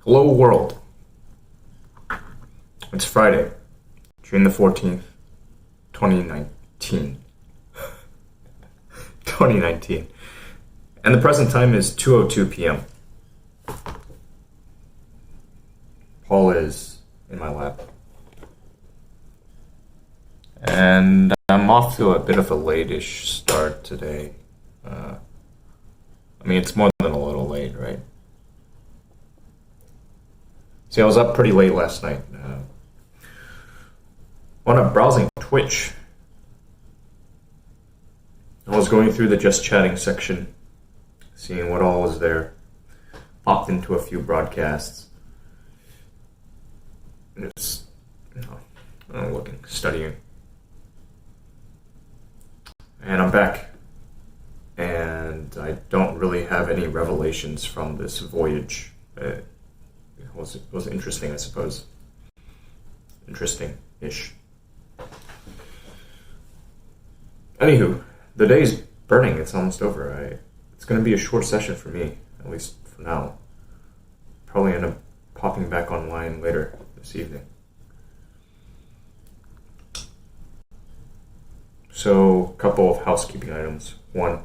Hello world. It's Friday, June the 14th, 2019. 2019. And the present time is 2:02 p.m. Paul is in my lab. And I'm off to a bit of a late-ish start today. It's more than a little late, right? See, I was up pretty late last night. Wound up browsing Twitch. I was going through the just chatting section, seeing what all was there. Popped into a few broadcasts. And it's, looking, studying. And I'm back. And I don't really have any revelations from this voyage. It was interesting, I suppose. Interesting-ish. Anywho, the day's burning. It's almost over. It's going to be a short session for me, at least for now. Probably end up popping back online later this evening. So, a couple of housekeeping items. One,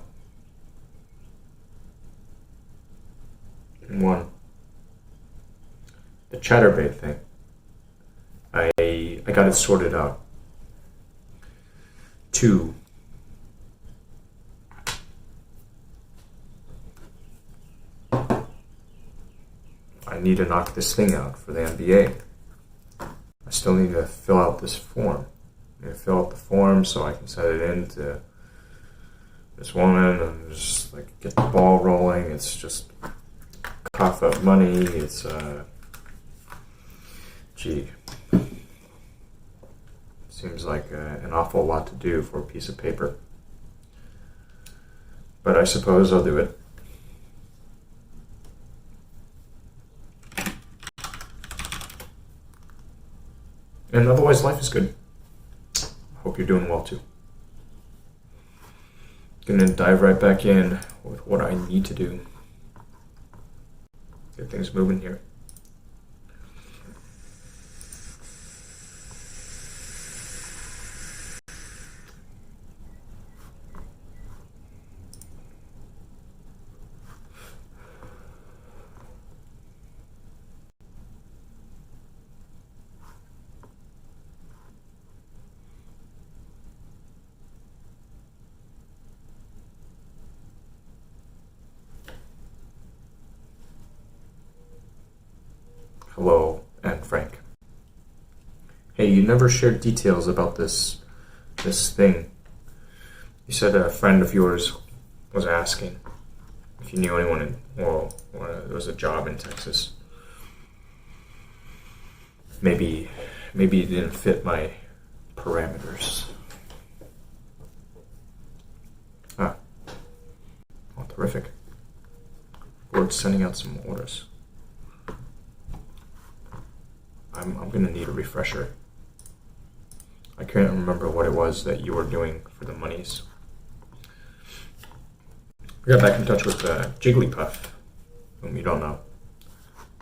the chatterbait thing. I got it sorted out. Two, I need to knock this thing out for the MBA. I still need to fill out this form. I need to fill out the form so I can send it in to this woman and just get the ball rolling. It's just cough up money. It's seems like an awful lot to do for a piece of paper. But I suppose I'll do it. And otherwise, life is good. Hope you're doing well too. Gonna dive right back in with what I need to do. Get things moving here. Hello, and Frank. Hey, you never shared details about this thing. You said a friend of yours was asking if you knew anyone there was a job in Texas. Maybe it didn't fit my parameters. Oh, terrific. We're sending out some orders. I'm going to need a refresher. I can't remember what it was that you were doing for the monies. I got back in touch with Jigglypuff, whom you don't know.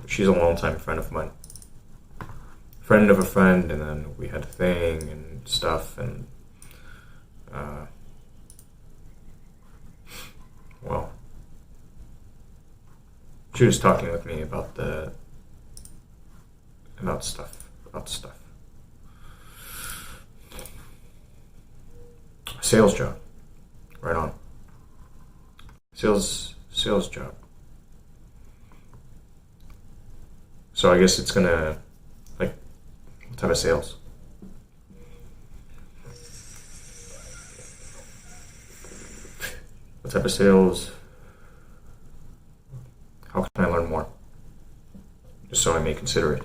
She's a longtime friend of mine. Friend of a friend, and then we had a thing and stuff, and she was talking with me about stuff. A sales job. Right on. Sales job. So I guess it's gonna, what type of sales? What type of sales? How can I learn more? Just so I may consider it.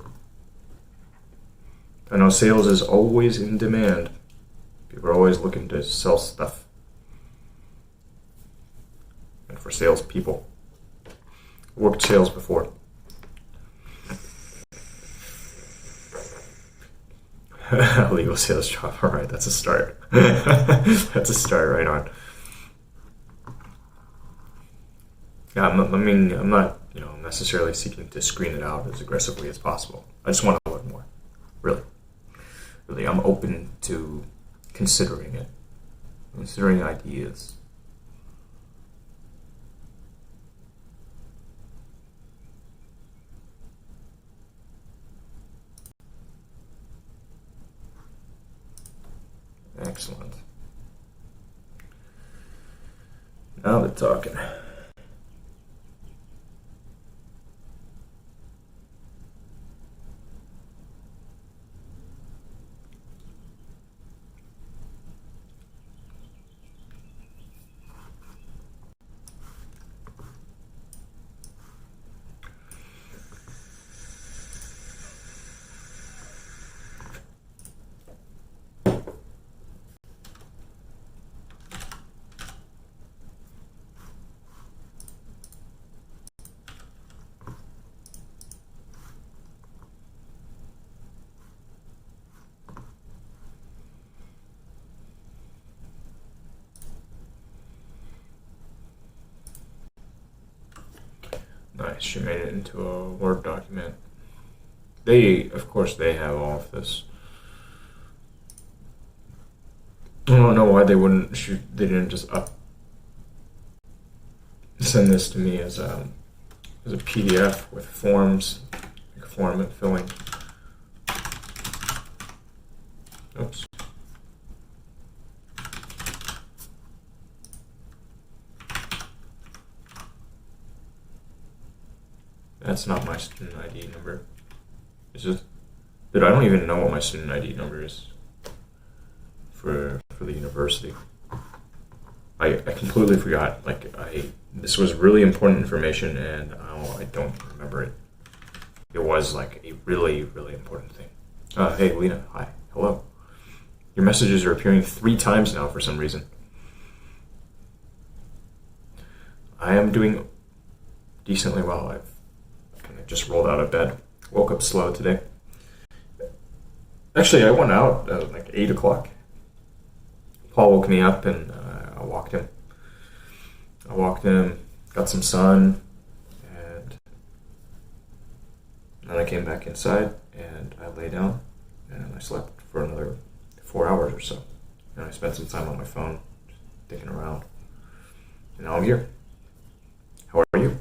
I know sales is always in demand. People are always looking to sell stuff. And for salespeople. Worked sales before. Legal sales job. Alright, that's a start. That's a start right on. Yeah, I'm not necessarily seeking to screen it out as aggressively as possible. I just want to learn more. Really. Really, I'm open to considering it. Considering ideas. Excellent. Now they're talking. Nice, she made it into a Word document. Of course, they have all of this. I don't know why they didn't just send this to me as a PDF with forms, like form filling. Oops. That's not my student ID number. Is it? Dude, I don't even know what my student ID number is for the university. I completely forgot. This was really important information, and I don't remember it. It was like a really, really important thing. Hey, Lena. Hi. Hello. Your messages are appearing 3 times now for some reason. I am doing decently well. I've kind of just rolled out of bed. Woke up slow today. Actually, I went out at like 8 o'clock. Paul woke me up and I walked him. Got some sun, and then I came back inside and I lay down and I slept for another 4 hours or so. And I spent some time on my phone, just dicking around. And now I'm here. How are you?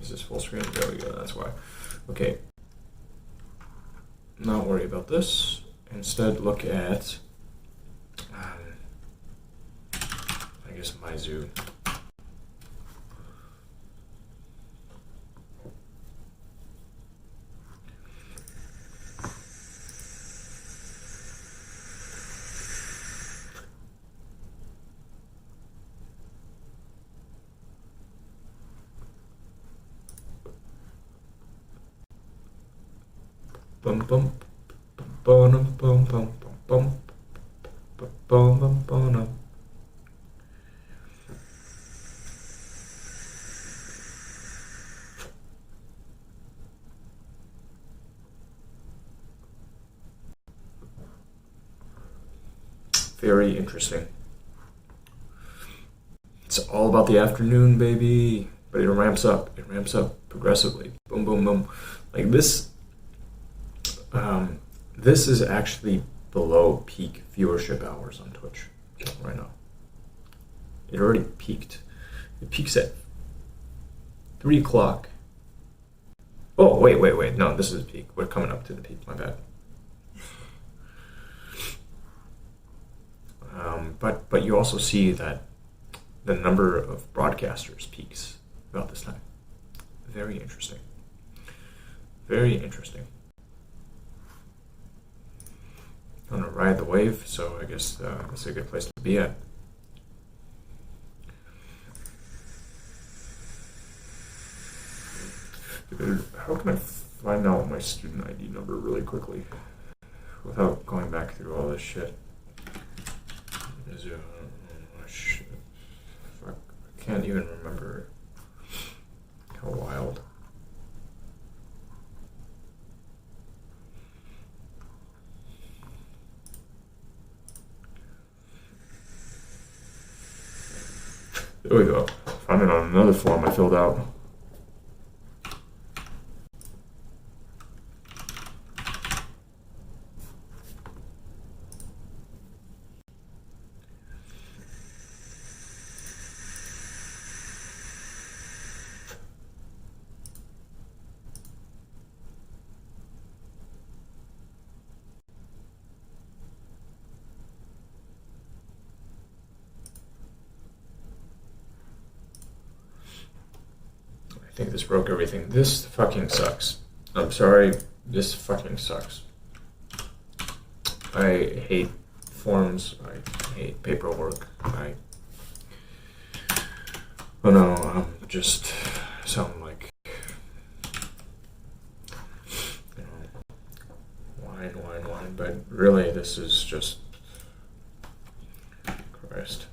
Is this full screen? There we go, that's why. Okay. Not worry about this. Instead, look at, I guess, my zoo. Bum bum bum bum bum bum bum bum bum. Very interesting. It's all about the afternoon, baby. But it ramps up. It ramps up progressively. Boom, boom, boom. Like this. This is actually below peak viewership hours on Twitch right now. It already peaked. It peaks at 3 o'clock. Oh, wait. No, this is peak. We're coming up to the peak. My bad. But you also see that the number of broadcasters peaks about this time. Very interesting. Very interesting. I'm gonna ride the wave, so I guess it's a good place to be at. Dude, how can I find out my student ID number really quickly without going back through all this shit? Shit. Fuck. I can't even remember. How wild. There we go. Found it on another form I filled out. I think this broke everything. This fucking sucks. I'm sorry. This fucking sucks. I hate forms. I hate paperwork. Oh no, I'm just sound like, whine. But really, this is just, Christ.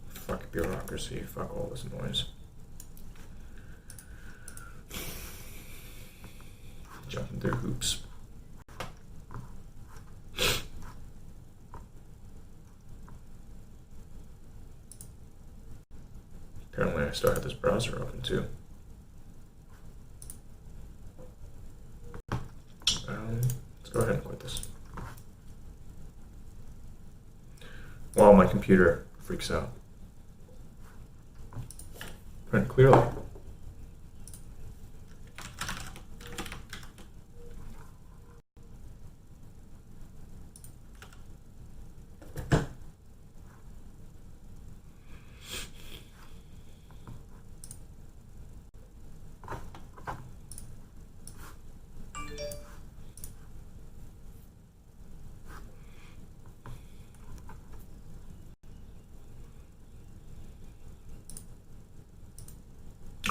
Fuck bureaucracy. Fuck all this noise. Jumping through hoops. Apparently I still have this browser open too. Let's go ahead and quit this. While my computer freaks out. Print clearly.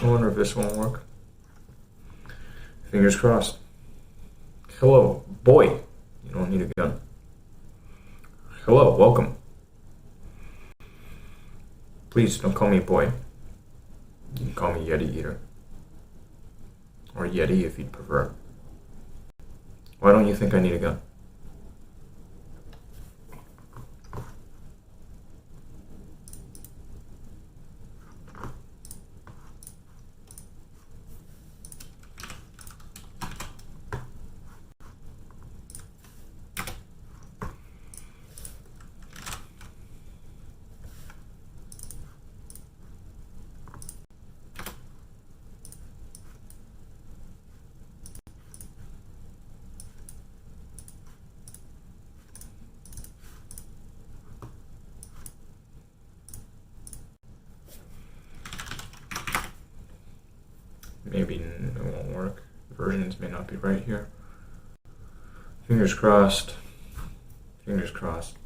I wonder if this won't work. Fingers crossed. Hello, boy. You don't need a gun. Hello, welcome. Please don't call me boy. You can call me Yeti Eater. Or Yeti if you'd prefer. Why don't you think I need a gun? Maybe it won't work. Versions may not be right here. Fingers crossed. Fingers crossed.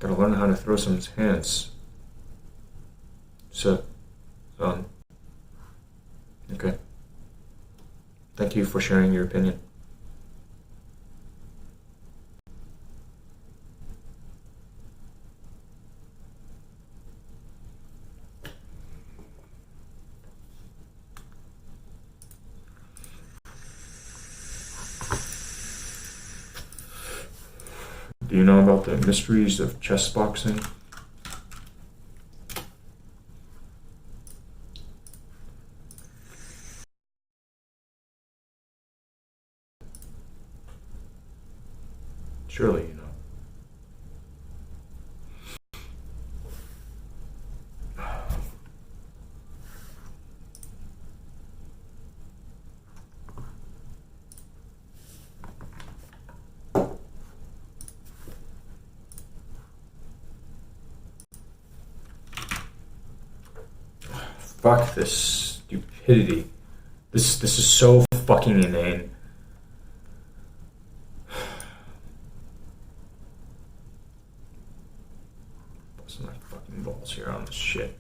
Gotta learn how to throw some hands. So, okay. Thank you for sharing your opinion. Do you know about the mysteries of chess boxing? Surely you know. Fuck this stupidity. This is so fucking inane. Busting my fucking balls here on this shit.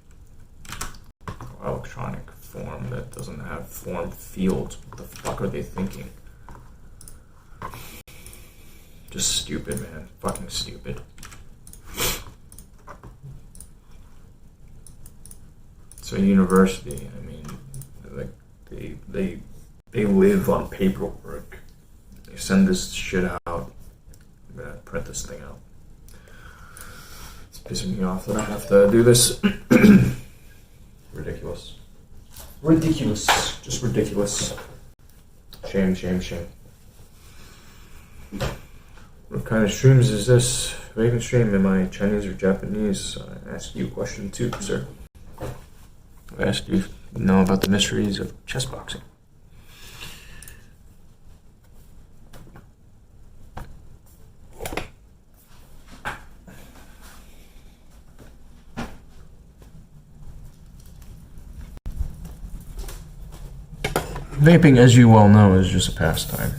Electronic form that doesn't have form fields. What the fuck are they thinking? Just stupid, man. Fucking stupid. So university, I mean, like they live on paperwork. They send this shit out. I'm gonna print this thing out. It's pissing me off that I have to do this. Ridiculous. Ridiculous. Just ridiculous. Shame, shame, shame. What kind of streams is this? Raven stream, am I Chinese or Japanese? I ask you a question too, sir. I asked you if you know about the mysteries of chess boxing. Vaping, as you well know, is just a pastime.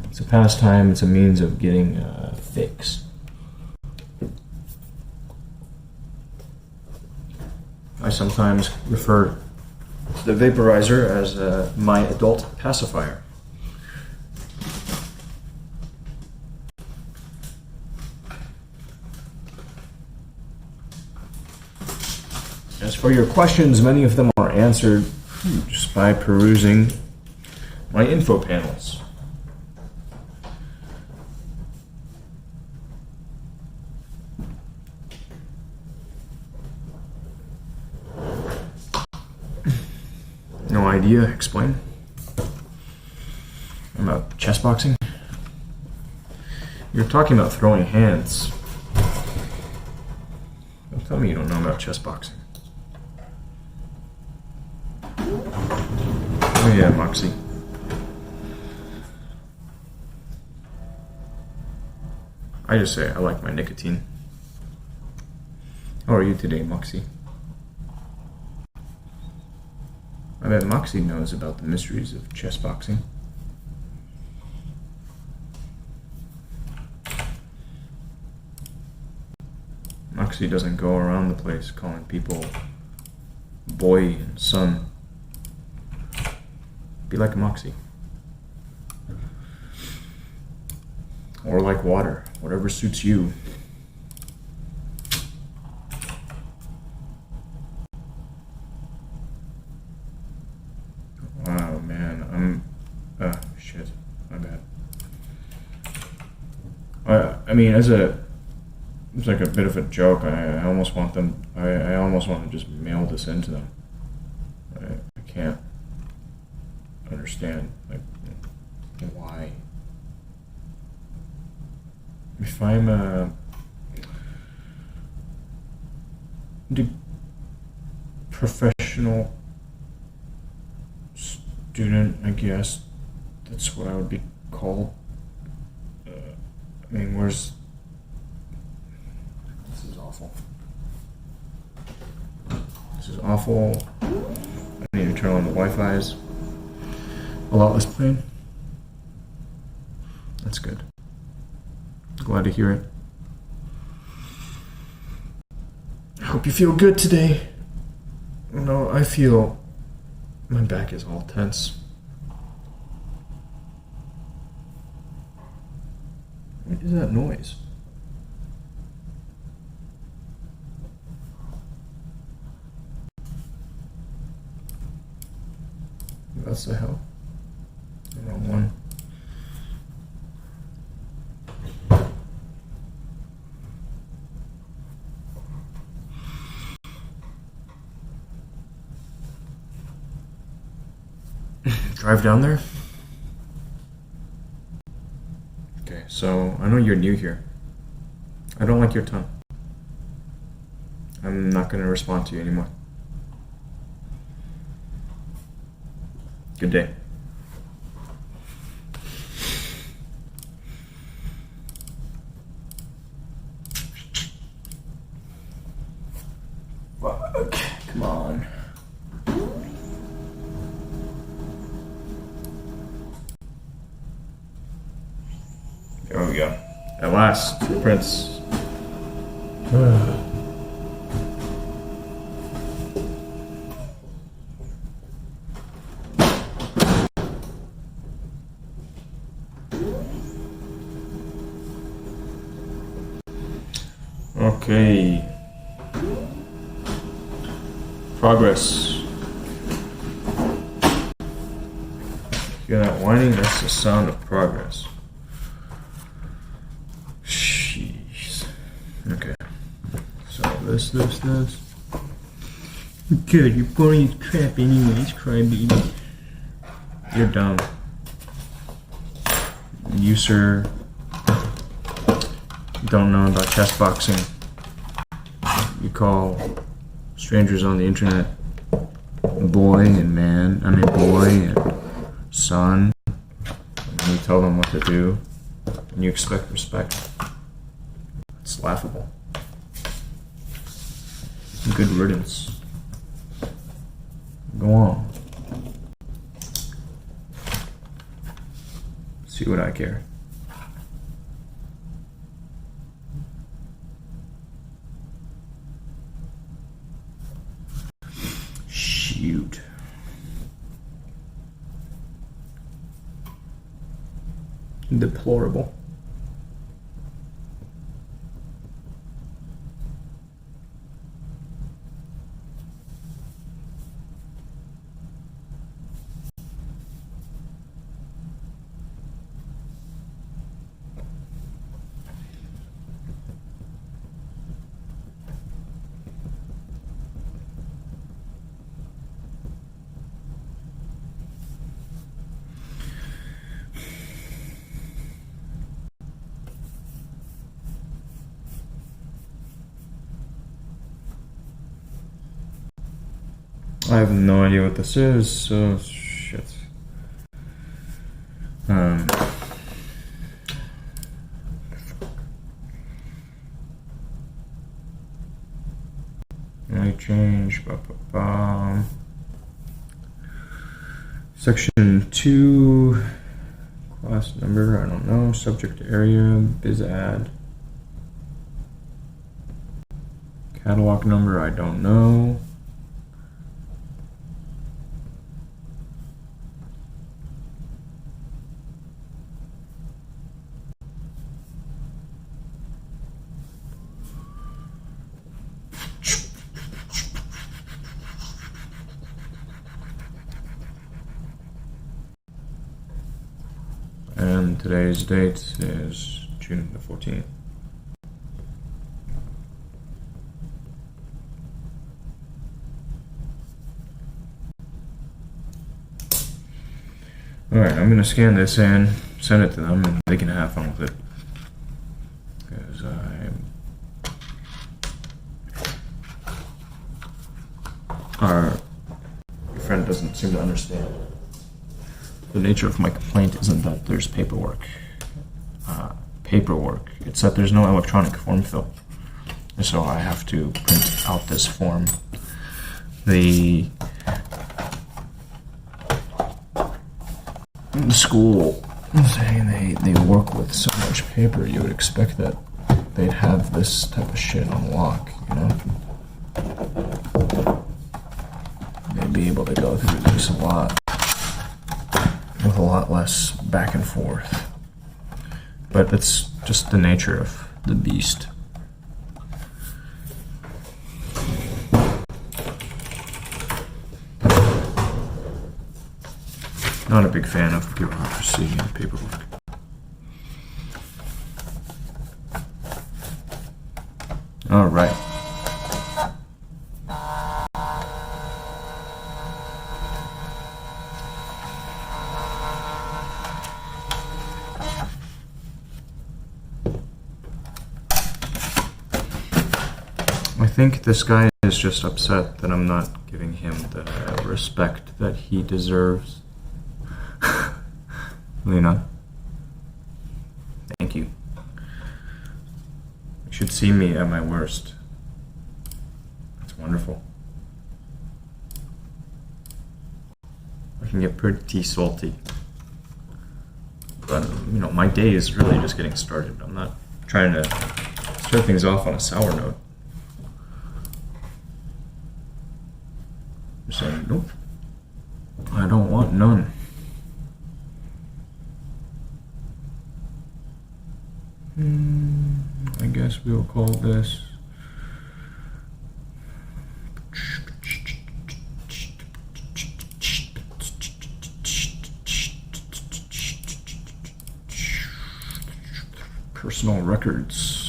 It's a pastime, it's a means of getting a fix. I sometimes refer to the vaporizer as my adult pacifier. As for your questions, many of them are answered just by perusing my info panels. No idea, explain. About chess boxing? You're talking about throwing hands. Don't tell me you don't know about chess boxing. Oh yeah, Moxie. I just say I like my nicotine. How are you today, Moxie? I bet Moxie knows about the mysteries of chess boxing. Moxie doesn't go around the place calling people boy and son. Be like Moxie. Or like water, whatever suits you. Wow, man, shit, my bad. I mean, it's like a bit of a joke. I almost want them, I almost want to just mail this into them. I can't understand, like, why. If I'm a professional student, I guess that's what I would be called. I mean, where's... This is awful. This is awful. I need to turn on the Wi-Fi's. A lot less plain. That's good. Glad to hear it. I hope you feel good today. No, I feel my back is all tense. What is that noise? That's the hell. Wrong one. Drive down there? Okay, so I know you're new here. I don't like your tone. I'm not going to respond to you anymore. Good day. Fuck, come on. There we go. At last, Prince. Okay. Progress. Hear that whining? That's the sound of progress. Jeez. Okay. this. Good, you're boring as crap anyways, crybaby. You're dumb. You, sir, don't know about chess boxing. You call strangers on the internet boy and man, boy and son, and you tell them what to do, and you expect respect. It's laughable. Good riddance. Go on. See what I care. Shoot. Deplorable. I have no idea what this is, so shit. I change. Section 2, class number, I don't know. Subject area, biz ad. Catalog number, I don't know. And today's date is June the 14th. Alright, I'm going to scan this in, send it to them, and they can have fun with it. Because your friend doesn't seem to understand. The nature of my complaint isn't that there's paperwork. It's that there's no electronic form fill. So I have to print out this form. The school saying they work with so much paper, you would expect that they'd have this type of shit on lock, you know? They'd be able to go through this a lot. With a lot less back and forth. But it's just the nature of the beast. Not a big fan of bureaucracy and paperwork. All right. I think this guy is just upset that I'm not giving him the respect that he deserves. Lena, thank you. You should see me at my worst. It's wonderful. I can get pretty salty. But, you know, my day is really just getting started. I'm not trying to start things off on a sour note. I'm saying, nope, I don't want none. I guess we will call this personal records.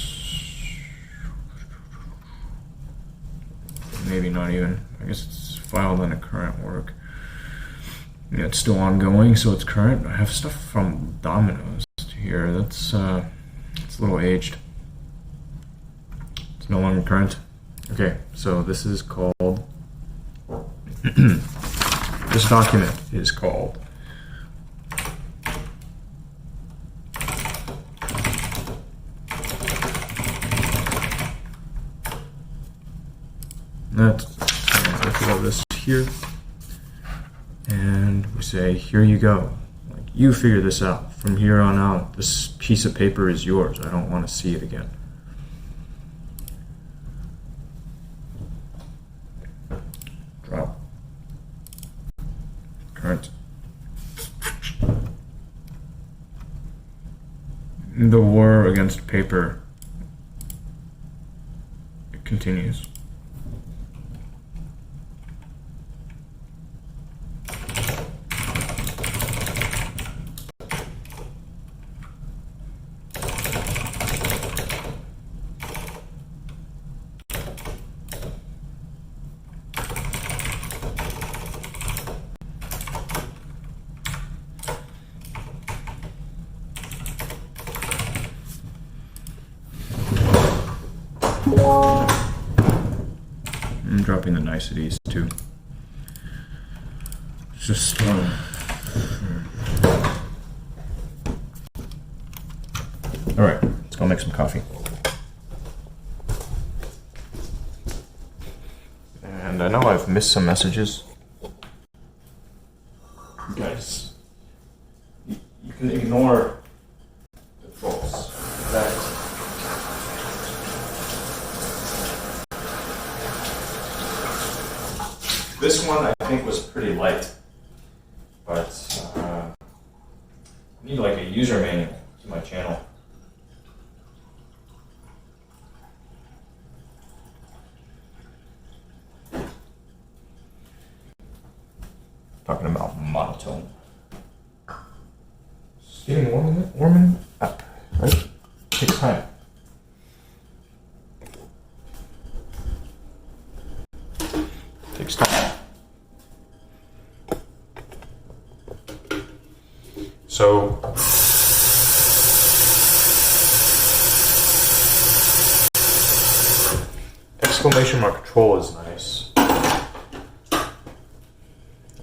not even. I guess it's filed under current work. Yeah, it's still ongoing, so it's current. I have stuff from Domino's here. That's it's a little aged. It's no longer current. Okay, so this is called. This document is called. Let's go this here, and we say, here you go. Like, you figure this out. From here on out, this piece of paper is yours. I don't want to see it again. Drop. Current. The war against paper continues. I'm dropping the niceties too. Just all right, let's go make some coffee. And I know I've missed some messages. Guys, you can ignore the false. This one I think was pretty light, but I need like a user manual to my channel. Talking about monotone. It's getting warming up, right? Takes time. Takes time. So exclamation mark control is nice.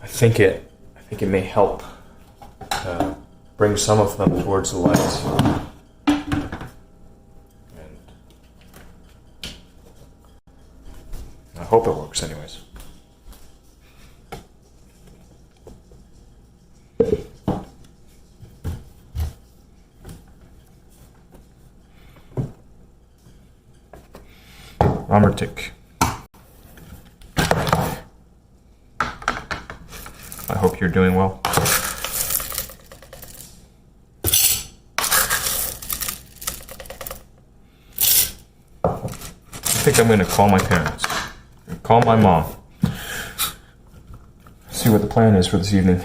I think it may help bring some of them towards the light. And I hope it works anyways. Romertic. I hope you're doing well. I think I'm going to call my parents. Call my mom. See what the plan is for this evening.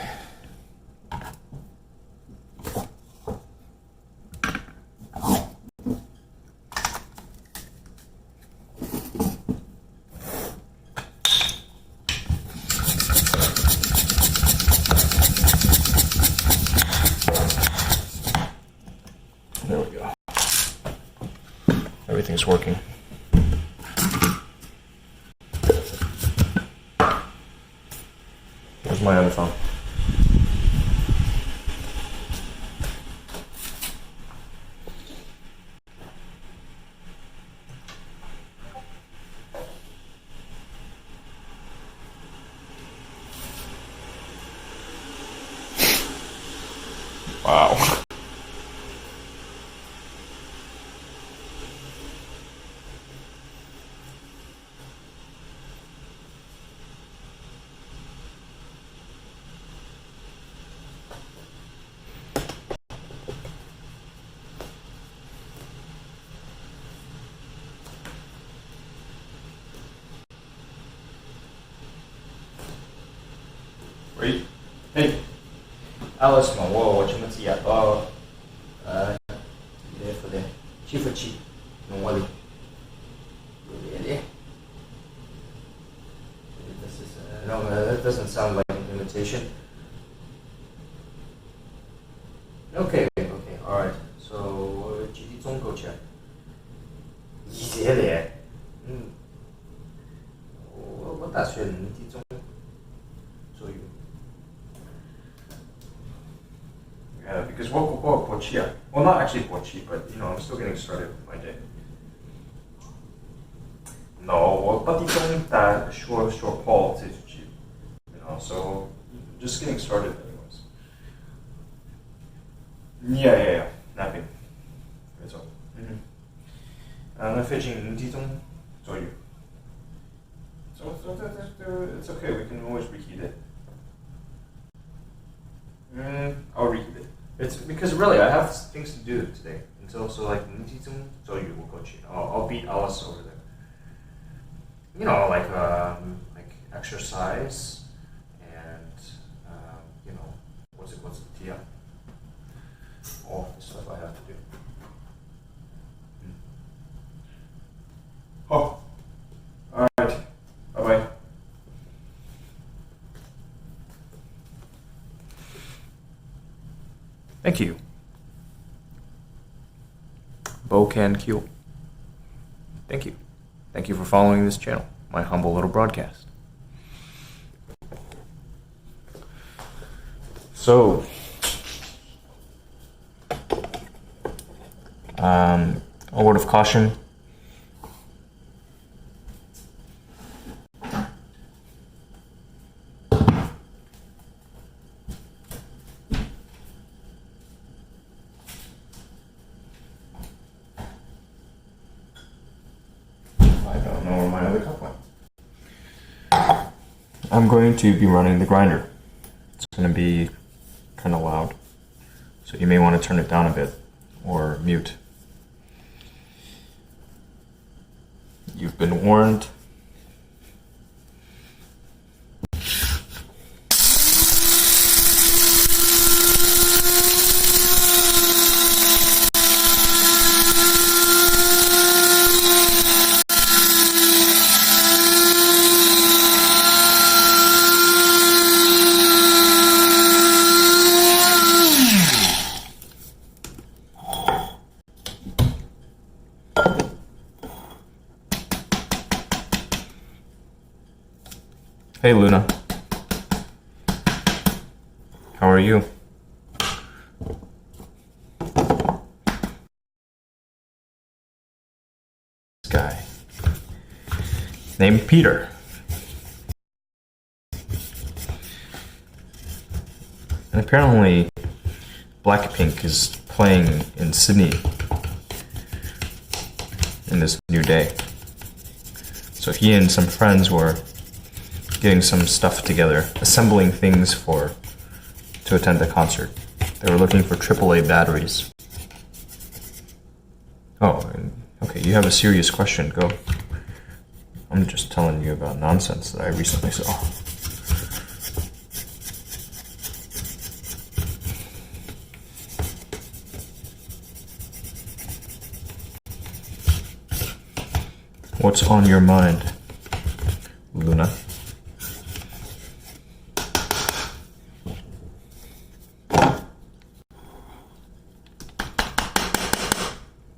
There we go. Everything's working. Where's my other phone? Wow. Wait. Hey. Alice, my wall, what you want to see? There for the chief of chief. No worry. Okay, alright. So, 几点钟够起来？2点咧。我打算2点钟左右。Yeah, because what Pochia? Well, not actually Pochi, but I'm still getting started with my day. No, well, patitong that short Paul to you. So just getting started anyways. Yeah. Napping. That's all. I'm fetching 2点钟左右. So it's okay. We can always reheat it. I'll reheat it. It's because really I have things to do today until so like 2点钟左右 we'll go cheat. I'll beat Alice over there. Like exercise and what's the TM? All the stuff I have to do. Oh, all right. Bye bye. Thank you. Bocan Huel. Thank you. Thank you for following this channel, my humble little broadcast. So, a word of caution. I'm going to be running the grinder. It's going to be kind of loud, so you may want to turn it down a bit or mute. You've been warned. Hey Luna, how are you? This guy named Peter. And apparently Blackpink is playing in Sydney in this new day. So he and some friends were getting some stuff together, assembling things to attend the concert. They were looking for AAA batteries. Oh, okay, you have a serious question, go. I'm just telling you about nonsense that I recently saw. What's on your mind, Luna?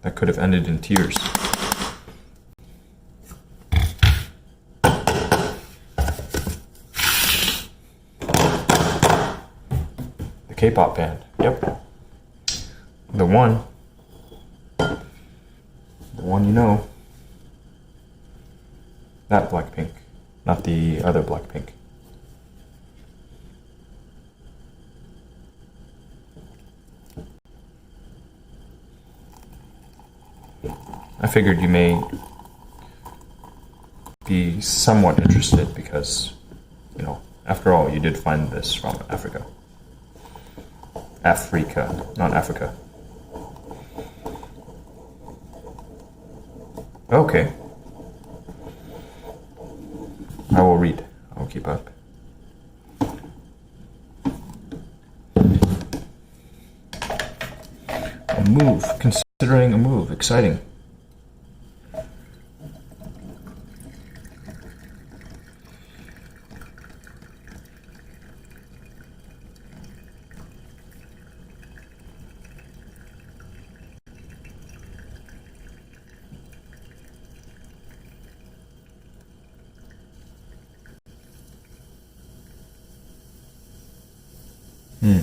That could have ended in tears. The K-pop band, yep. The one you know. That Blackpink, not the other Blackpink. I figured you may be somewhat interested because, after all, you did find this from Africa. Africa, not Africa. Okay. I will read. I will keep up. A move. Considering a move. Exciting. Hmm.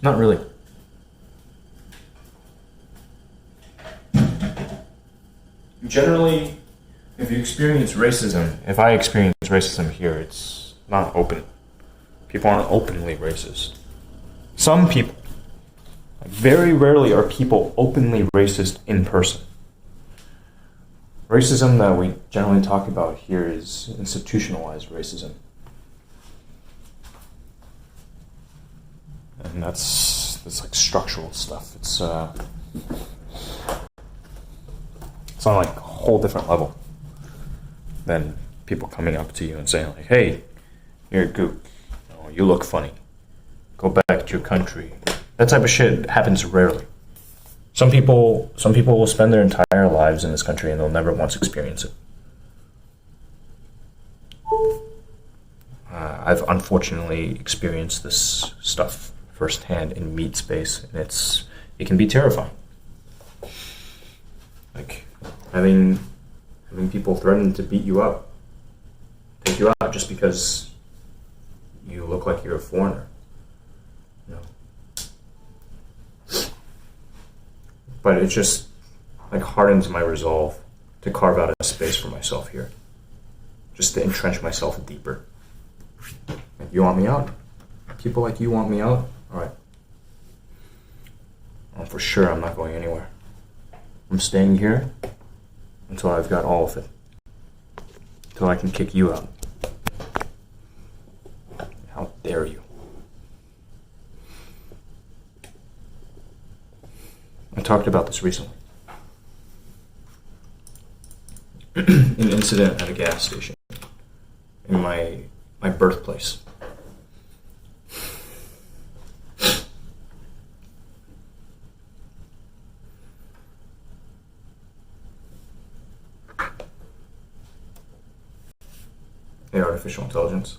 Not really. Generally, if you experience racism, if I experience racism here, it's not open. People aren't openly racist. Some people, like very rarely are people openly racist in person. Racism that we generally talk about here is institutionalized racism. And that's like structural stuff. It's on like a whole different level than people coming up to you and saying like, "Hey, you're a gook. Oh, you look funny. Go back to your country." That type of shit happens rarely. Some people will spend their entire lives in this country and they'll never once experience it. I've unfortunately experienced this stuff firsthand in meat space, and it can be terrifying. Like having people threaten to beat you up, take you out just because you look like you're a foreigner. You know. But it just like hardens my resolve to carve out a space for myself here, just to entrench myself deeper. Like, you want me out? People like you want me out? All right. Well, for sure, I'm not going anywhere. I'm staying here until I've got all of it. Until I can kick you out. How dare you? I talked about this recently. An incident at a gas station in my birthplace. The artificial intelligence.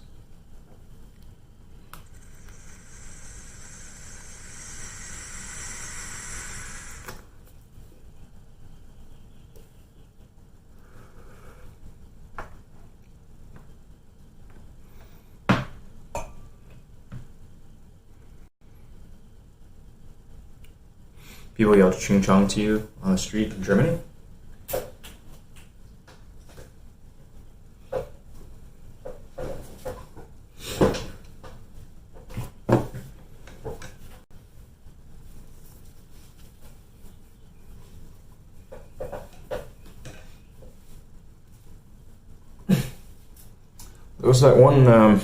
People yelled ching chong to you on the street in Germany? There was that one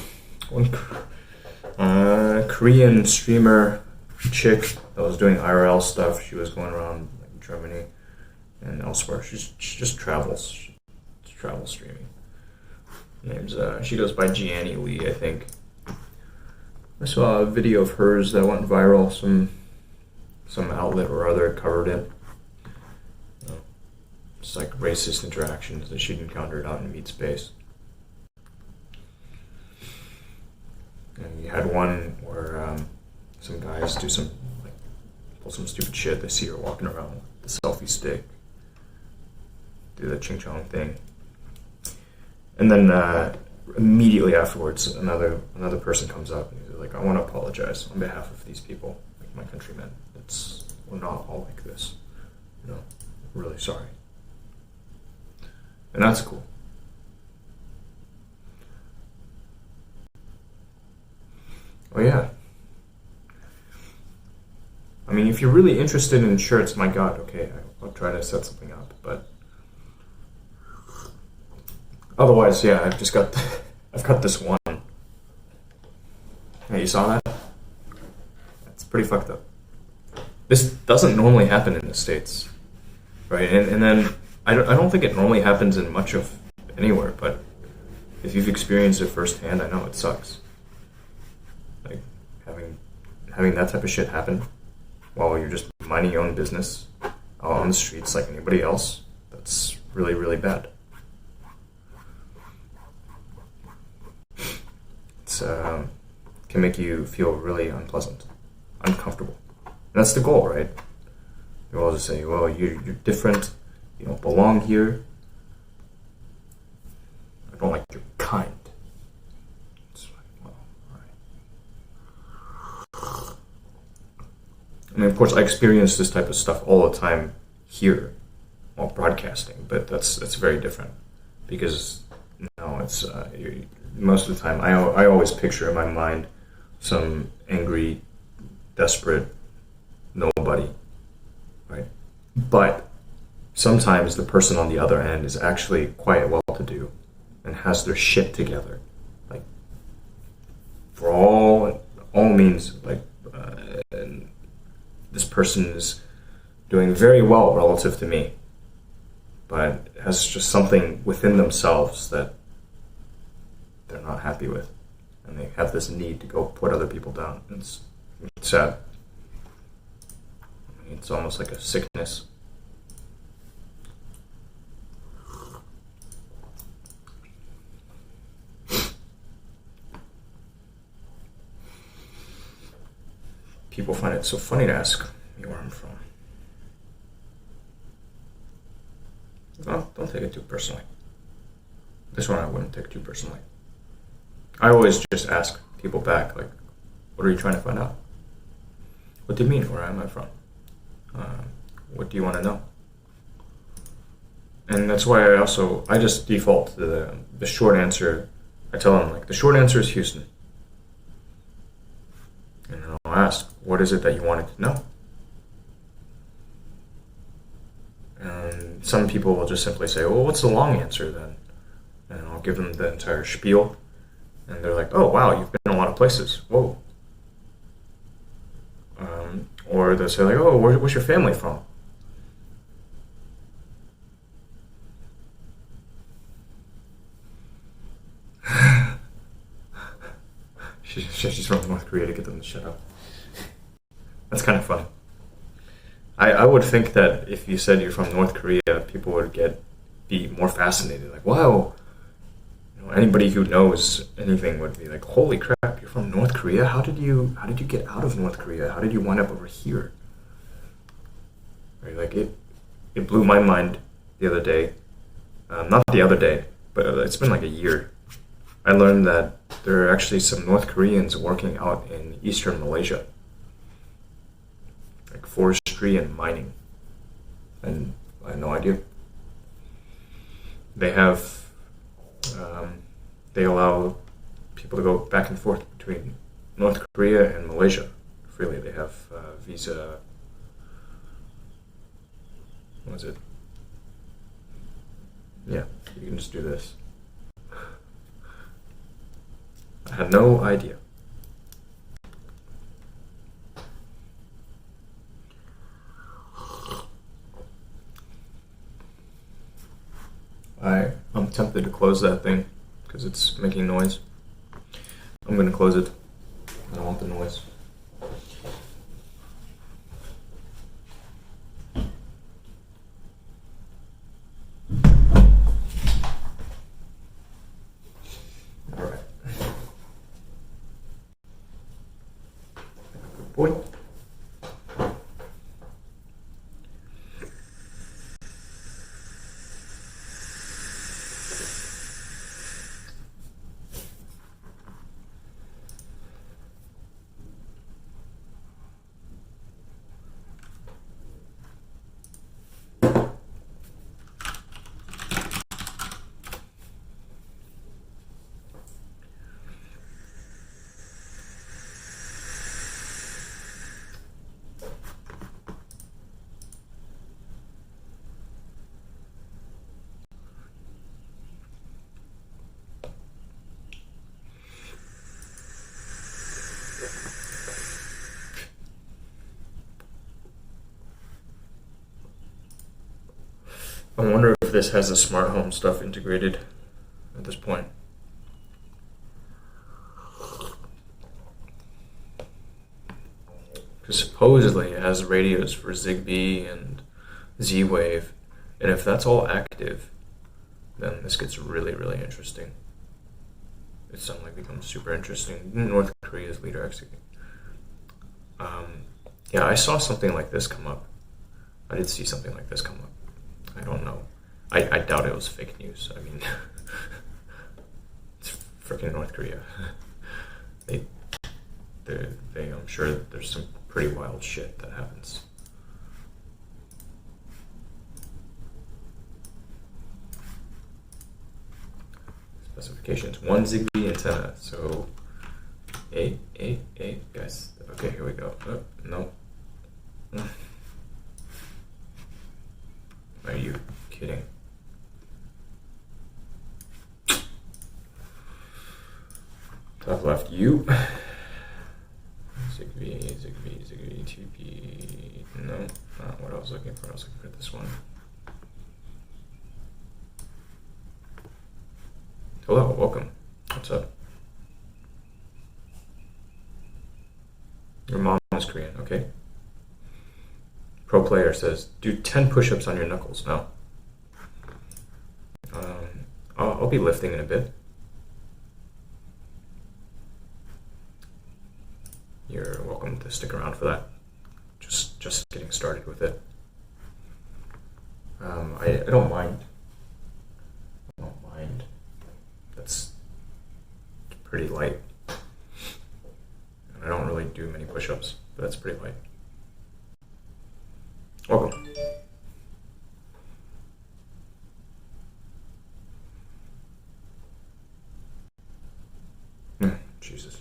Korean streamer chick that was doing IRL stuff. She was going around like, Germany and elsewhere. She just travels. She's travel streaming. She goes by Gianni Lee, I think. I saw a video of hers that went viral. Some outlet or other covered it. It's like racist interactions that she'd encountered out in meat space. And you had one where some guys pull some stupid shit. They see her walking around with the selfie stick, do the ching chong thing, and then immediately afterwards, another person comes up and he's like, "I want to apologize on behalf of these people, like my countrymen. We're not all like this. You know, I'm really sorry." And that's cool. Oh yeah. I mean, if you're really interested in shirts, my God, okay, I'll try to set something up. But otherwise, yeah, I've got this one. Hey, you saw that? That's pretty fucked up. This doesn't normally happen in the States, right? And then I don't think it normally happens in much of anywhere, but if you've experienced it firsthand, I know it sucks. Like having that type of shit happen while you're just minding your own business out on the streets like anybody else, that's really, really bad. It's can make you feel really unpleasant, uncomfortable. And that's the goal, right? You all just say, well, you're different, you don't belong here. I don't like your kind. It's like, well, all right. I mean, of course, I experience this type of stuff all the time here while broadcasting, but that's very different because it's most of the time I always picture in my mind some angry, desperate nobody, right? But sometimes the person on the other end is actually quite well-to-do and has their shit together, like for all means, like and this person is doing very well relative to me, but has just something within themselves that they're not happy with, and they have this need to go put other people down. It's sad. It's almost like a sickness. People find it so funny to ask me where I'm from. Well, don't take it too personally. This one I wouldn't take too personally. I always just ask people back, like, what are you trying to find out? What do you mean, where am I from? What do you want to know? And that's why I just default to the short answer. I tell them, like, the short answer is Houston. And then I'll ask, what is it that you wanted to know? And some people will just simply say, well, what's the long answer then? And I'll give them the entire spiel. And they're like, oh, wow, you've been in a lot of places. Whoa. Or they'll say, like, oh, where's your family from? She's from North Korea, to get them to shut up. That's kind of funny. I would think that if you said you're from North Korea, people would be more fascinated. Like, wow. Anybody who knows anything would be like, holy crap, you're from North Korea? How did you get out of North Korea? How did you wind up over here? Right, like it blew my mind the other day. Not the other day, but it's been like a year. I learned that there are actually some North Koreans working out in eastern Malaysia, like forestry and mining. And I had no idea. They allow people to go back and forth between North Korea and Malaysia freely. They have visa. What was it? Yeah, you can just do this. I had no idea. I'm tempted to close that thing because it's making noise. I'm going to close it. I don't want the noise. All right. Good boy. I wonder if this has the smart home stuff integrated at this point. Because supposedly it has radios for Zigbee and Z-Wave, and if that's all active, then this gets really, really interesting. It suddenly becomes super interesting. North Korea's leader executed. Yeah, I saw something like this come up. I did see something like this come up. I don't know. I doubt it was fake news. I mean, it's freaking North Korea. they, I'm sure there's some pretty wild shit that happens. Specifications: 1 Zigbee antenna. So, eight, guys. Okay, here we go. Oh, no. Are you kidding? Top left, U. Zigbee, 2P. No, not what I was looking for. I was looking for this one. Hello, welcome. What's up? Your mom is Korean, okay. Pro player says, do 10 push-ups on your knuckles. No. I'll be lifting in a bit. You're welcome to stick around for that. Just getting started with it. I don't mind. That's pretty light. And I don't really do many push-ups, but that's pretty light. Welcome. Jesus.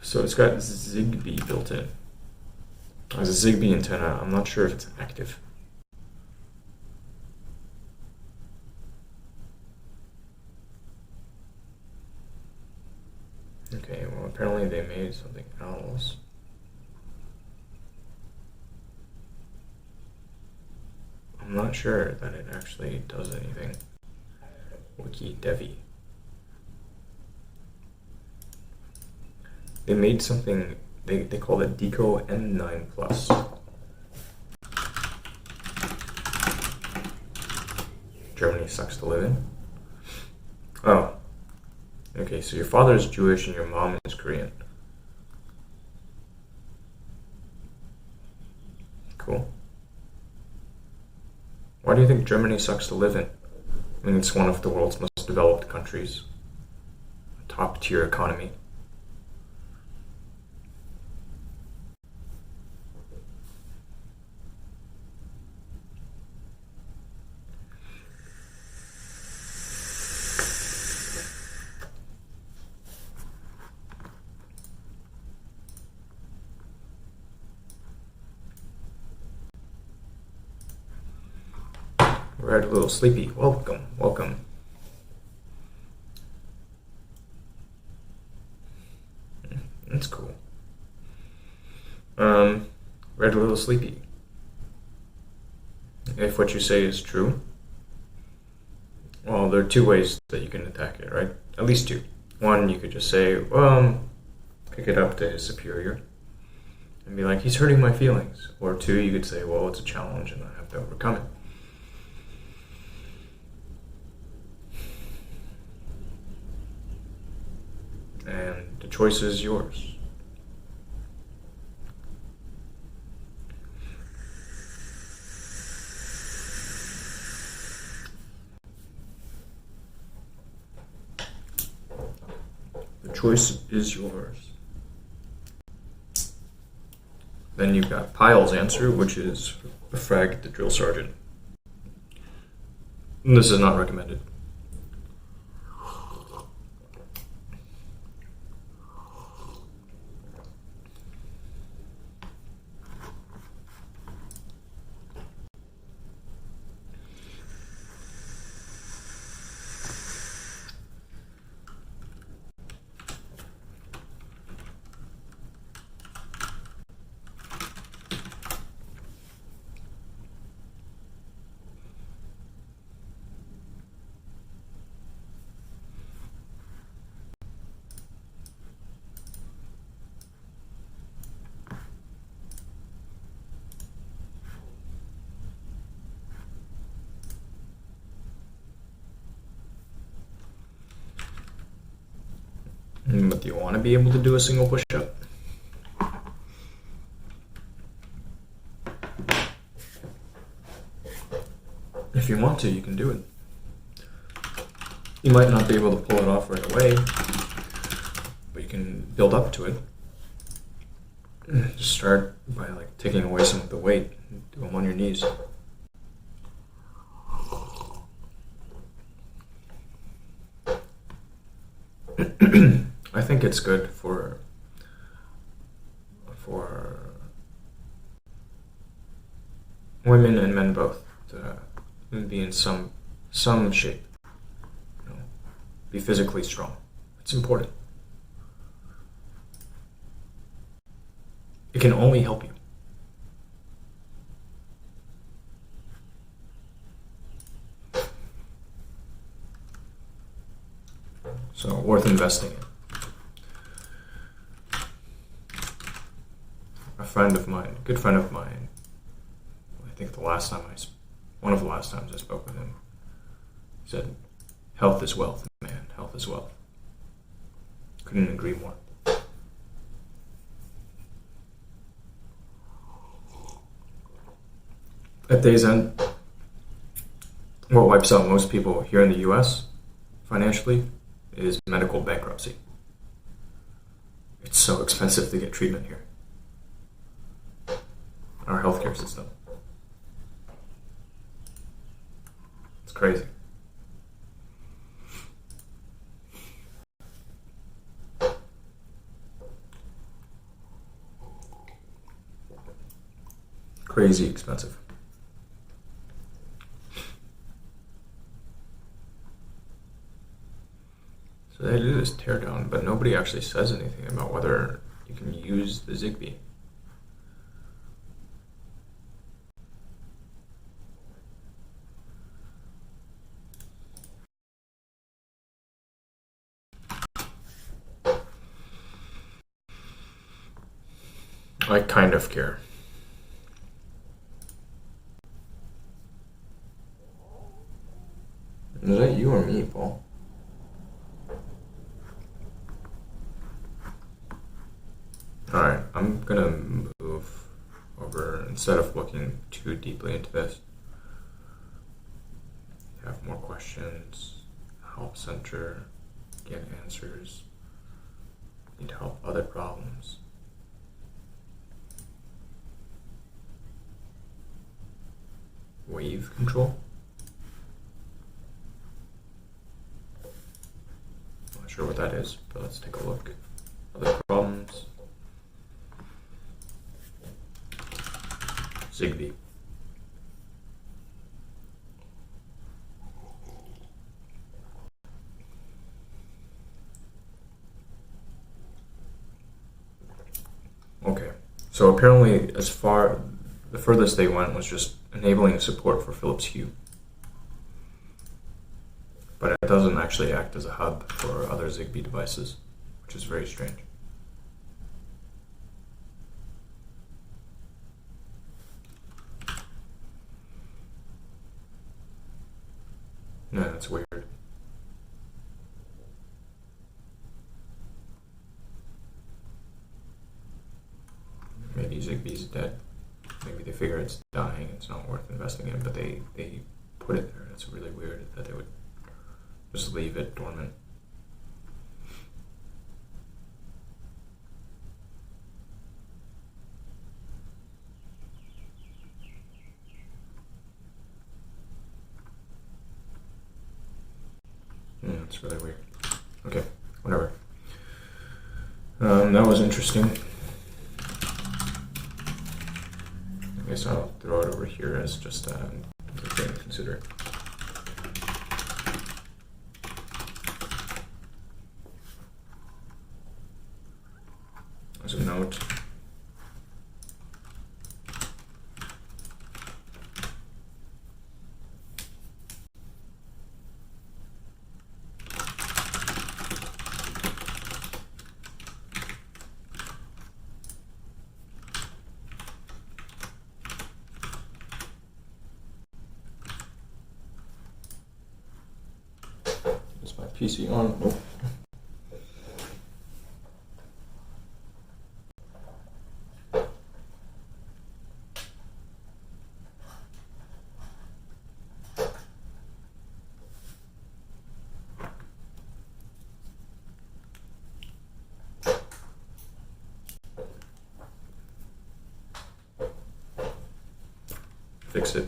So it's got Zigbee built in. As a Zigbee antenna, I'm not sure if it's active. Okay, well apparently they made something else. I'm not sure that it actually does anything. Wiki Devi. They made something, they called it Deco N9 Plus. Germany sucks to live in. Oh. Okay, so your father is Jewish and your mom is Korean. Cool. Why do you think Germany sucks to live in? I mean, it's one of the world's most developed countries. A top-tier economy. We're a little sleepy. Welcome. That's cool. We're a little sleepy. If what you say is true, well, there are two ways that you can attack it, right? At least two. One, you could just say, pick it up to his superior and be like, he's hurting my feelings. Or two, you could say, well, it's a challenge and I have to overcome it. And the choice is yours. The choice is yours. Then you've got Pyle's answer, which is frag the drill sergeant. And this is not recommended. But do you want to be able to do a single push-up? If you want to, you can do it. You might not be able to pull it off right away, but you can build up to it. Just start by like taking away some of the weight. Do them on your knees. I think it's good for women and men both to be in some shape. You know, be physically strong. It's important. It can only help you. So worth investing in. A friend of mine, a good friend of mine, I think one of the last times I spoke with him, said, "Health is wealth, man. Health is wealth." Couldn't agree more. At day's end, what wipes out most people here in the US financially is medical bankruptcy. It's so expensive to get treatment here. Our healthcare system. It's crazy. Crazy expensive. So they do this teardown, but nobody actually says anything about whether you can use the Zigbee. I kind of care. Is that you or me, Paul? Alright, I'm gonna move over, instead of looking too deeply into this, have more questions, help center, get answers, need help other problems. Wave control? Not sure what that is, but let's take a look. Other problems. Zigbee. Okay, so apparently the furthest they went was just enabling support for Philips Hue. But it doesn't actually act as a hub for other Zigbee devices, which is very strange. No, that's weird. Maybe Zigbee's dead. Maybe they figure it's dying, it's not worth investing in, but they put it there. It's really weird that they would just leave it dormant. It's really weird. Okay, whatever. That was interesting. I guess I'll throw it over here as just a thing to consider. As a note. Is my PC on? Nope. fix it.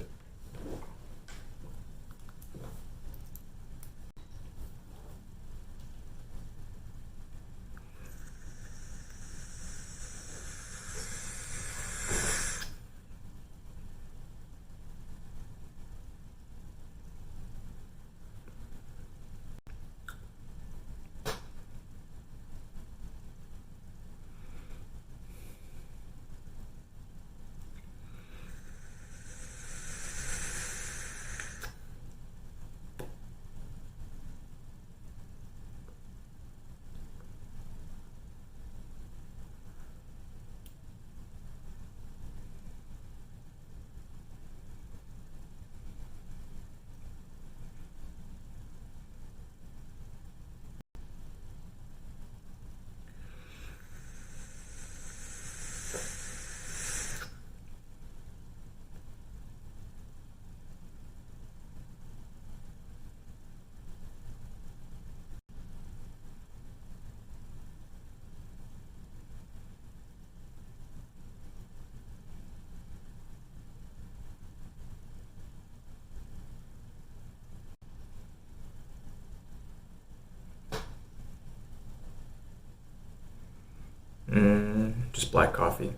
Just black coffee,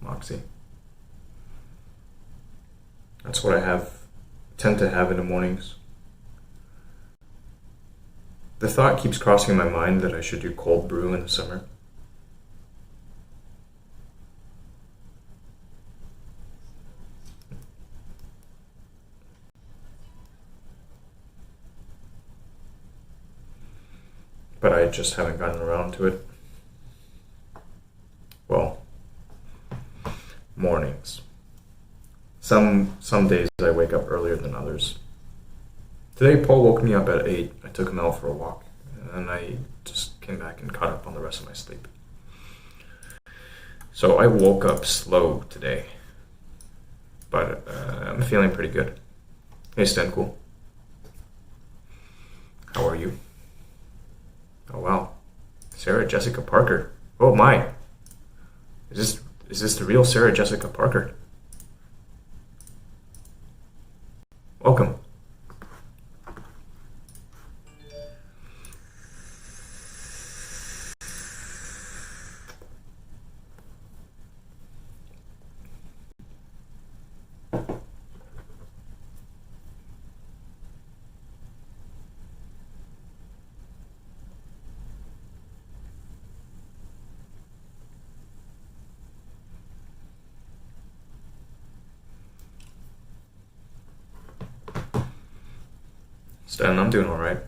Moxie. That's what I tend to have in the mornings. The thought keeps crossing my mind that I should do cold brew in the summer. But I just haven't gotten around to it. Well, mornings. Some days I wake up earlier than others. Today Paul woke me up at 8. I took him out for a walk, and I just came back and caught up on the rest of my sleep. So I woke up slow today, but I'm feeling pretty good. Hey Stencool, how are you? Oh wow, Sarah Jessica Parker. Oh my, is this the real Sarah Jessica Parker? Welcome. Stan, I'm doing all right.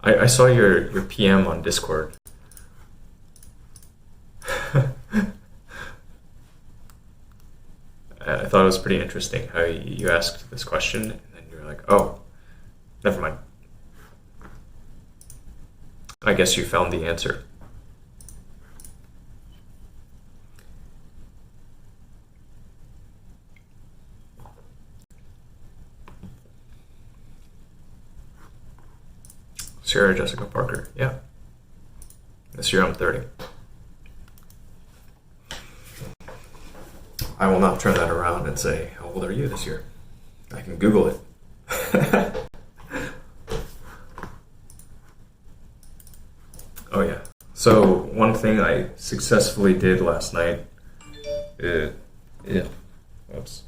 I saw your PM on Discord. I thought it was pretty interesting how you asked this question and then you were like, oh, never mind. I guess you found the answer. Sarah Jessica Parker, yeah. This year I'm 30. I will not turn that around and say, how old are you this year? I can Google it. Oh yeah. So one thing I successfully did last night, oops.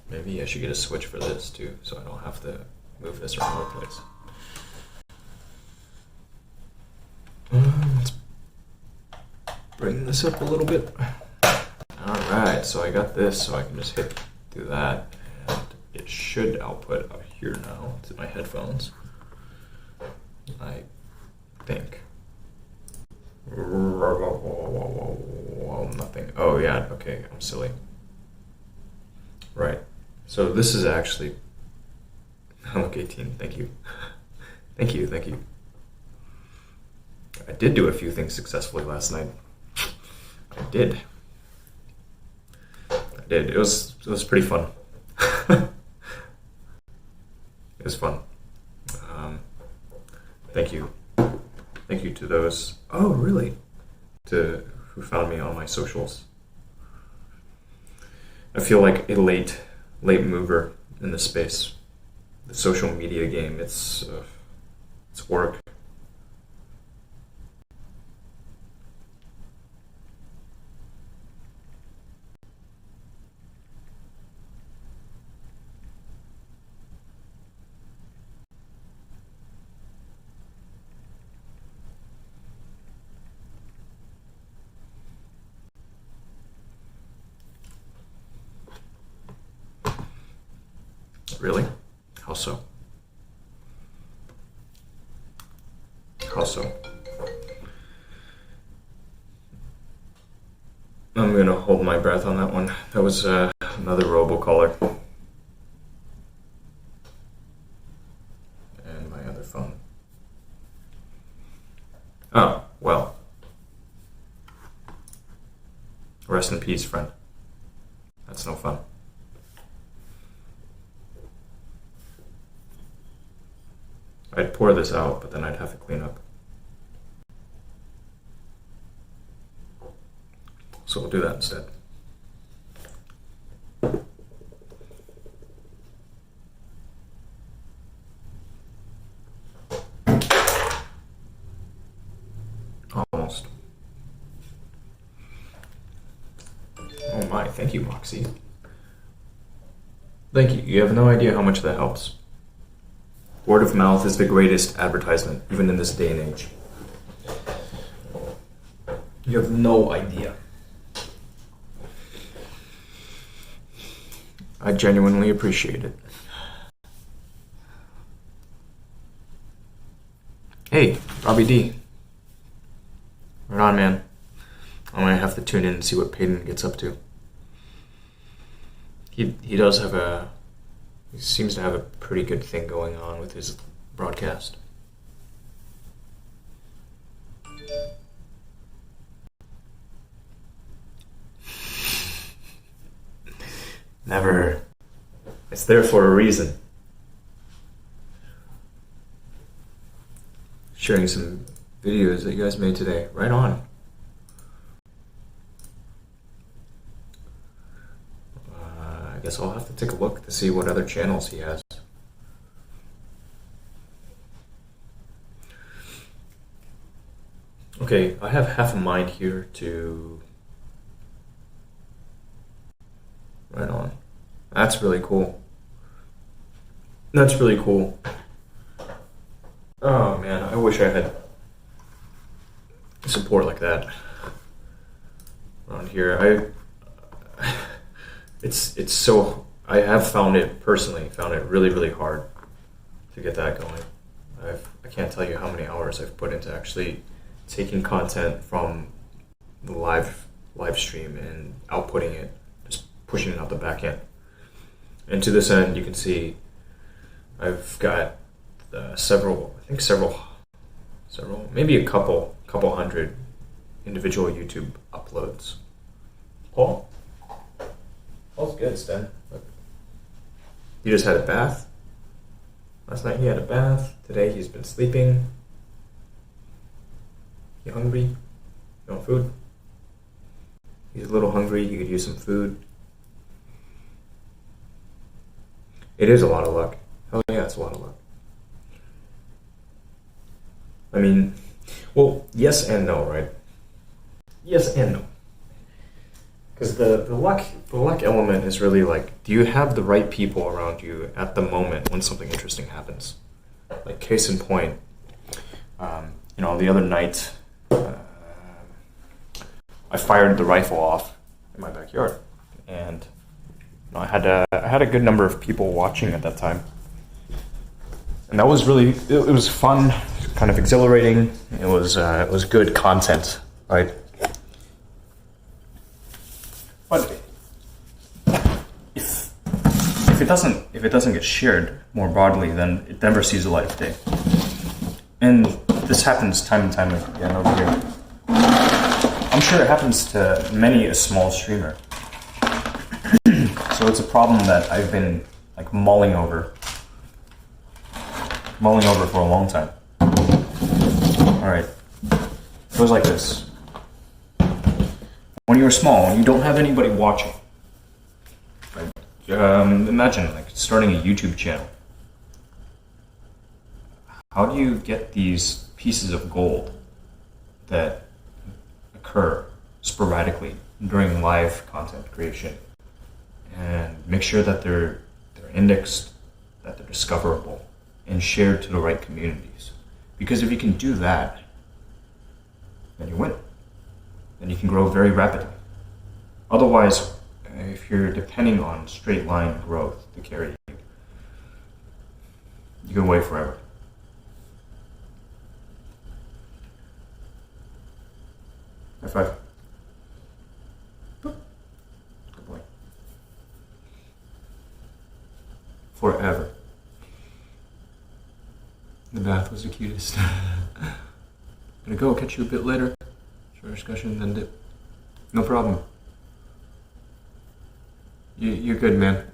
Maybe I should get a switch for this too, so I don't have to move this around the place. Let's bring this up a little bit. Alright, so I got this, so I can just do that, and it should output out here now to my headphones. I think. Nothing. Oh yeah, okay, I'm silly. Right. So this is actually... Look, 18, thank you. Thank you. I did do a few things successfully last night. I did. It was pretty fun. It was fun. Thank you to those. Oh, really? Who found me on my socials. I feel like a late mover in this space. The social media game, it's work. Really? How so? How so? I'm gonna hold my breath on that one. That was another robocaller. And my other phone. Oh, well. Rest in peace, friend. That's no fun. I'd pour this out, but then I'd have to clean up. So we'll do that instead. Almost. Oh my, thank you, Moxie. Thank you. You have no idea how much that helps. Word of mouth is the greatest advertisement, even in this day and age. You have no idea. I genuinely appreciate it. Hey, Robbie D. Right on, man. I'm gonna have to tune in and see what Peyton gets up to. He does have he seems to have a pretty good thing going on with his broadcast. Never. It's there for a reason. Sharing some videos that you guys made today. Right on. I guess I'll have to take a look to see what other channels he has. Okay, I have half a mind here to... Right on. That's really cool. That's really cool. Oh man, I wish I had support like that around here. It's so, I have found it really, really hard to get that going. I can't tell you how many hours I've put into actually taking content from the live stream and outputting it, just pushing it out the back end. And to this end, you can see I've got several, maybe a couple hundred individual YouTube uploads. Paul? Paul's good, Stan. Look. He just had a bath. Last night he had a bath. Today he's been sleeping. You hungry? You want food? He's a little hungry. He could use some food. It is a lot of luck. Hell yeah, it's a lot of luck. I mean, well, yes and no, right? Yes and no. Because the luck element is really like, do you have the right people around you at the moment when something interesting happens? Like case in point, the other night, I fired the rifle off in my backyard, and I had a good number of people watching at that time, and that was really it was fun, kind of exhilarating. It was good content, right? But if it doesn't get shared more broadly, then it never sees the light of day. And this happens time and time again over here. I'm sure it happens to many a small streamer. So it's a problem that I've been like mulling over for a long time. All right, it goes like this. When you're small and you don't have anybody watching, imagine like starting a YouTube channel. How do you get these pieces of gold that occur sporadically during live content creation and make sure that they're indexed, that they're discoverable, and shared to the right communities? Because if you can do that, then you win. Then you can grow very rapidly. Otherwise, if you're depending on straight line growth to carry you, you can wait forever. High five. Boop. Good boy. Forever. The bath was the cutest. Gonna go, catch you a bit later. Short discussion, then dip. No problem. You're good, man.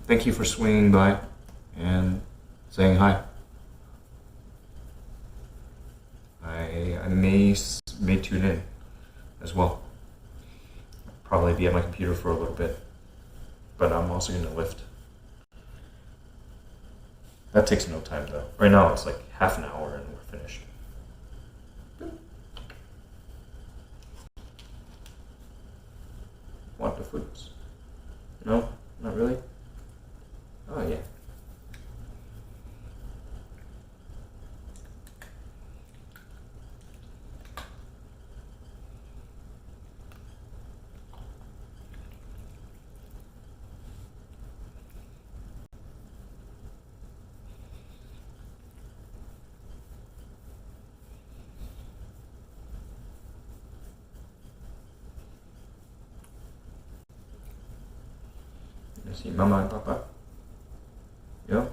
Thank you for swinging by and saying hi. I may tune in as well. Probably be at my computer for a little bit, but I'm also going to lift. That takes no time though. Right now it's like half an hour and we're finished. Want the fruits? No? Not really? Oh yeah. See Mama and Papa. Yeah.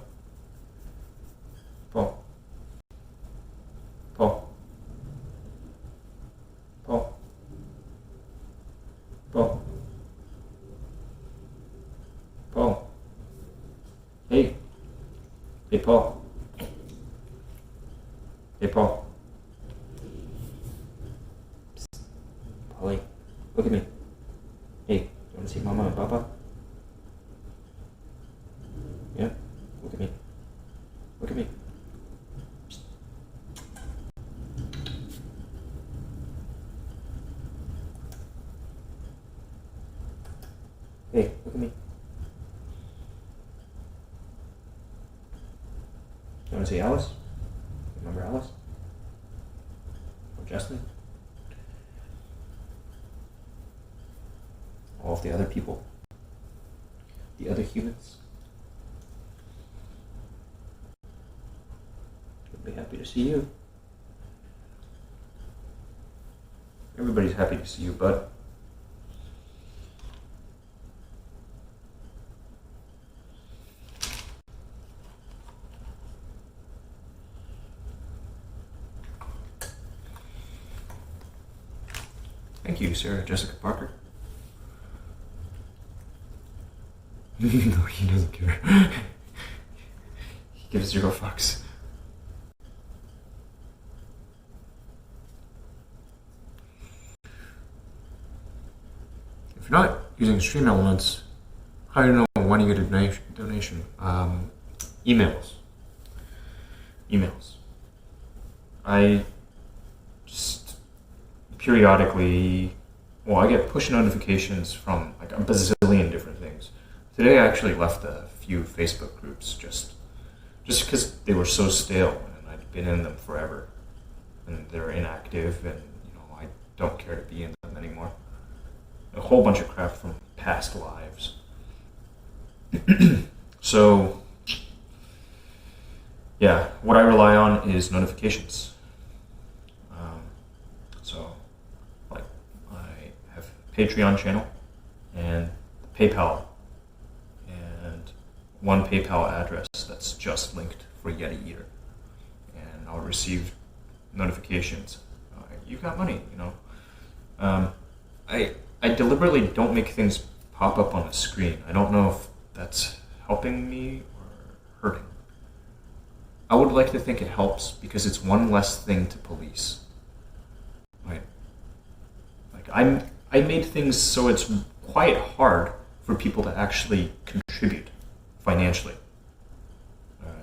Paul. Paul. Paul. Paul. Paul. Hey. Hey, Paul. Hey, Paul. Psst. Paulie, look at me. Hey, you want to see Mama and Papa? Yeah, look at me. Look at me. Hey, look at me. You want to see Alice? Remember Alice? Or Justin? All of the other people. The other humans. Be happy to see you. Everybody's happy to see you, bud. Thank you, Sarah Jessica Parker. No, he doesn't care. He gives 0 fucks. If you're not using Stream Elements, how do you know when you get a donation? Emails. I just periodically, I get push notifications from like a bazillion different things. Today I actually left a few Facebook groups just because they were so stale and I'd been in them forever and they're inactive and I don't care to be in them anymore. A whole bunch of crap from past lives. So, yeah, what I rely on is notifications. So, like, I have a Patreon channel and PayPal, and one PayPal address that's just linked for Yeti Eater, and I'll receive notifications. You got money, I deliberately don't make things pop up on the screen. I don't know if that's helping me or hurting. I would like to think it helps because it's one less thing to police. Right? Like I made things so it's quite hard for people to actually control contribute financially.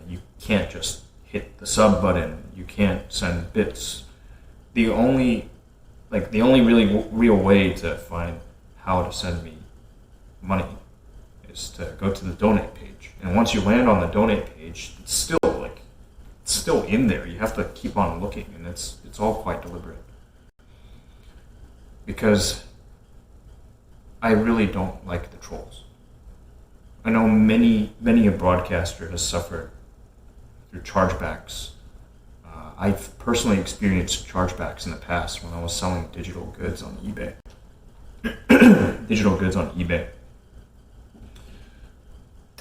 You can't just hit the sub button. You can't send bits. The only really real way to find how to send me money is to go to the donate page. And once you land on the donate page, it's still in there. You have to keep on looking, and it's all quite deliberate. Because I really don't like the trolls. I know many a broadcaster has suffered through chargebacks. I've personally experienced chargebacks in the past when I was selling digital goods on eBay.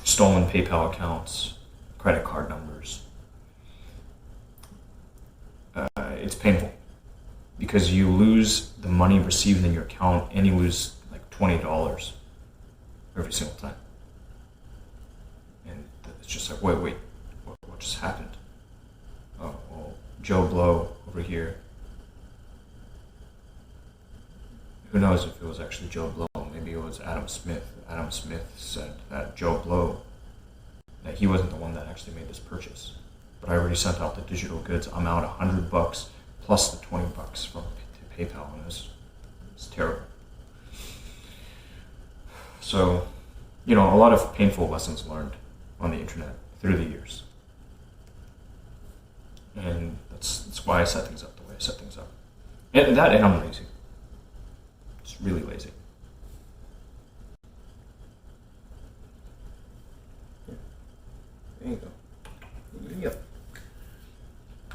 Stolen PayPal accounts, credit card numbers. It's painful because you lose the money received in your account and you lose like $20 every single time. And it's just like, wait, what just happened? Oh, well, Joe Blow over here. Who knows if it was actually Joe Blow? Maybe it was Adam Smith. Adam Smith said that Joe Blow, that he wasn't the one that actually made this purchase. But I already sent out the digital goods. I'm out $100 plus the $20 from PayPal, and it was terrible. So, a lot of painful lessons learned on the internet through the years. And that's why I set things up the way I set things up. And I'm lazy. Just really lazy. There you go. Yep.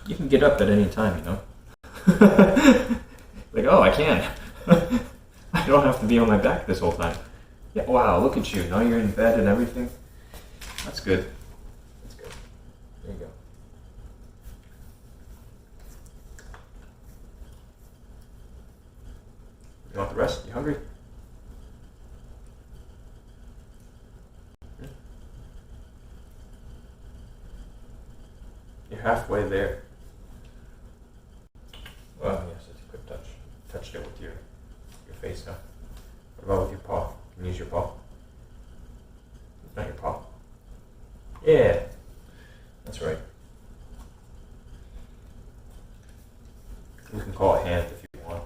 You can get up at any time, Like, oh, I can. I don't have to be on my back this whole time. Yeah, wow, look at you. Now you're in bed and everything. That's good. There you go. You want the rest? You hungry? You're halfway there. Well, yes, it's a quick touch. Touched it with your face now. What about with your paw? Can you use your paw? It's not your paw. Yeah, that's right. You can call it hand if you want.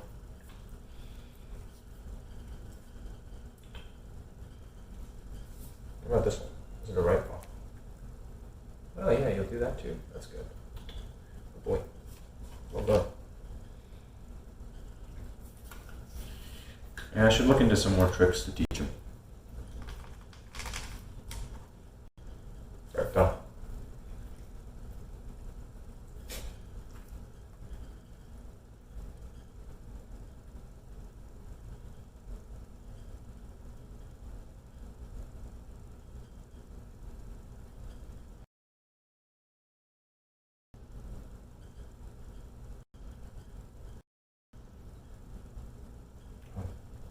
What about this one? Is it a right paw? Oh yeah, you'll do that too. That's good. Good boy. Well done. Yeah, I should look into some more tricks to teach him. Right, done.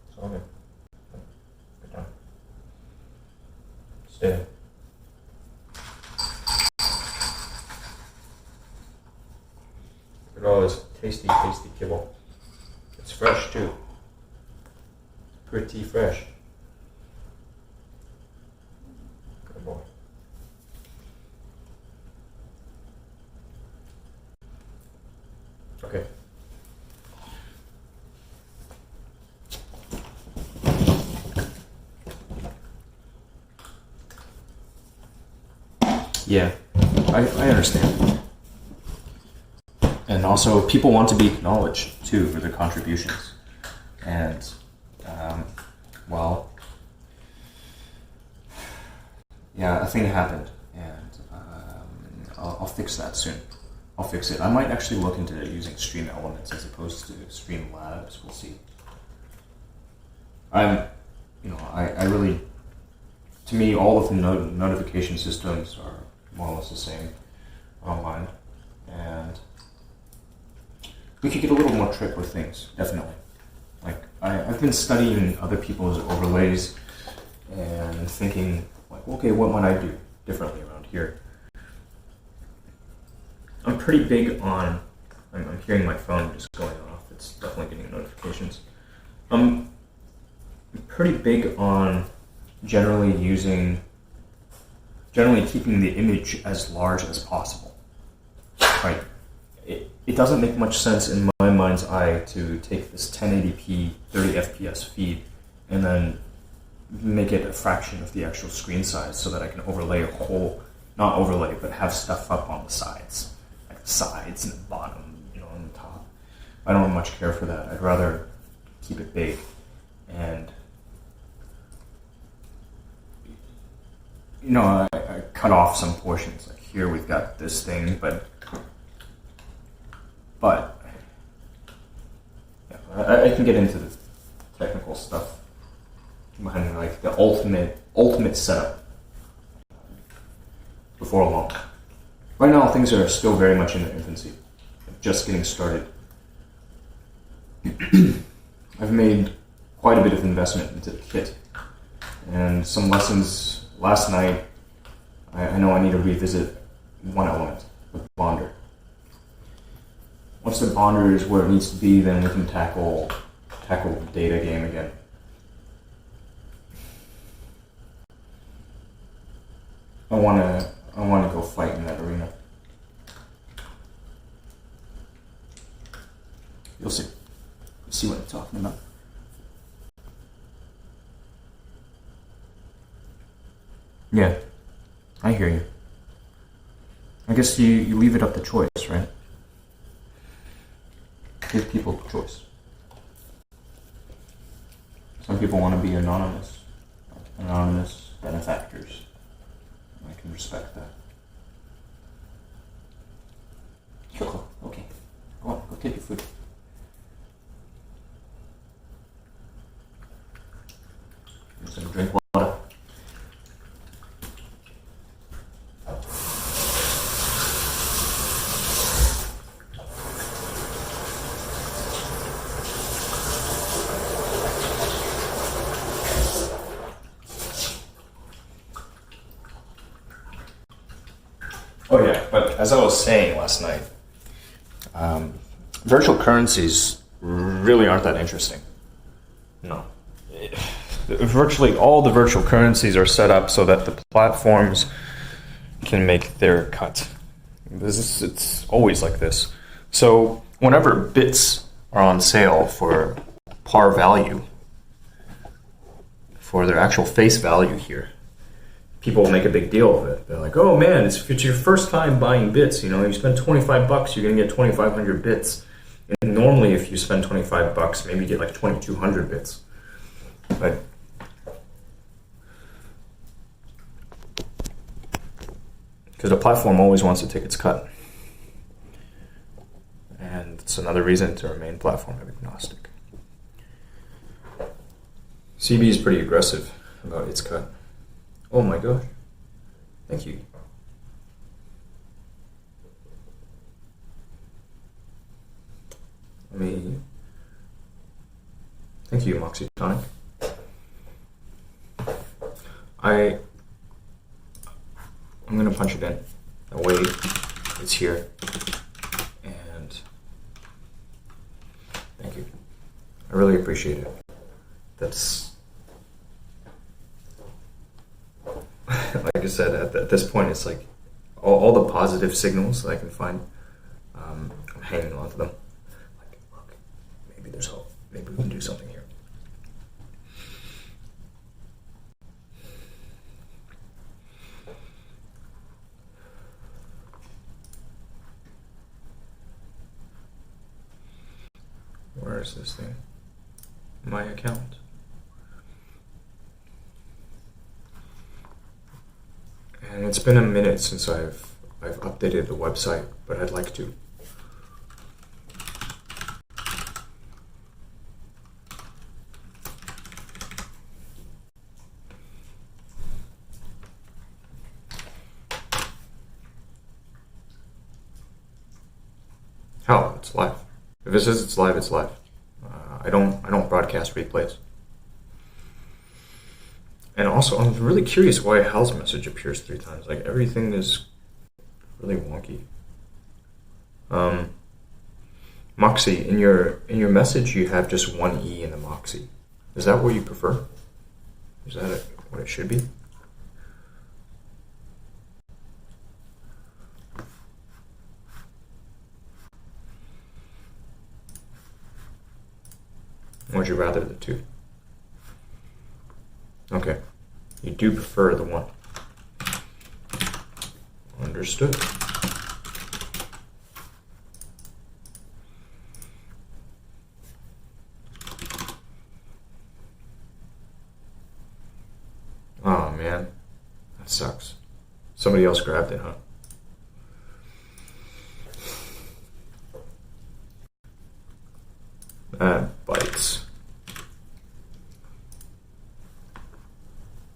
It's all good. Good done. Stay. Look at all this tasty kibble. It's fresh too. Pretty fresh. Good boy. Okay. Yeah, I understand. And also, people want to be acknowledged, too, for their contributions. And, yeah, a thing happened, and I'll fix that soon. I'll fix it. I might actually look into using Stream Elements as opposed to Stream Labs. We'll see. I really, to me, all of the notification systems are more or less the same online, and we could get a little more trick with things, definitely. Like, I've been studying other people's overlays and thinking, like, okay, what might I do differently around here? I'm pretty big on, I'm hearing my phone just going off, it's definitely getting notifications. I'm pretty big on generally using generally keeping the image as large as possible. Right? It doesn't make much sense in my mind's eye to take this 1080p 30 FPS feed and then make it a fraction of the actual screen size so that I can overlay a whole, not overlay, but have stuff up on the sides, like the sides and the bottom, on the top. I don't much care for that. I'd rather keep it big and I cut off some portions. Like here we've got this thing, but yeah, I can get into the technical stuff behind like the ultimate setup before long. Right now things are still very much in their infancy, just getting started. I've made quite a bit of investment into the kit and some lessons last night. I know I need to revisit one element with Bonder. Once the Bonder is where it needs to be, then we can tackle the data game again. I wanna go fight in that arena. You'll see. You'll see what I'm talking about. Yeah, I hear you. I guess you leave it up to choice, right? Give people the choice. Some people want to be anonymous benefactors. I can respect that. Cool. Okay. Go on, go take your food. Just gonna drink water. Oh yeah, but as I was saying last night, virtual currencies really aren't that interesting. No. Virtually all the virtual currencies are set up so that the platforms can make their cut. It's always like this. So whenever bits are on sale for par value, for their actual face value here, people make a big deal of it. They're like, oh man, it's your first time buying bits. You spend $25, you're going to get 2,500 bits. And normally if you spend $25, maybe you get like 2,200 bits. But because the platform always wants to take its cut. And it's another reason to remain platform agnostic. CB is pretty aggressive about its cut. Oh my gosh. Thank you. Thank you, Moxie Tonic. I'm gonna punch it in. That way it's here. And thank you. I really appreciate it. That's like I said, at this point it's like all the positive signals that I can find, I'm hanging on to them. Like, look, maybe there's hope. Maybe we can do something here. Where is this thing? My account. And it's been a minute since I've updated the website, but I'd like to. How? It's live. If it says it's live, it's live. I don't broadcast replays. And also, I'm really curious why Hal's message appears 3 times. Like, everything is really wonky. Moxie, in your message, you have just one E in the Moxie. Is that what you prefer? Is that what it should be? would you rather the two? Okay. You do prefer the one. Understood. Oh man, that sucks. Somebody else grabbed it, huh? That bites.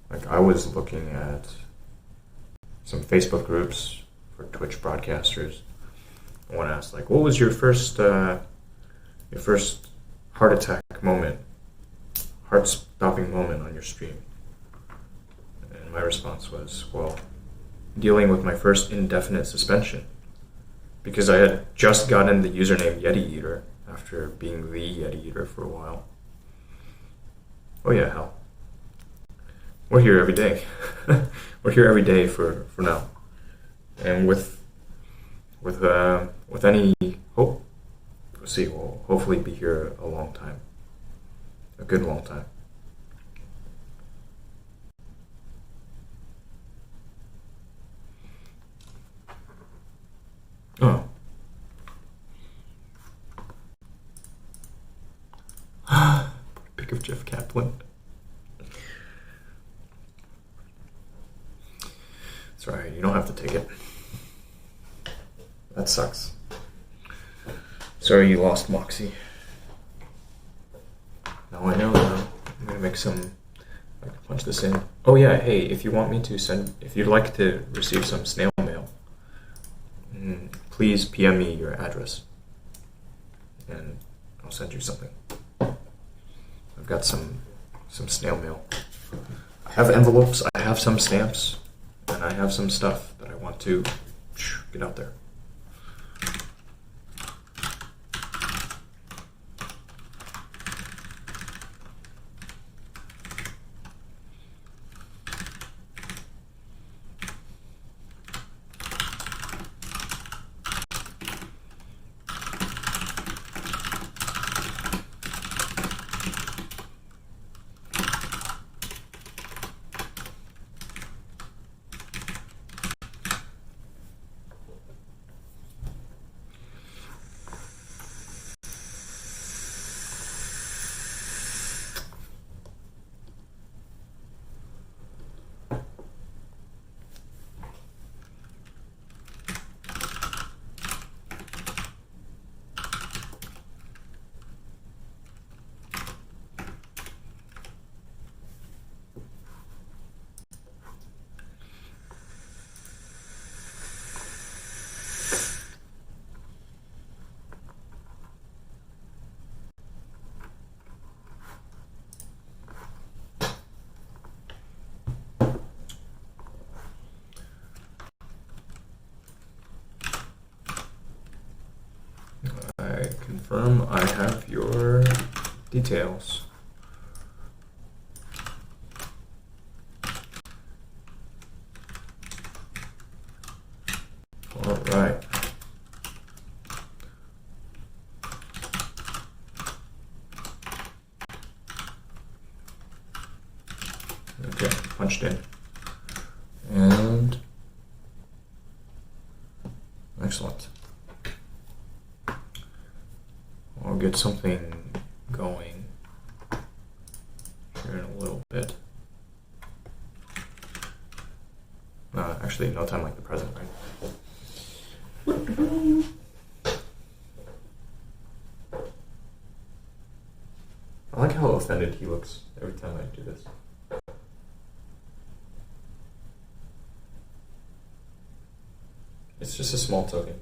Like, I was looking at some Facebook groups for Twitch broadcasters. One asked, like, what was your first heart attack moment, heart-stopping moment on your stream? And my response was, well, dealing with my first indefinite suspension, because I had just gotten the username Yeti Eater after being the Yeti Eater for a while. Oh yeah, hell. We're here every day. We're here every day for now. And with any hope, we'll see, we'll hopefully be here a long time. A good long time. Oh. Pick of Jeff Kaplan. It's alright, you don't have to take it. That sucks. Sorry you lost Moxie. Now I know, though. I'm gonna make some... I can punch this in. Oh yeah, hey, if you want me to send... If you'd like to receive some snail mail, please PM me your address. And I'll send you something. I've got some snail mail. I have envelopes, I have some stamps, and I have some stuff that I want to get out there. I confirm I have your details. All right. Okay, punched in. And excellent. I'll get something going here in a little bit. Actually, no time like the present, right? I like how offended he looks every time I do this. It's just a small token.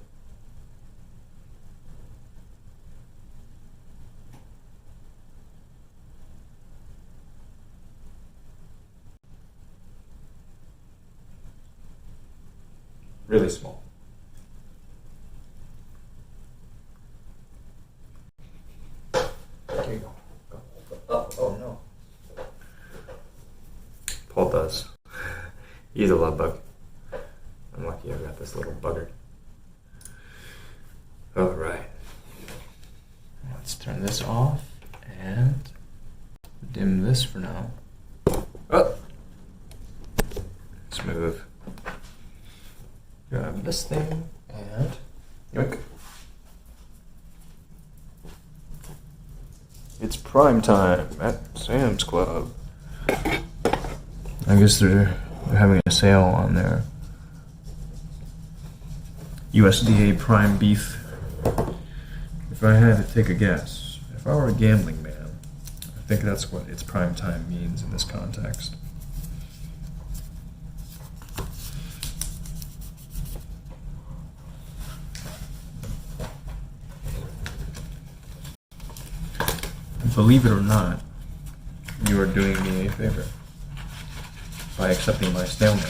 Really small. Here you go. Oh no. Paul does. He's a love bug. I'm lucky I've got this little bugger. Alright. Let's turn this off and dim this for now. Oh! Smooth. Grab this thing and yoink. It's prime time at Sam's Club. I guess they're having a sale on their USDA prime beef. If I had to take a guess, if I were a gambling man, I think that's what its prime time means in this context. Believe it or not, you are doing me a favor by accepting my snail mail.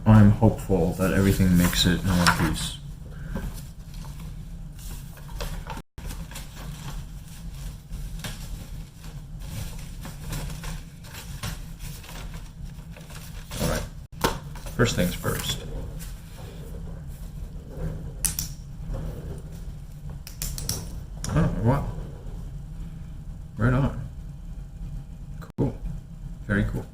I'm hopeful that everything makes it in one piece. Alright, first things first. Oh, wow. Right on. Cool. Very cool.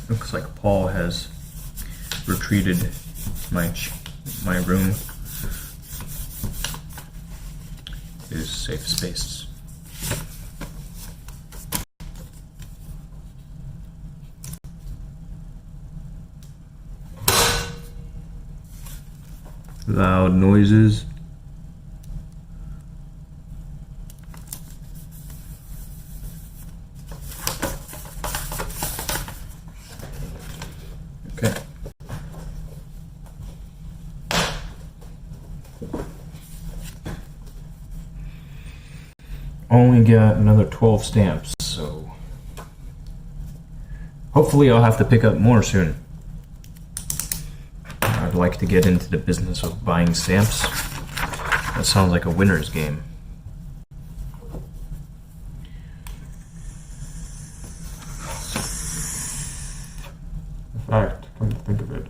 Looks like Paul has retreated my room. His safe space. Loud noises. Okay. Only got another 12 stamps, so hopefully I'll have to pick up more soon. I'd like to get into the business of buying stamps. That sounds like a winner's game. In fact, come to think of it,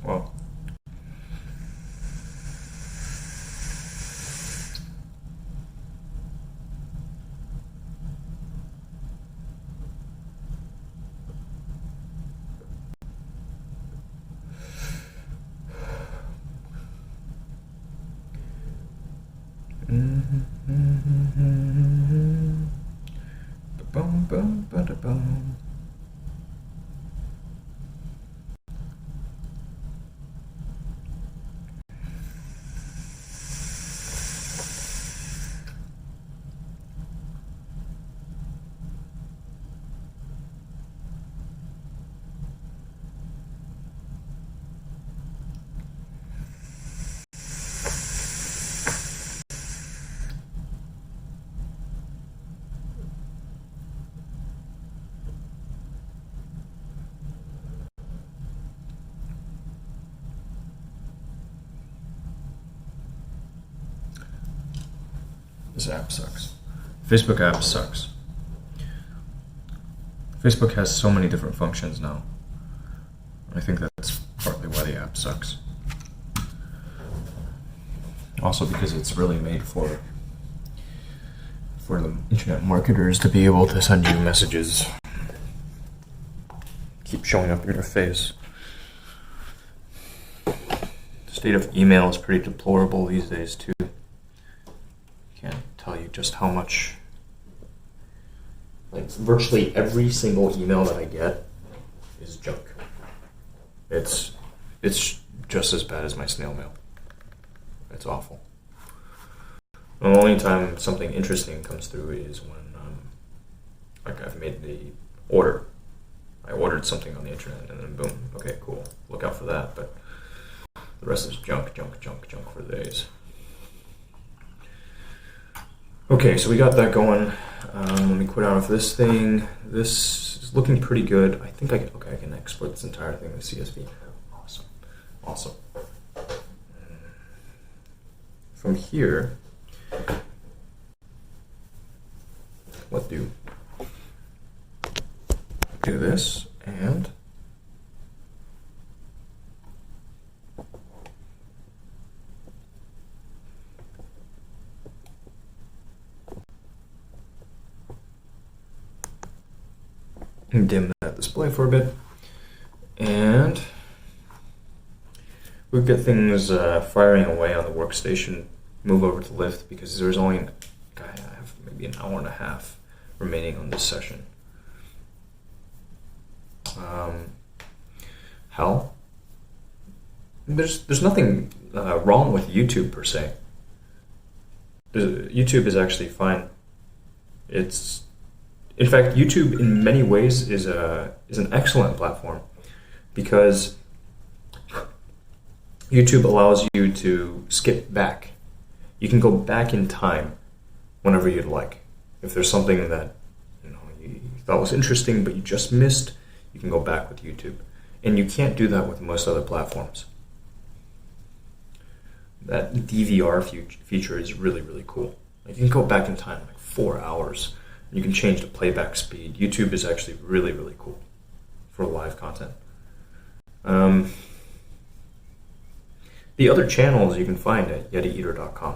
Well, Ba-bum-bum-ba-da-bum. This app sucks. Facebook app sucks. Facebook has so many different functions now. I think that's partly why the app sucks. Also because it's really made for the internet marketers to be able to send you messages. Keep showing up in your face. The state of email is pretty deplorable these days too. Can't tell you just how much. Like virtually every single email that I get is junk. It's just as bad as my snail mail. It's awful. The only time something interesting comes through is when like I've made the order. I ordered something on the internet and then boom, okay, cool. Look out for that. But the rest is junk for days. Okay, so we got that going. Let me quit out of this thing. This is looking pretty good. I think I can export this entire thing to CSV. Awesome. From here, what do this and dim that display for a bit, and we'll get things firing away on the workstation. Move over to Lyft because there's only I have maybe an hour and a half remaining on this session. Hell, there's nothing wrong with YouTube per se. YouTube is actually fine. In fact, YouTube in many ways is an excellent platform because YouTube allows you to skip back. You can go back in time whenever you'd like. If there's something that you thought was interesting but you just missed, you can go back with YouTube. And you can't do that with most other platforms. That DVR feature is really, really cool. Like you can go back in time like 4 hours. You can change the playback speed. YouTube is actually really, really cool for live content. The other channels you can find at YetiEater.com.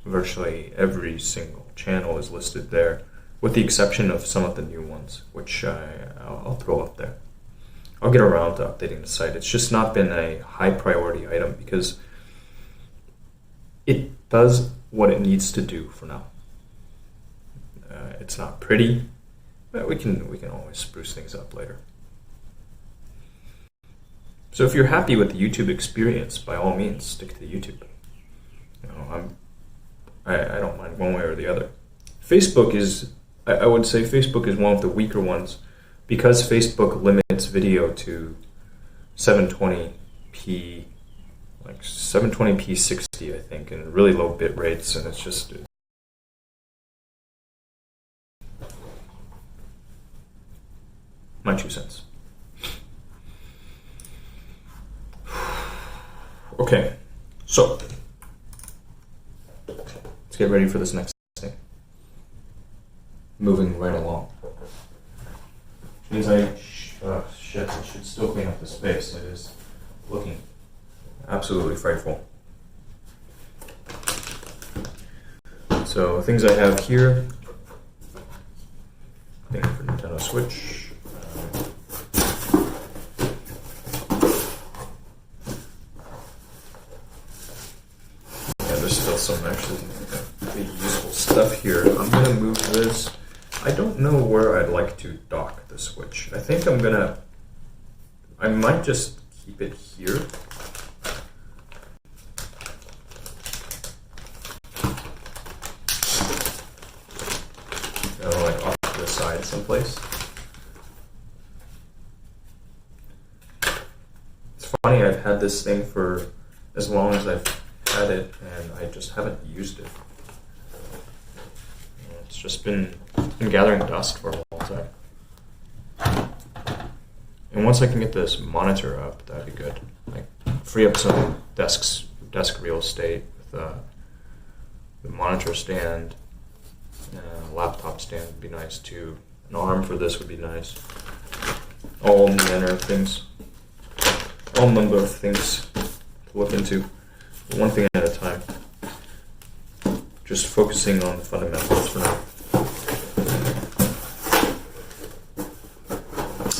Virtually every single channel is listed there, with the exception of some of the new ones, which I'll throw up there. I'll get around to updating the site. It's just not been a high priority item because it does what it needs to do for now. It's not pretty, but we can always spruce things up later. So if you're happy with the YouTube experience, by all means, stick to the YouTube. I don't mind one way or the other. Facebook is, I would say Facebook is one of the weaker ones because Facebook limits video to 720p, like 720p 60, I think, and really low bit rates, and it's just my 2 cents. Okay, so let's get ready for this next thing. Moving right along. As I Oh shit, I should still clean up the space. It is looking absolutely frightful. So things I have here. Thing for Nintendo Switch. Yeah, there's still some actually pretty useful stuff here. I'm gonna move this. I don't know where I'd like to dock the Switch. I think I might just keep it here. Like off to the side someplace. It's funny, I've had this thing for as long as I've had it, and I just haven't used it. It's just been gathering dust for a long time. And once I can get this monitor up, that'd be good. Like free up some desk real estate with the monitor stand. A laptop stand would be nice too. An arm for this would be nice. All manner of things. All number of things to look into. But one thing at a time. Just focusing on the fundamentals for now.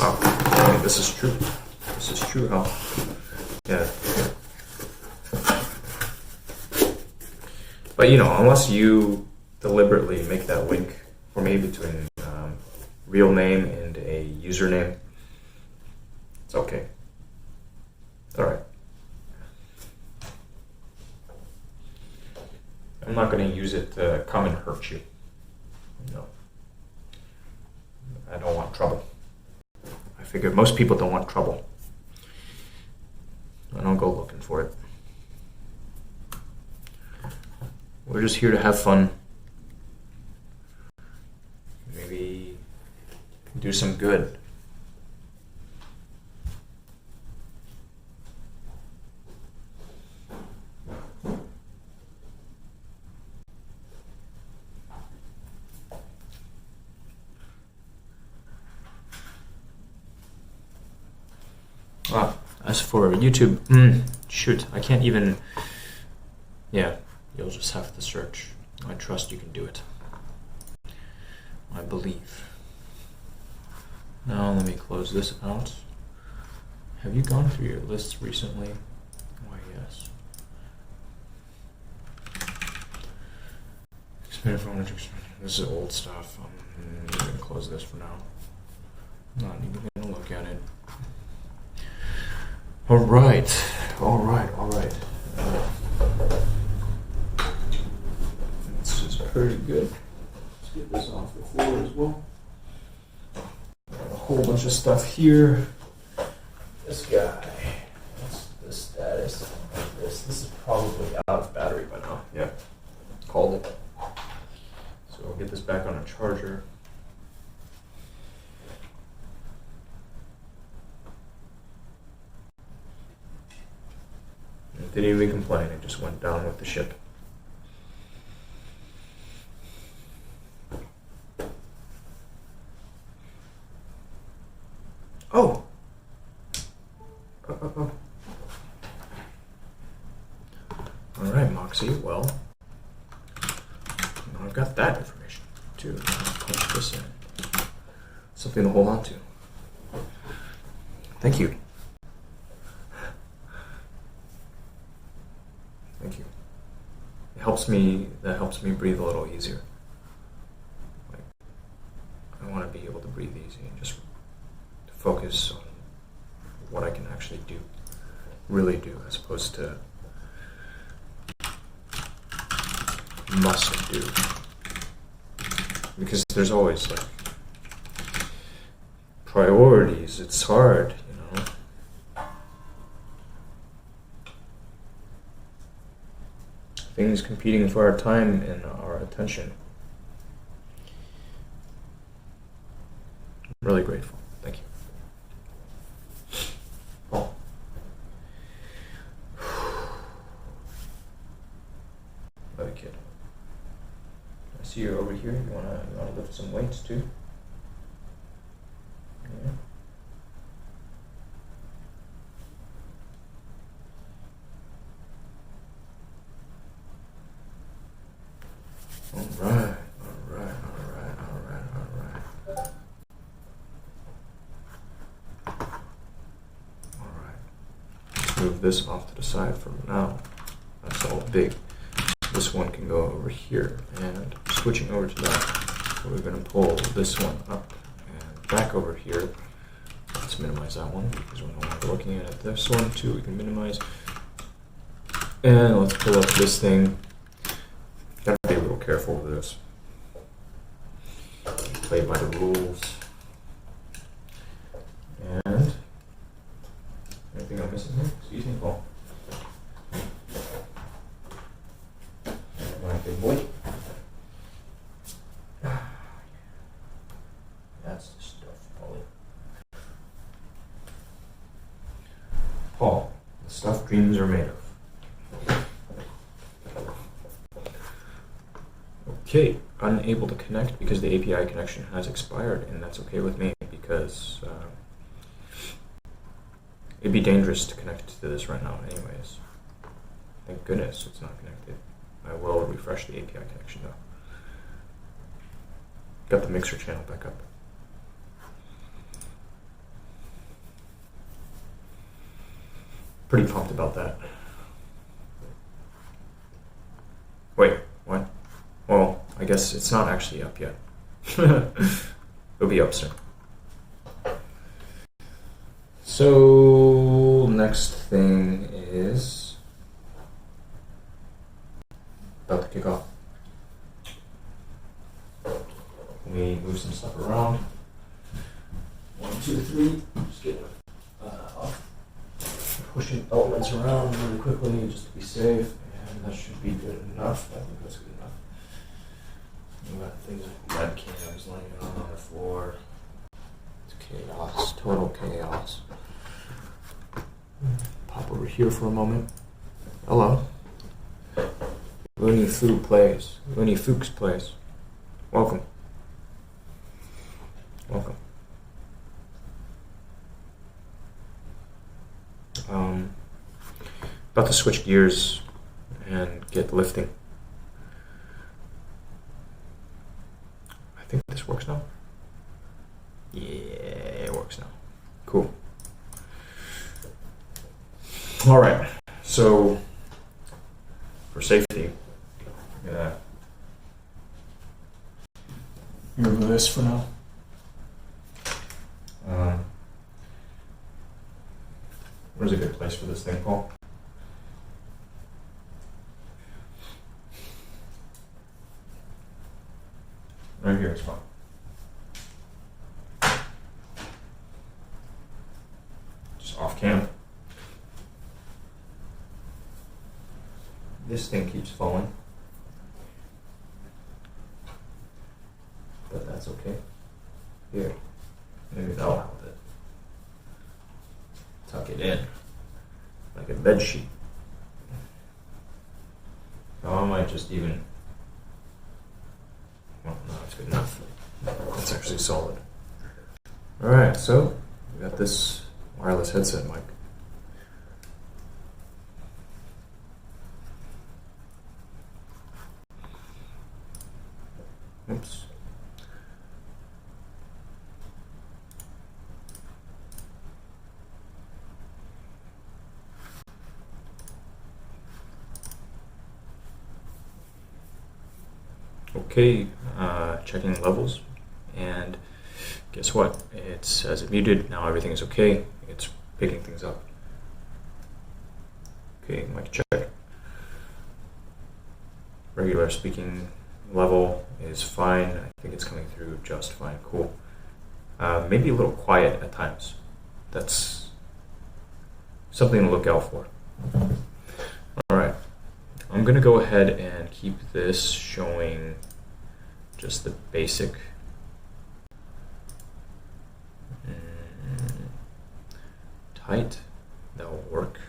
Oh, this is true. This is true, Hal. Yeah. But unless you deliberately make that link for me between real name and a username, it's okay. It's alright. I'm not going to use it to come and hurt you. No. I don't want trouble. I figure most people don't want trouble. I don't go looking for it. We're just here to have fun. Maybe do some good. As for YouTube, shoot, I can't even. Yeah, you'll just have to search. I trust you can do it. I believe. Now let me close this out. Have you gone through your lists recently? Why, yes. This is old stuff. I'm going to close this for now. Not even going to look at it. All right. This is pretty good. Let's get this off the floor as well. A whole bunch of stuff here. This guy. What's the status of this? This is probably out of battery by now. Yeah. Called it. So I'll get this back on a charger. It didn't even complain. It just went down with the ship. Oh. All right, Moxie. Well, now I've got that information too. Punch this in. Something to hold on to. Thank you. Thank you. That helps me breathe a little easier. Like, I want to be able to breathe easy and just focus on what I can actually do, really do, as opposed to must do. Because there's always like priorities. It's hard, Things competing for our time and our attention. I'm really grateful. Thank you. Oh. Love you, kid. I see you're over here. You wanna lift some weights too? Yeah. move this off to the side for now. That's all big. This one can go over here, and switching over to that, so we're going to pull this one up and back over here. Let's minimize that one because we're no longer looking at this one too. We can minimize, and let's pull up this thing. Gotta be a little careful with this. Play by the rules. And anything I'm missing here? Excuse me, Paul. My big boy. That's the stuff, Polly. Paul, the stuff dreams are made of. Okay, unable to connect because the API connection has expired, and that's okay with me because it'd be dangerous to connect to this right now anyways. Thank goodness it's not connected. I will refresh the API connection though. Got the mixer channel back up. Pretty pumped about that. Wait, what? Well, I guess it's not actually up yet. It'll be up soon. So, next thing is about to kick off. We move some stuff around. 1, 2, 3. Just get off. Pushing elements around really quickly just to be safe, and that should be good enough. I think that's good enough. We got things like webcams laying on the floor. It's chaos, total chaos. Pop over here for a moment. Hello. Looney Food plays. Looney Fuchs plays. Welcome. Welcome. About to switch gears and get lifting. I think this works now. Yeah, it works now. Cool. All right. So for safety, I'm gonna remove this for now. Where's a good place for this thing, Paul? Right here is fine. Just off cam. This thing keeps falling. But that's okay. Here. Maybe that'll help it. Tuck it in. Like a bed sheet. Oh, I might just even... Well, no, it's good enough. It's actually solid. Alright, so we got this wireless headset mic. Oops. Okay, checking levels, and guess what? It says it muted. Now everything is okay. It's picking things up. Okay, mic check. Regular speaking level is fine. I think it's coming through just fine. Cool. Maybe a little quiet at times. That's something to look out for. All right. I'm going to go ahead and keep this showing just the basic. Tight. That'll work.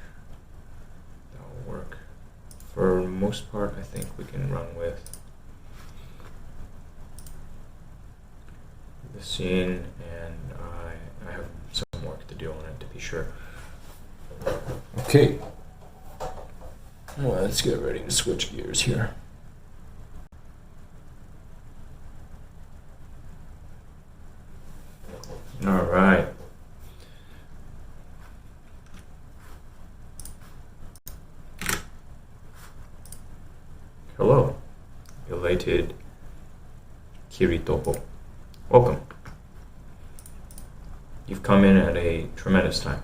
That'll work. For most part, I think we can run with the scene, and I have some work to do on it to be sure. Okay. Well, let's get ready to switch gears here. All right. Hello, elated Kiritopo. Welcome. You've come in at a tremendous time.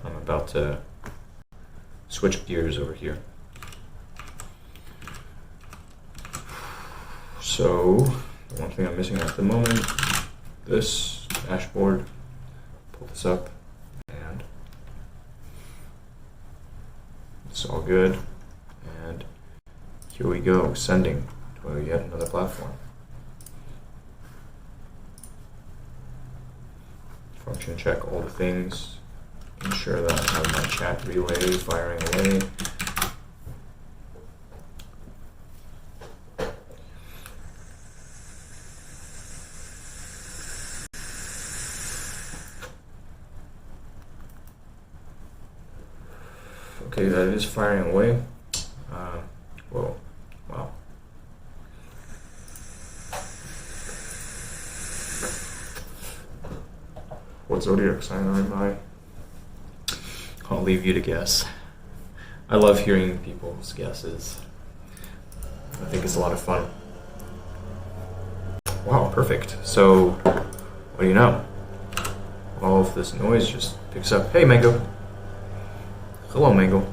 I'm about to switch gears over here. So, the one thing I'm missing at the moment, this dashboard. Pull this up, and it's all good. And here we go, sending to yet another platform. Function check all the things. Ensure that I have my chat relay firing away. Okay, that is firing away. Whoa, wow. What zodiac sign am I? I'll leave you to guess. I love hearing people's guesses. I think it's a lot of fun. Wow, perfect. So, what do you know? All of this noise just picks up. Hey, Mango. Hello, Mango.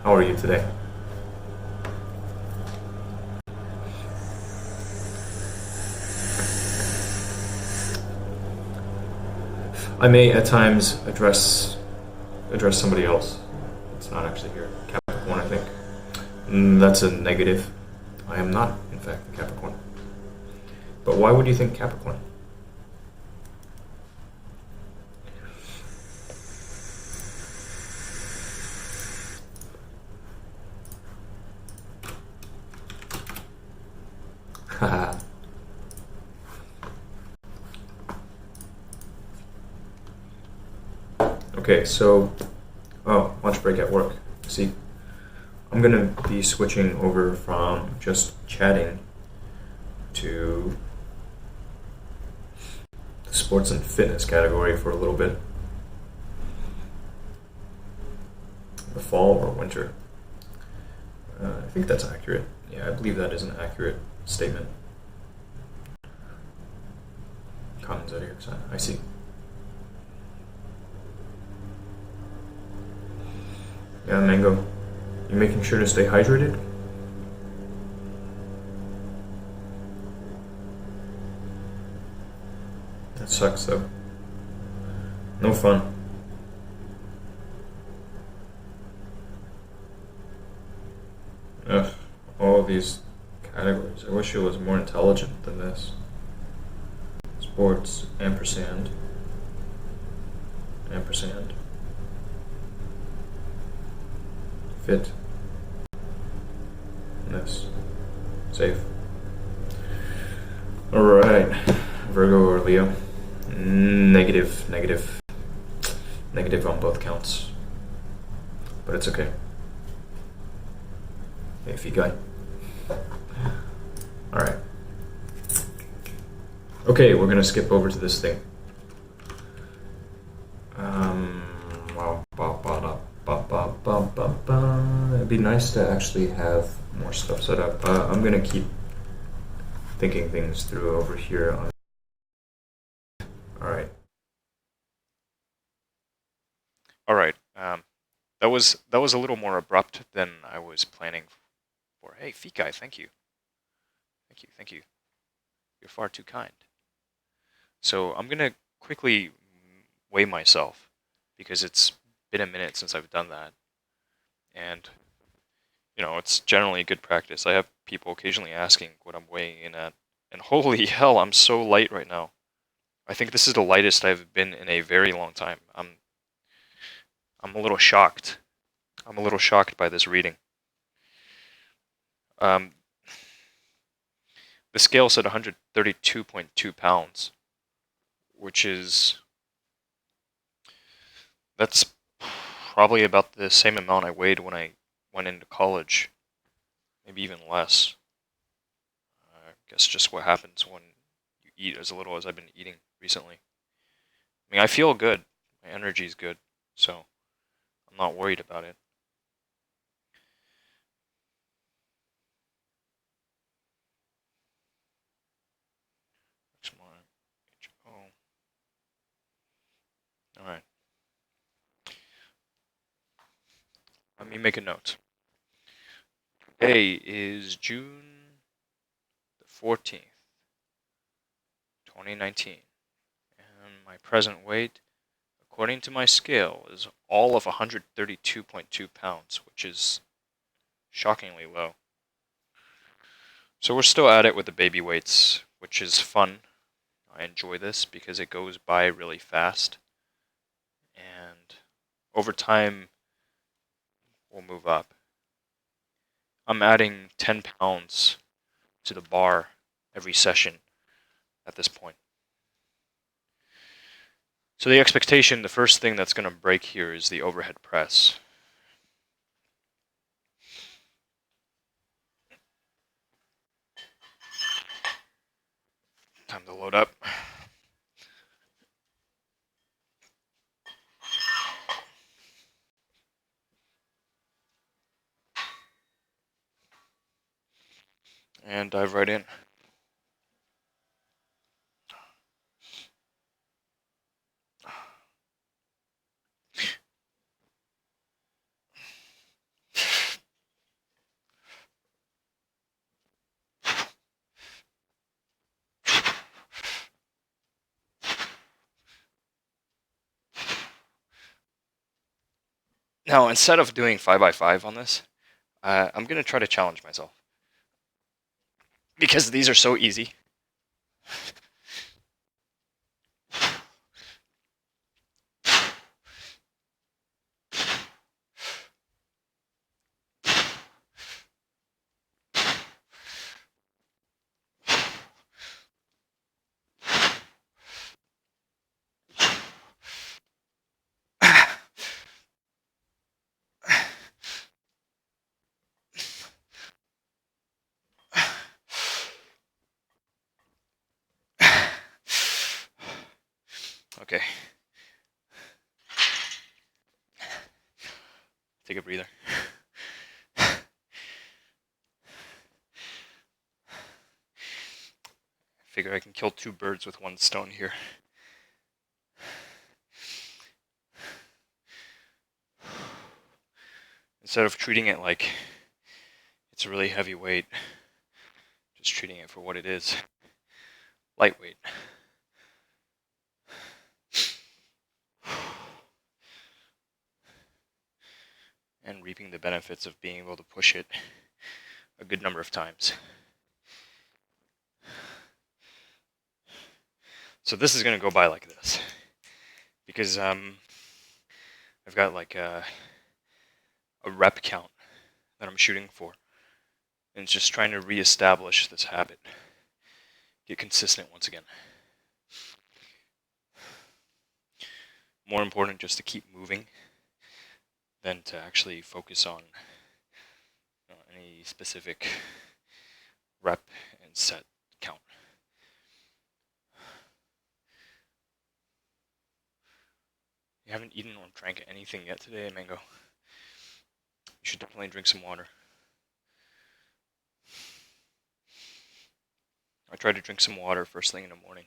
How are you today? I may at times address somebody else. It's not actually here. Capricorn, I think. That's a negative. I am not, in fact, a Capricorn. But why would you think Capricorn? Haha. Okay, so, lunch break at work. See, I'm gonna be switching over from just chatting to the sports and fitness category for a little bit. The fall or winter. I think that's accurate. Yeah, I believe that is an accurate statement. Common zodiac sign. I see. Yeah, Mango. You making sure to stay hydrated? That sucks though. No fun. Ugh, all of these categories. I wish it was more intelligent than this. Sports, ampersand. Ampersand. Fit. This. Safe. Alright. Virgo or Leo? Negative. Negative on both counts. But it's okay. Iffy guy. Alright. Okay, we're gonna skip over to this thing. Wow. It'd be nice to actually have more stuff set up. I'm gonna keep thinking things through over here. Alright. All right. That was a little more abrupt than I was planning for. Hey, Feet Guy, thank you. Thank you. You're far too kind. So I'm gonna quickly weigh myself because it's been a minute since I've done that, and it's generally good practice. I have people occasionally asking what I'm weighing in at, and holy hell, I'm so light right now. I think this is the lightest I've been in a very long time. I'm a little shocked. I'm a little shocked by this reading. The scale said 132.2 pounds, that's probably about the same amount I weighed when I went into college, maybe even less. I guess just what happens when you eat as little as I've been eating recently. I mean, I feel good. My energy's good, so I'm not worried about it. let me make a note. Today is June the 14th, 2019, and my present weight, according to my scale, is all of 132.2 pounds, which is shockingly low. So we're still at it with the baby weights, which is fun. I enjoy this because it goes by really fast, and over time we'll move up. I'm adding 10 pounds to the bar every session at this point. So the expectation, the first thing that's going to break here is the overhead press. Time to load up. And dive right in. Now, instead of doing 5x5 on this, I'm going to try to challenge myself. Because these are so easy. Okay. Take a breather. Figure I can kill 2 birds with 1 stone here. Instead of treating it like it's a really heavy weight, just treating it for what it is. Lightweight. And reaping the benefits of being able to push it a good number of times. So this is going to go by like this, because I've got like a rep count that I'm shooting for, and it's just trying to reestablish this habit, get consistent once again. More important just to keep moving than to actually focus on any specific rep and set count. You haven't eaten or drank anything yet today, Mango? You should definitely drink some water. I try to drink some water first thing in the morning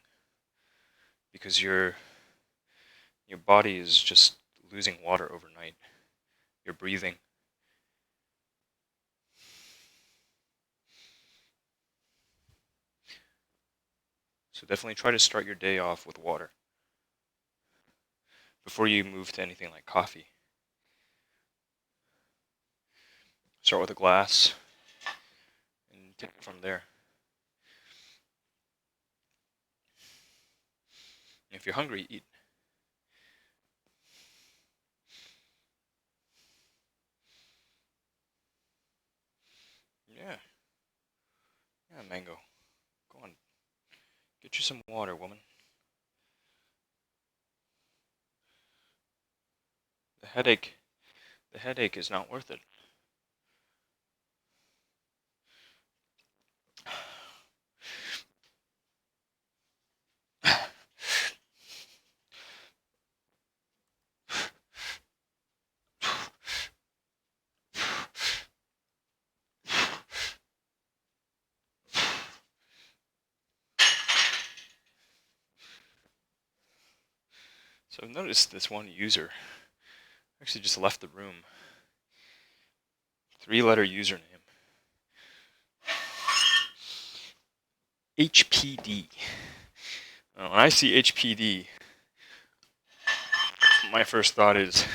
because your body is just losing water overnight. You're breathing. So definitely try to start your day off with water before you move to anything like coffee. Start with a glass and take it from there. And if you're hungry, eat. Yeah. Yeah, Mango. Go on. Get you some water, woman. The headache is not worth it. So I've noticed this one user actually just left the room. 3-letter username. HPD. When I see HPD, my first thought is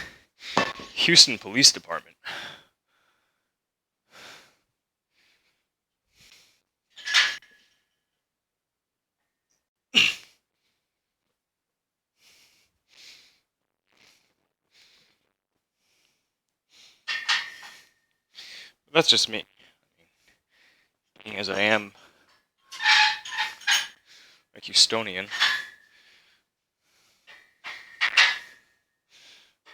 Houston Police Department. That's just me. Being as I am a Houstonian,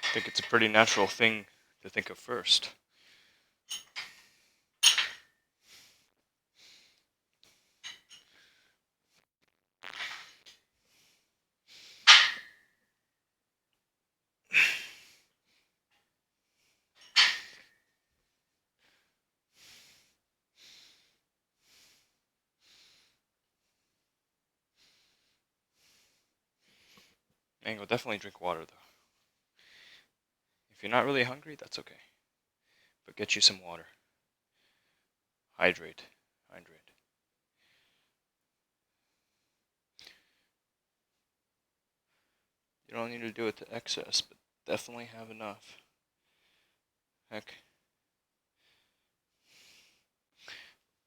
I think it's a pretty natural thing to think of first. Mango, definitely drink water though. If you're not really hungry, that's okay. But get you some water. Hydrate. Hydrate. You don't need to do it to excess, but definitely have enough. Heck.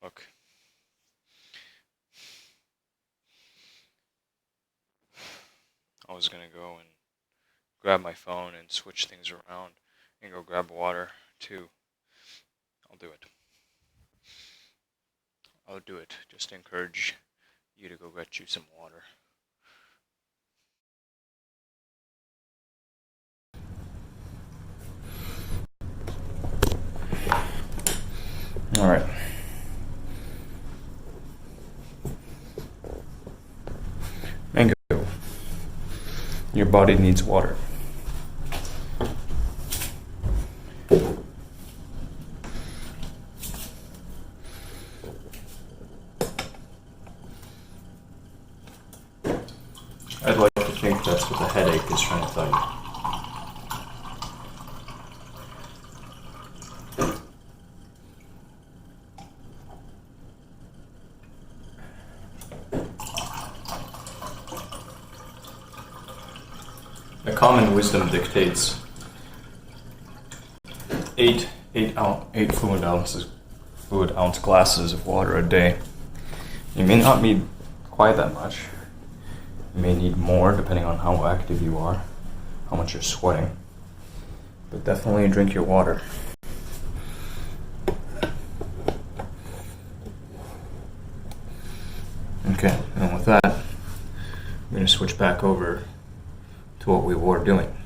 Look. I was gonna go and grab my phone and switch things around and go grab water too. I'll do it. I'll do it. Just to encourage you to go get you some water. All right. Mango. Your body needs water. I'd like to think that's what the headache is trying to tell you. The common wisdom dictates 8 fluid ounce glasses of water a day. You may not need quite that much. You may need more depending on how active you are, how much you're sweating. But definitely drink your water. Okay, and with that, I'm going to switch back over to what we were doing.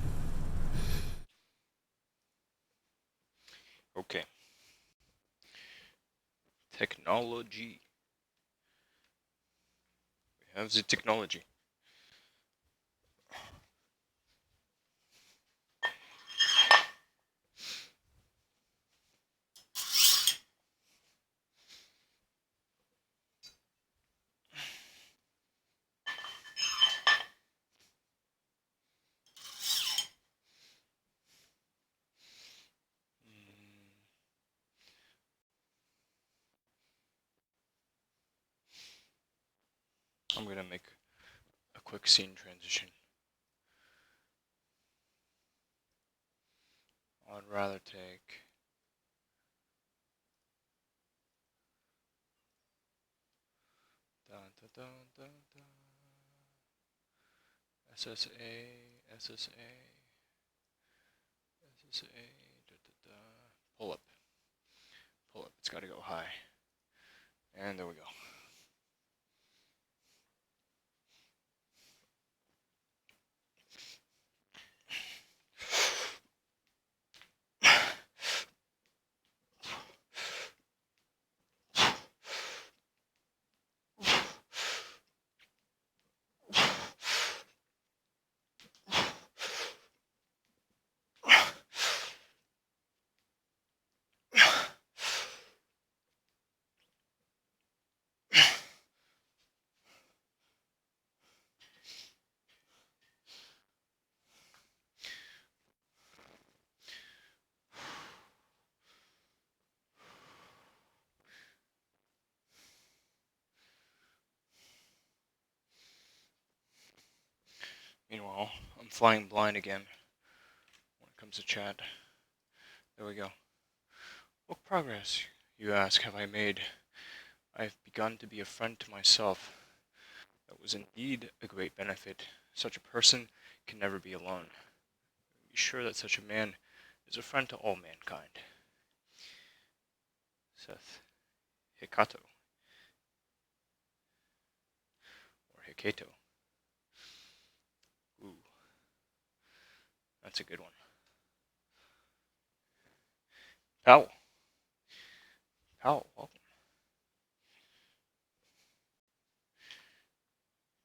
Okay. Technology. We have the technology. I'm going to make a quick scene transition. I'd rather take SSA, SSA, SSA, pull up, pull up. It's got to go high. And there we go. Meanwhile, I'm flying blind again when it comes to chat. There we go. What progress, you ask, have I made? I have begun to be a friend to myself. That was indeed a great benefit. Such a person can never be alone. Be sure that such a man is a friend to all mankind. Seth Hikato, or Hikato. Ooh, that's a good one. Powell. Powell, welcome.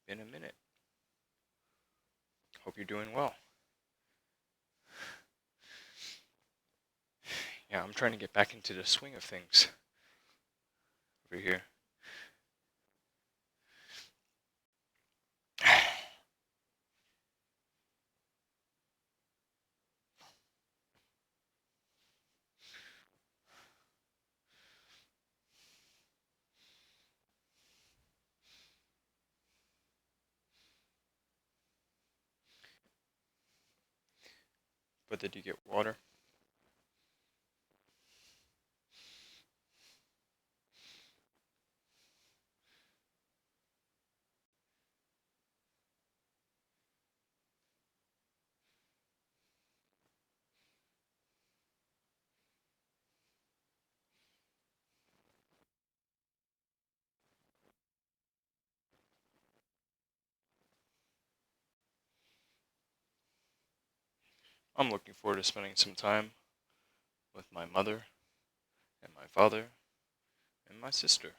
Been a minute. Hope you're doing well. Yeah, I'm trying to get back into the swing of things over here. But did you get water? I'm looking forward to spending some time with my mother and my father and my sister.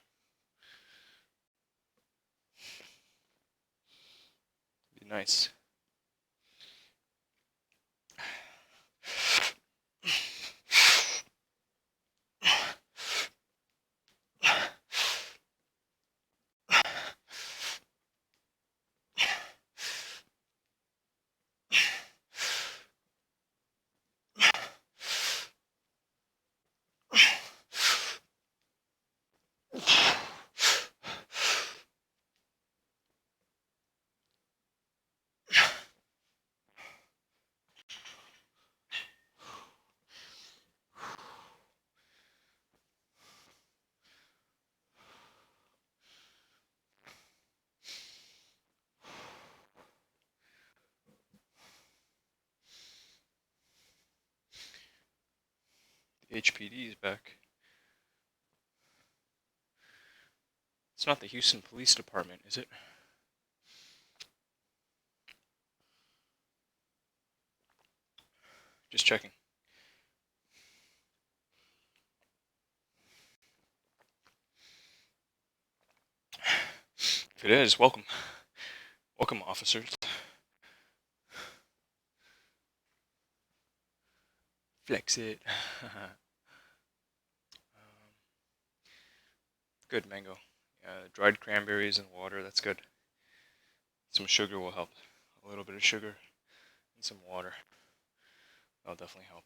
Be nice. The HPD is back. It's not the Houston Police Department, is it? Just checking. If it is, welcome. Welcome, officers. Flex it. Good mango. Dried cranberries and water, that's good. Some sugar will help. A little bit of sugar and some water. That'll definitely help.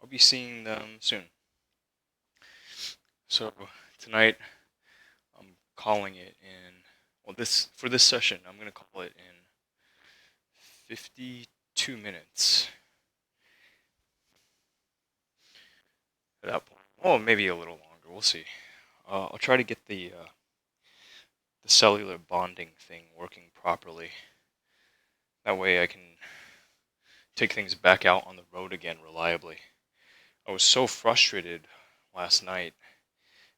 I'll be seeing them soon. So tonight I'm calling it in. Well, for this session I'm gonna call it in 52 minutes. At that point, oh, maybe a little longer. We'll see. I'll try to get the cellular bonding thing working properly. That way I can take things back out on the road again reliably. I was so frustrated last night,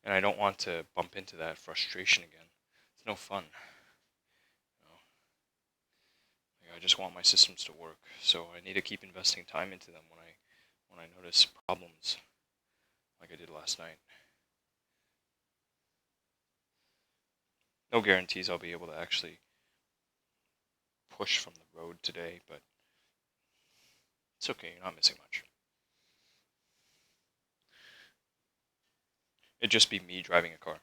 and I don't want to bump into that frustration again. It's no fun. You know? Like, I just want my systems to work, so I need to keep investing time into them when I notice problems like I did last night. No guarantees I'll be able to actually push from the road today, but it's okay, you're not missing much. It'd just be me driving a car.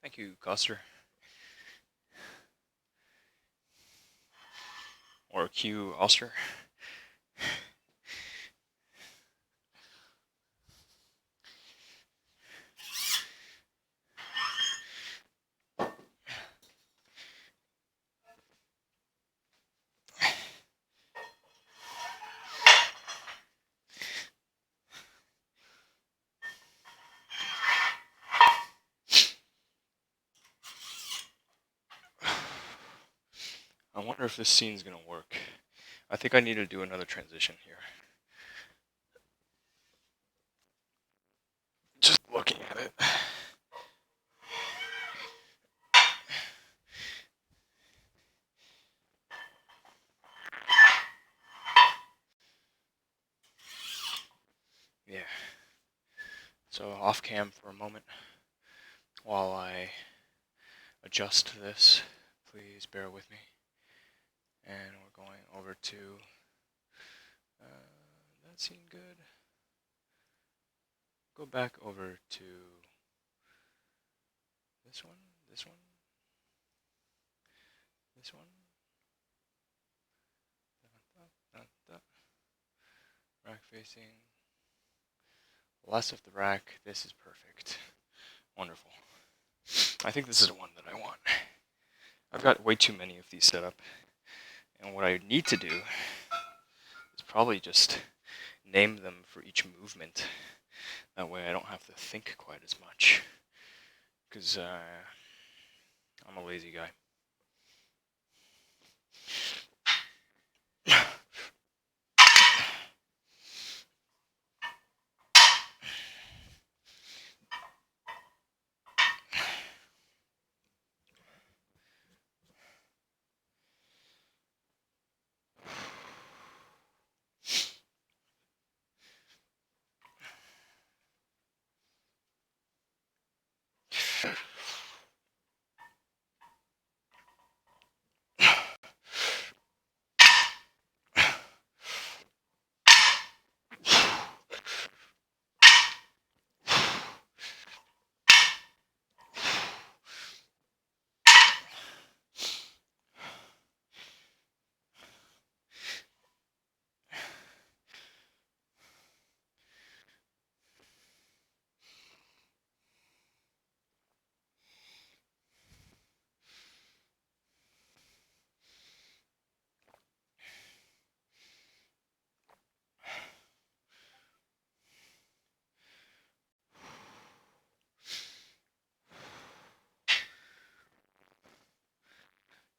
Thank you, Coster. Or Q Oster. I wonder if this scene's gonna work. I think I need to do another transition here. Just looking at it. Yeah. So off cam for a moment while I adjust this. Please bear with me. And we're going over to that seemed good. Go back over to this one, this one, this one. Rack facing. Less of the rack. This is perfect. Wonderful. I think this is the one that I want. I've got way too many of these set up. And what I need to do is probably just name them for each movement. That way I don't have to think quite as much. Because I'm a lazy guy.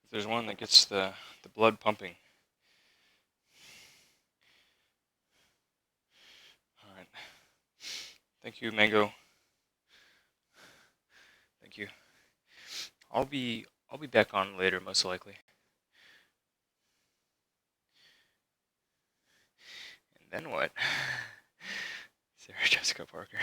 If there's one that gets the blood pumping. Alright. Thank you, Mango. Thank you. I'll be back on later, most likely. And then what? Sarah Jessica Parker.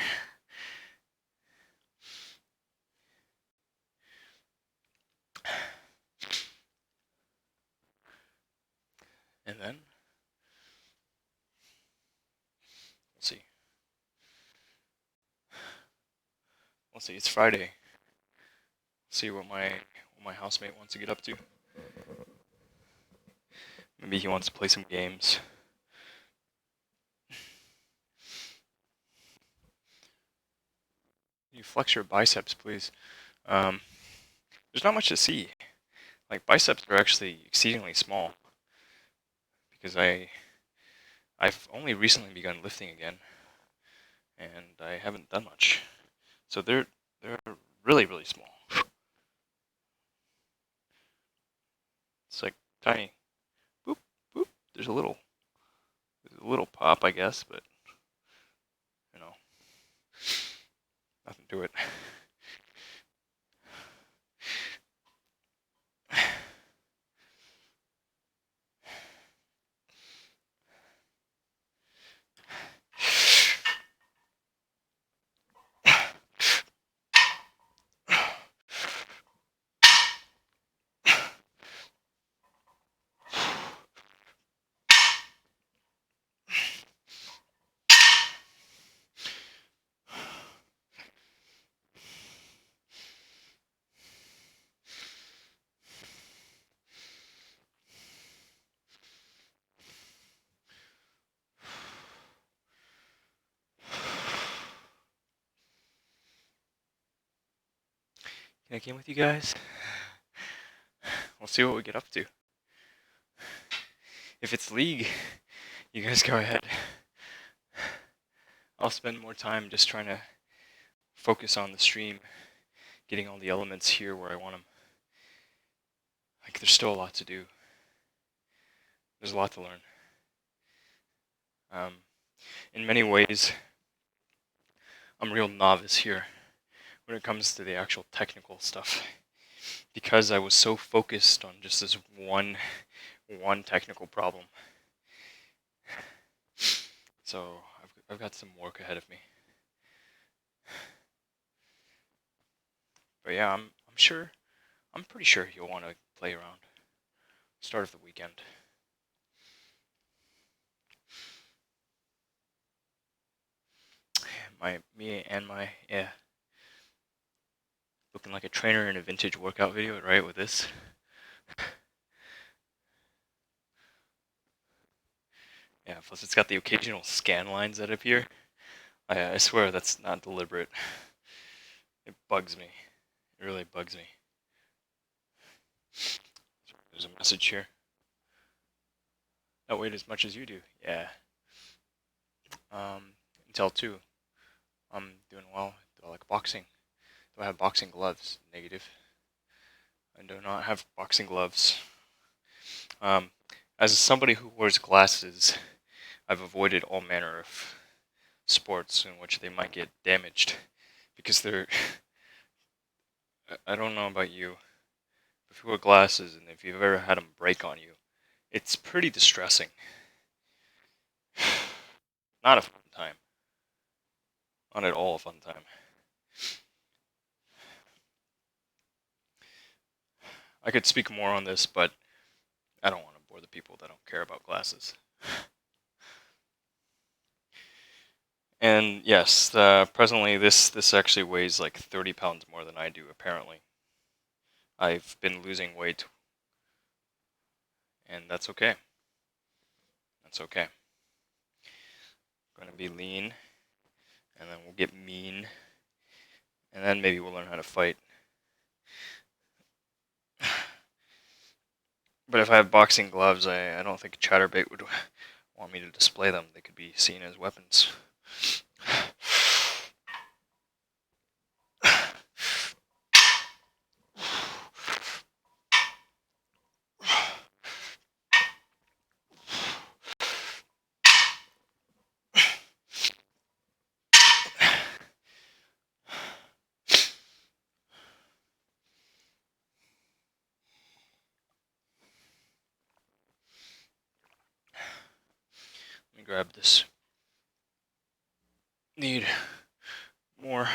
And then we'll see. We'll see. It's Friday. See what my housemate wants to get up to. Maybe he wants to play some games. You flex your biceps, please. There's not much to see. Like, biceps are actually exceedingly small because I've only recently begun lifting again, and I haven't done much. So they're really, really small. It's like tiny. Boop, boop. There's a little pop, I guess, but you know, nothing to it. Can I game with you guys? We'll see what we get up to. If it's League, you guys go ahead. I'll spend more time just trying to focus on the stream, getting all the elements here where I want them. Like, there's still a lot to do. There's a lot to learn. In many ways, I'm a real novice here when it comes to the actual technical stuff, because I was so focused on just this one technical problem. So I've got some work ahead of me. But yeah, I'm pretty sure you'll want to play around. Start of the weekend. Yeah. Looking like a trainer in a vintage workout video, right, with this. Yeah, plus it's got the occasional scan lines that appear. I swear that's not deliberate. It bugs me. It really bugs me. There's a message here. I weighed as much as you do. Yeah. Until 2. I'm doing well. Do I like boxing? Do I have boxing gloves? Negative. I do not have boxing gloves. As somebody who wears glasses, I've avoided all manner of sports in which they might get damaged, because they're... I don't know about you, but if you wear glasses and if you've ever had them break on you, it's pretty distressing. Not a fun time. Not at all a fun time. I could speak more on this, but I don't want to bore the people that don't care about glasses. And yes, presently this actually weighs like 30 pounds more than I do, apparently. I've been losing weight, and that's okay. That's okay. I'm going to be lean, and then we'll get mean, and then maybe we'll learn how to fight. But if I have boxing gloves, I don't think Chatterbait would want me to display them. They could be seen as weapons. Let me grab this. Need more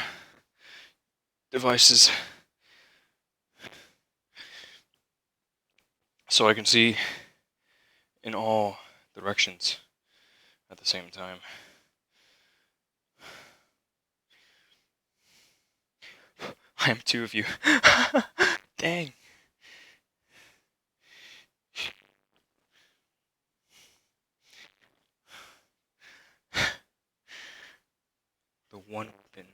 devices so I can see in all directions at the same time. I am 2 of you. Dang. The one weapon.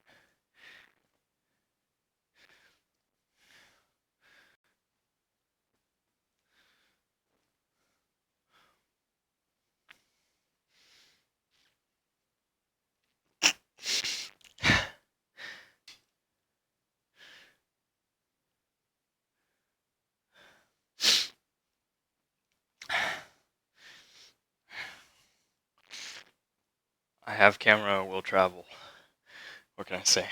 I have camera, will travel. What can I say?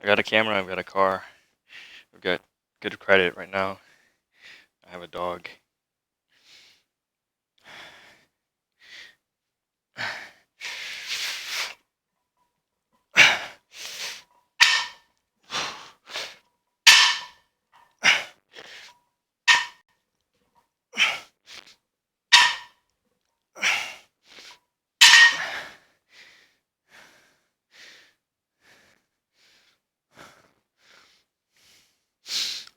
I got a camera, I've got a car. I've got good credit right now. I have a dog.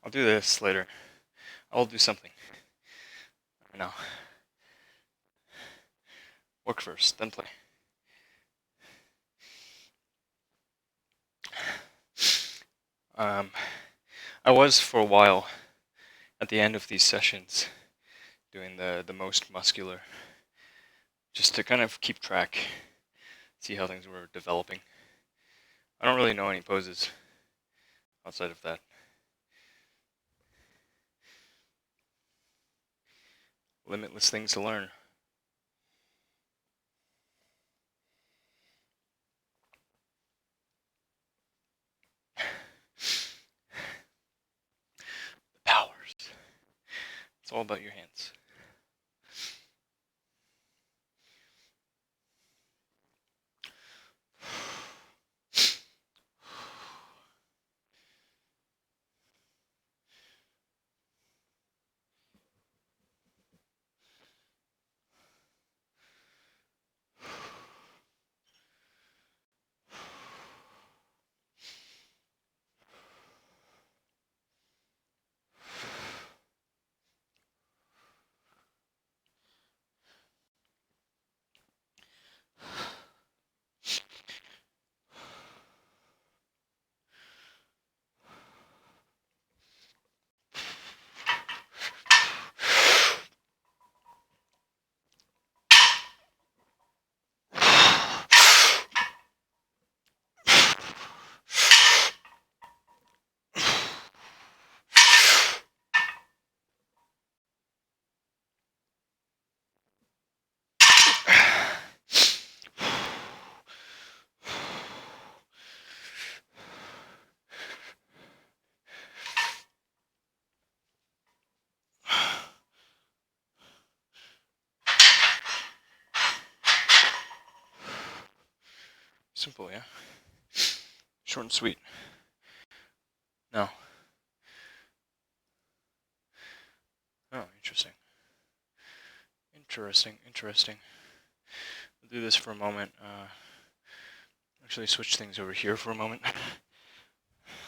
I'll do this later. I'll do something. No. Work first, then play. I was for a while at the end of these sessions doing the most muscular, just to kind of keep track, see how things were developing. I don't really know any poses outside of that. Limitless things to learn. The powers. It's all about your hands. Simple, yeah? Short and sweet. No. Oh, interesting. Interesting. We'll do this for a moment. Actually switch things over here for a moment.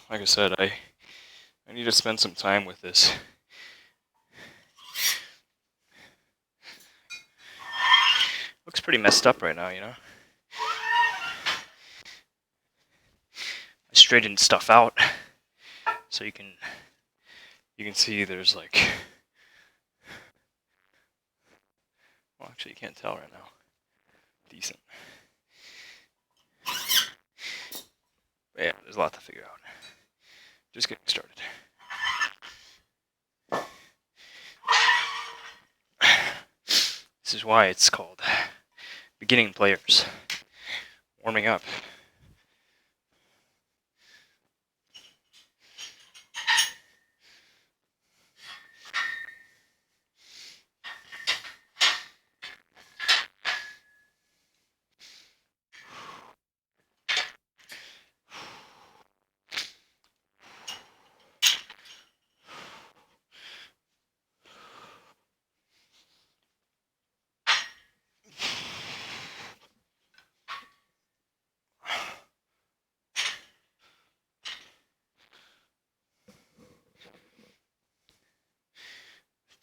Like I said, I need to spend some time with this. Looks pretty messed up right now, you know? I straightened stuff out, so you can see there's like, well, actually you can't tell right now. Decent. But yeah, there's a lot to figure out. Just getting started. This is why it's called beginning players. Warming up.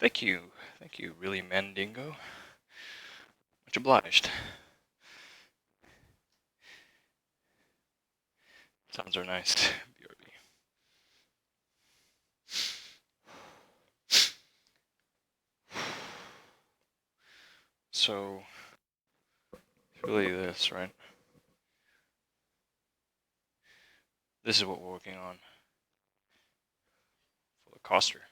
Thank you, really, Mandingo. Much obliged. Sounds are nice. BRB. So, it's really this, right? This is what we're working on for the coster.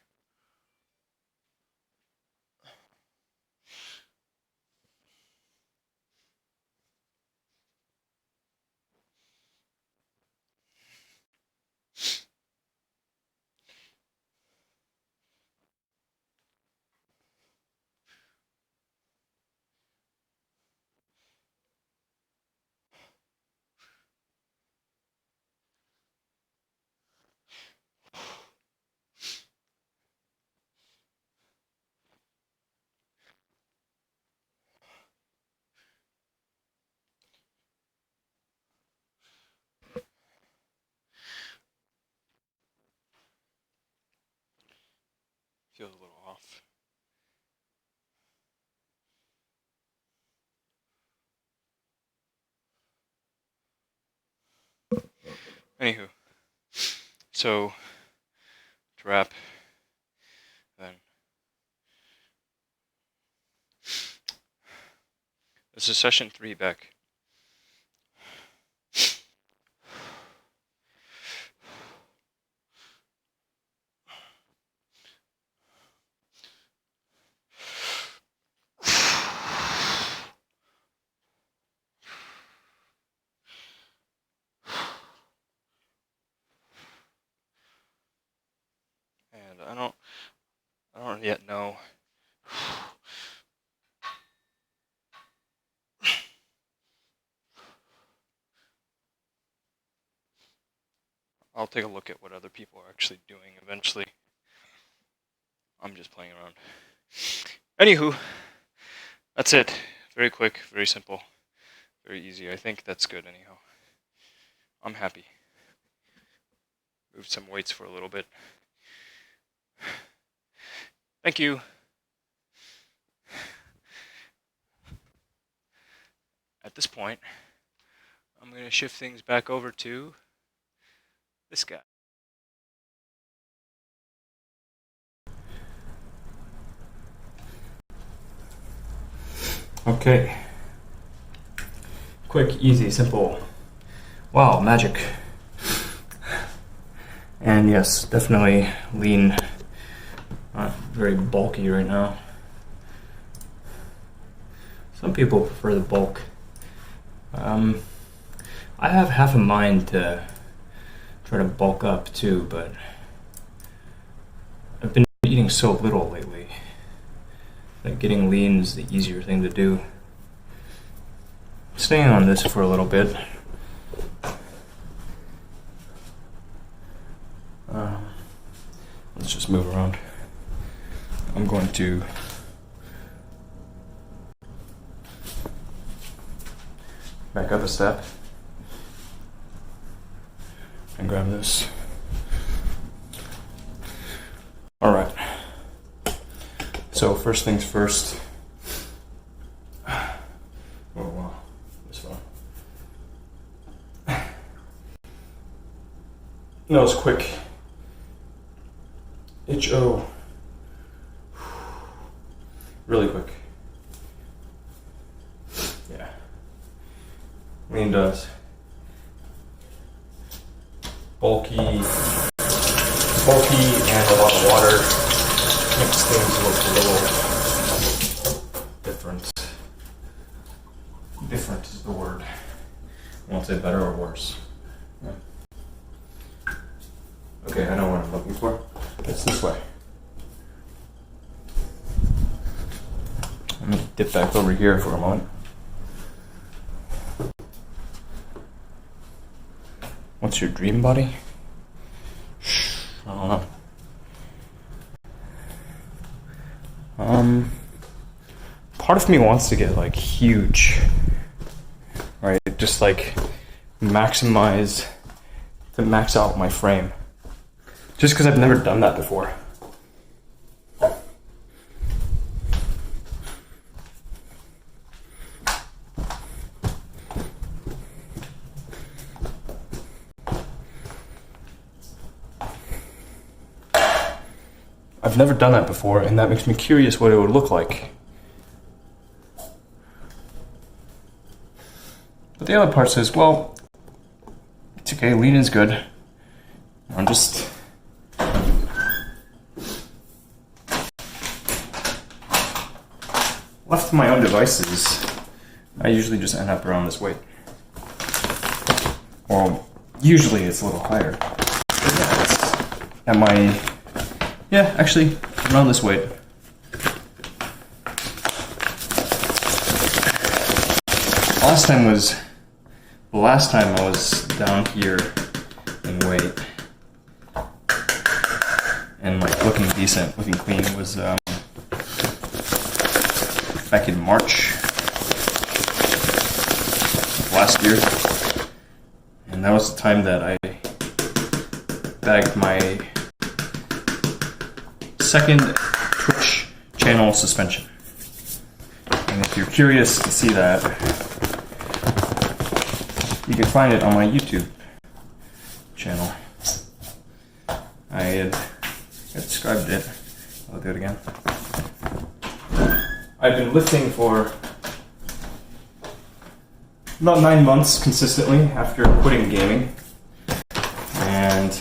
Feels a little off. Anywho, so wrap. Then this is session 3 back. And I don't yet know I'll take a look at what other people are actually doing eventually. I'm just playing around. Anywho, that's it. Very quick, very simple, very easy. I think that's good anyhow. I'm happy. Moved some weights for a little bit. Thank you. At this point, I'm going to shift things back over to this guy. Okay. Quick, easy, simple. Wow, magic. And yes, definitely lean. Not very bulky right now. Some people prefer the bulk. I have half a mind to try to bulk up too, but I've been eating so little lately that getting lean is the easier thing to do. Staying on this for a little bit. Let's just move around. I'm going to back up a step and grab this. All right. So first things first. Oh wow, this one. No, it's quick. H-O. Really quick. Yeah. Lean does. Bulky and a lot of water makes things look a little different. Different is the word. I won't say better or worse. Yeah. Okay, I know what I'm looking for. It's this way. Let me dip back over here for a moment. What's your dream body? I don't know. Part of me wants to get like huge, right? Just like max out my frame. Just because I've never done that before. I've never done that before, and that makes me curious what it would look like. But the other part says, well, it's okay, lean is good. I'm just... left to my own devices, I usually just end up around this weight. Or usually it's a little higher. But yeah, it's at my... yeah, actually, around this weight. The last time I was down here in weight and like looking decent, looking clean was back in March of last year. And that was the time that I bagged my second Twitch channel suspension. And if you're curious to see that, you can find it on my YouTube channel. I had I described it. I'll do it again. I've been lifting for about 9 months consistently after quitting gaming, and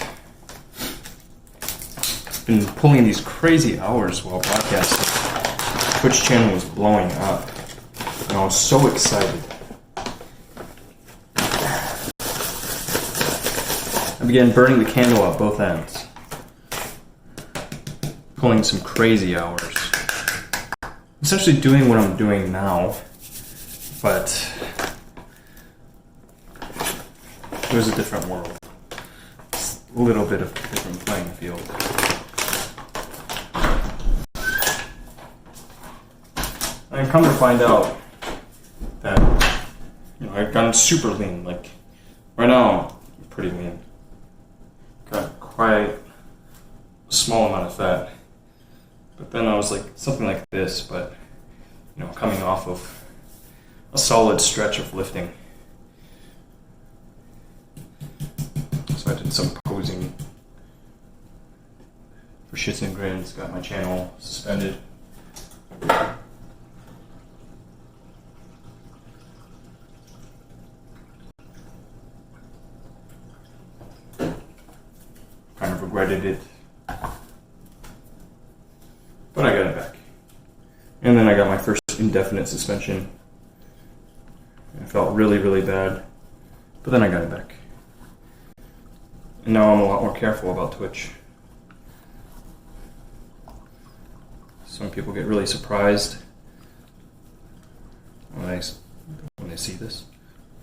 been pulling these crazy hours while broadcasting. The Twitch channel was blowing up, and I was so excited. I began burning the candle at both ends, pulling some crazy hours. Essentially doing what I'm doing now, but it was a different world. It's a little bit of a different playing field. And come to find out that I've gotten super lean. Like right now, I'm pretty lean. Got quite a small amount of fat. But then I was like something like this, but coming off of a solid stretch of lifting. So I did some posing for shits and grins, got my channel suspended. Kind of regretted it. But I got it back. And then I got my first indefinite suspension. It felt really, really bad. But then I got it back. And now I'm a lot more careful about Twitch. Some people get really surprised when they see this.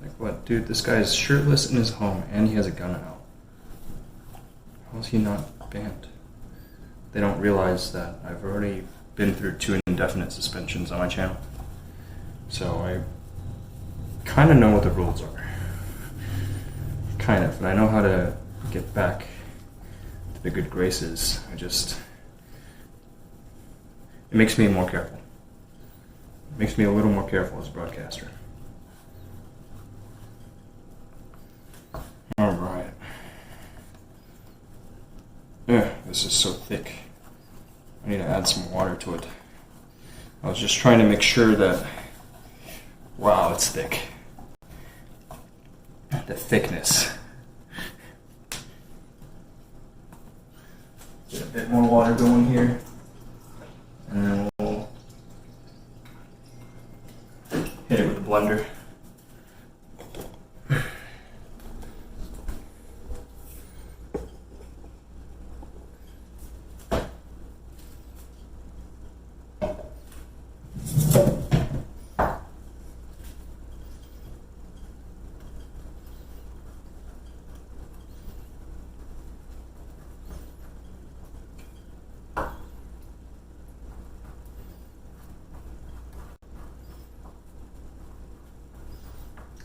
Like, what? Dude, this guy is shirtless in his home and he has a gun out. How is he not banned? They don't realize that I've already been through 2 indefinite suspensions on my channel. So I kind of know what the rules are. Kind of. And I know how to get back to the good graces. It makes me more careful. It makes me a little more careful as a broadcaster. Alright. This is so thick. I need to add some water to it. I was just trying to make sure that... Wow, it's thick. The thickness. Get a bit more water going here. And then we'll hit it with the blender.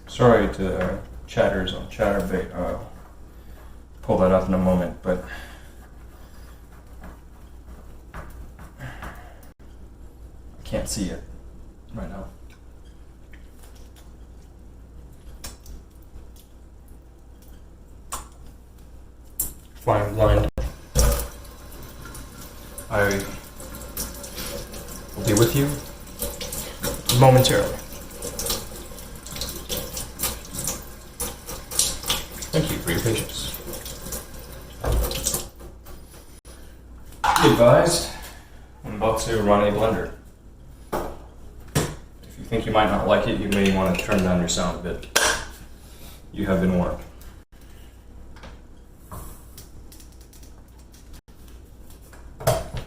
Sorry to chatters on Chatterbait. I'll pull that up in a moment, but I can't see it right now. Flying blind. I will be with you momentarily. Thank you for your patience. Be advised, I'm about to run a blender. If you think you might not like it, you may want to turn down your sound a bit. You have been warned.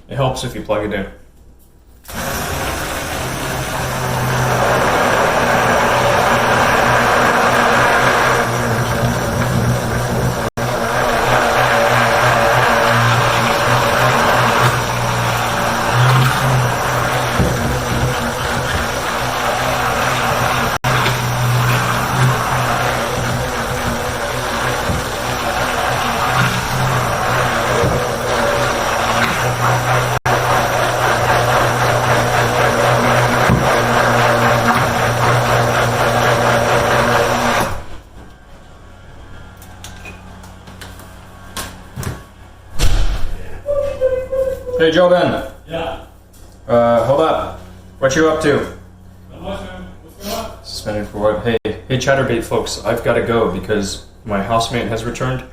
It helps if you plug it in. Hey, Joe Ben. Yeah. Hold up. What you up to? Not much, man. What's going on? Suspended for what? Hey, Chatterbait folks, I've got to go because my housemate has returned,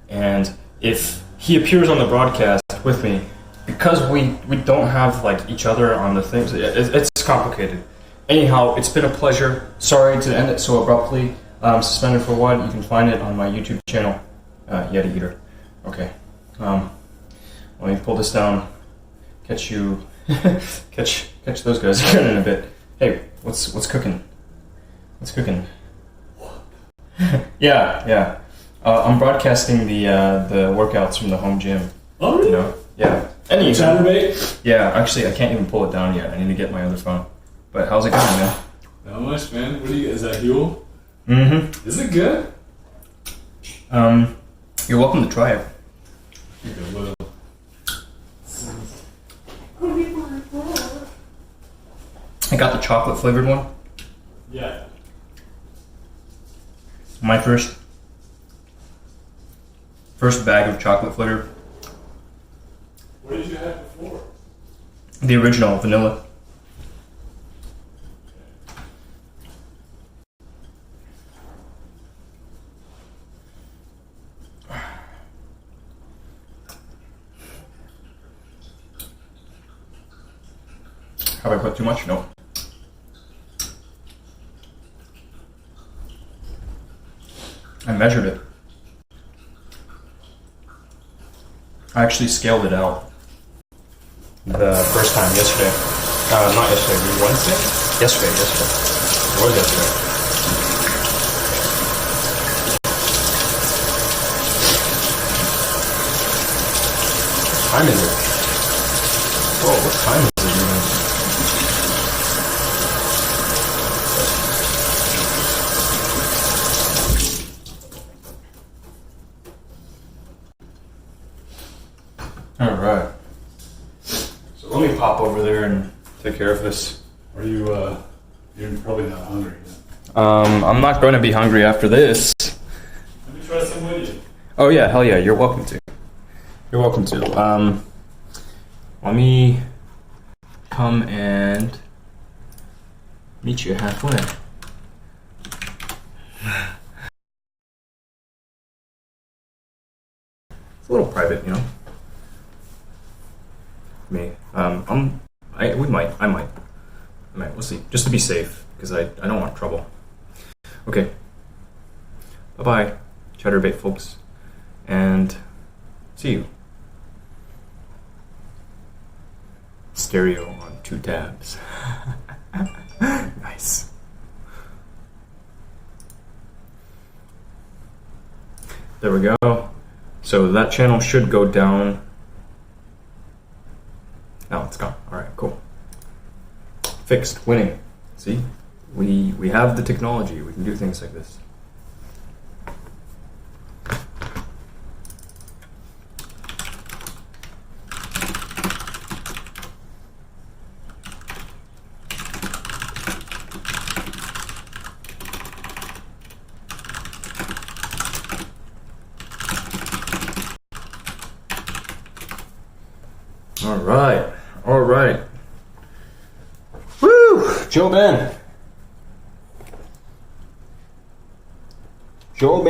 and if he appears on the broadcast with me, because we don't have like each other on the things, it's complicated. Anyhow, it's been a pleasure. Sorry to end it so abruptly. Suspended for what? You can find it on my YouTube channel, Yeti Eater. Okay. Let me pull this down. Catch you. catch those guys again in a bit. Hey, what's cooking? What's cooking? yeah. I'm broadcasting the workouts from the home gym. Oh, really? You know? Yeah. Any Chatterbait? Yeah, actually, I can't even pull it down yet. I need to get my other phone. But how's it going, man? Not much, man. What do you? Is that Huel? Mm-hmm. Is it good? You're welcome to try it. I think I will. I got the chocolate flavored one. Yeah. My first bag of chocolate flavor. What did you have before? The original vanilla. Have I put too much? No. I measured it. I actually scaled it out the first time yesterday. Not yesterday, Wednesday? Yesterday. It was yesterday. What time is it? Whoa, what time is it even? Alright. So let me pop over there and take care of this. Are you? You're probably not hungry yet. I'm not going to be hungry after this. Let me try some with you. Oh yeah, hell yeah, you're welcome to. You're welcome to. Let me come and meet you halfway. It's a little private, you know. Me. I might. We'll see. Just to be safe, because I don't want trouble. Okay. Bye-bye, Chatterbait folks. And see you. Stereo on 2 tabs. Nice. There we go. So that channel should go down. Oh, it's gone. Alright, cool. Fixed. Winning. See? We have the technology. We can do things like this. All right. Woo! Joe Ben. Joe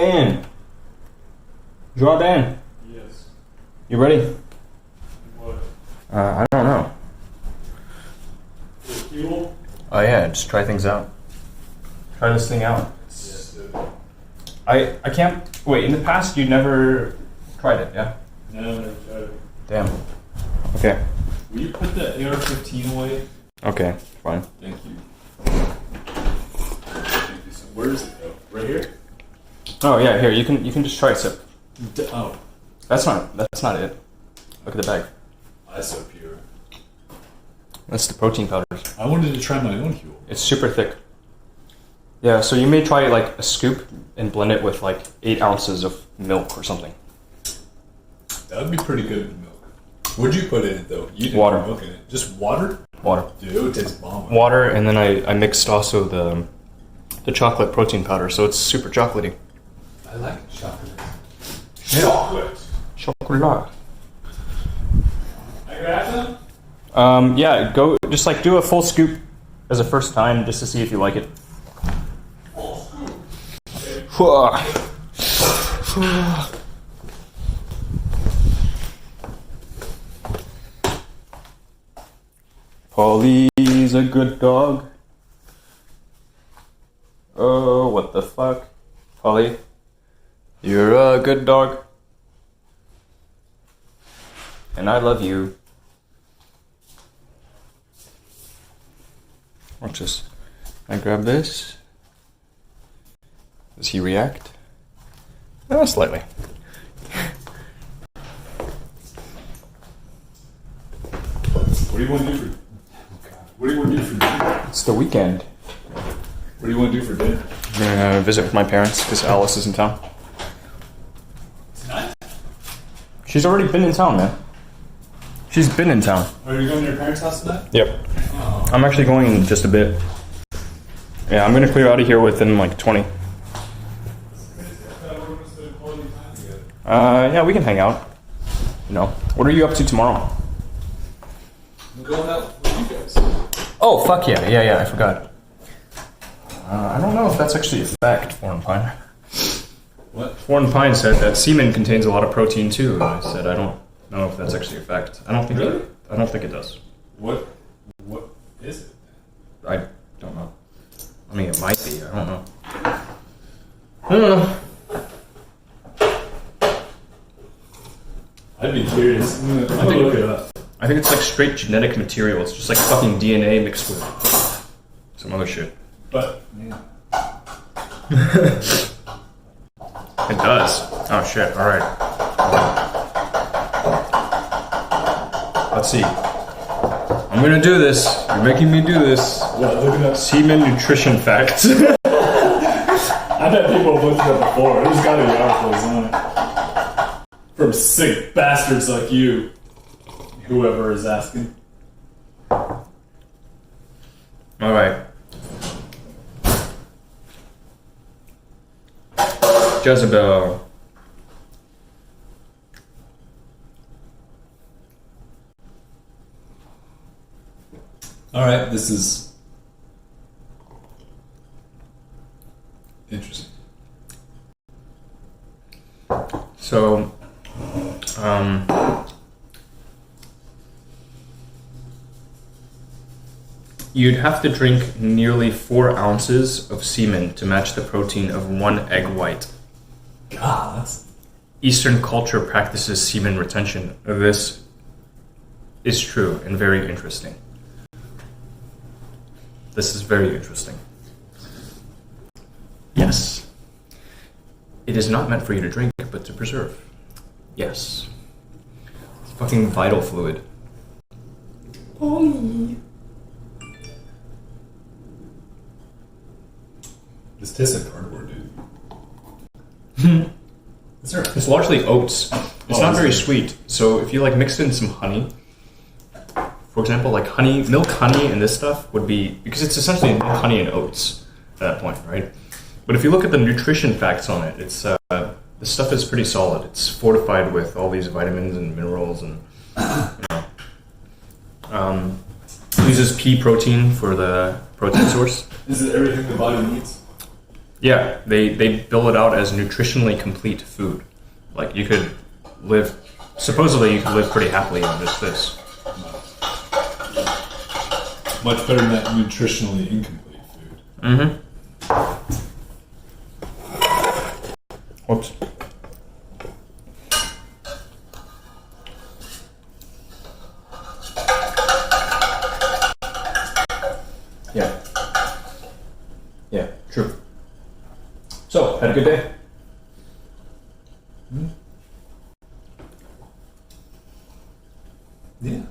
Ben. Yes. You ready? What? I don't know. Huel? Oh yeah, just try things out. Try this thing out. Yes, dude. I can't. Wait, in the past you never tried it, yeah? No, never tried it. Damn. Okay. Will you put the AR-15 away? Okay, fine. Thank you. Thank you. So where is it though? Right here? Oh yeah, here you can just try a sip. Oh, That's not it. Look at the bag. that's so pure. That's the protein powders. I wanted to try my own Huel. It's super thick. Yeah, so you may try like a scoop and blend it with like 8 ounces of milk or something. That would be pretty good in milk. What'd you put in it though? You didn't Water. put milk in it. Just water? Water. Dude, it would taste bomb. Water, and then I mixed also the chocolate protein powder, so it's super chocolatey. I like chocolate. Chocolate. Chocolat. I grab some? Yeah, go, just like do a full scoop as a first time just to see if you like it. Polly's a good dog. Oh, what the fuck? Polly, you're a good dog. And I love you. Watch this. I grab this. Does he react? Slightly. What do you want to do for? What do you want to do for dinner? It's the weekend. What do you want to do for dinner? I'm gonna visit with my parents because Alice is in town. Tonight? She's already been in town, man. She's been in town. Are you going to your parents' house tonight? Yep. I'm actually going in just a bit. Yeah, I'm gonna clear out of here within like 20. Yeah, we can hang out. You know. What are you up to tomorrow? I'm going out with you guys. Oh, fuck yeah. Yeah, I forgot. I don't know if that's actually a fact, Foreign Pine. What? Foreign Pine said that semen contains a lot of protein too. And I said I don't know if that's actually a fact. I don't think Really? I don't think it does. What is it? I don't know. I mean, it might be. I don't know. I don't know. I'd be curious. I'm gonna look it up. I think it's like straight genetic material. It's just like fucking DNA mixed with some other shit. But yeah. It does. Oh shit. All right. Let's see. I'm gonna do this. You're making me do this. Yeah, look it up. Semen nutrition facts. I bet people have looked it up before. There's gotta be articles on it. From sick bastards like you. Whoever is asking. All right. Jezebel. Alright, this is interesting. So, you'd have to drink nearly 4 ounces of semen to match the protein of 1 egg white. God, that's... Eastern culture practices semen retention. This is true and very interesting. This is very interesting. Yes. It is not meant for you to drink, but to preserve. Yes. It's fucking vital fluid. This tastes like cardboard, dude. Is there It's largely oats. It's not very sweet. So if you like mixed in some honey, for example, like honey, milk, honey, and this stuff would be, because it's essentially milk, honey, and oats at that point, right? But if you look at the nutrition facts on it, it's the stuff is pretty solid. It's fortified with all these vitamins and minerals, and uses pea protein for the protein source. Is it everything the body needs? Yeah, they bill it out as nutritionally complete food. Like you could live, supposedly you could live pretty happily on just this. Much better than that nutritionally incomplete food. Mm-hmm. Whoops. Yeah. Yeah, true. So, had a good day? Yeah.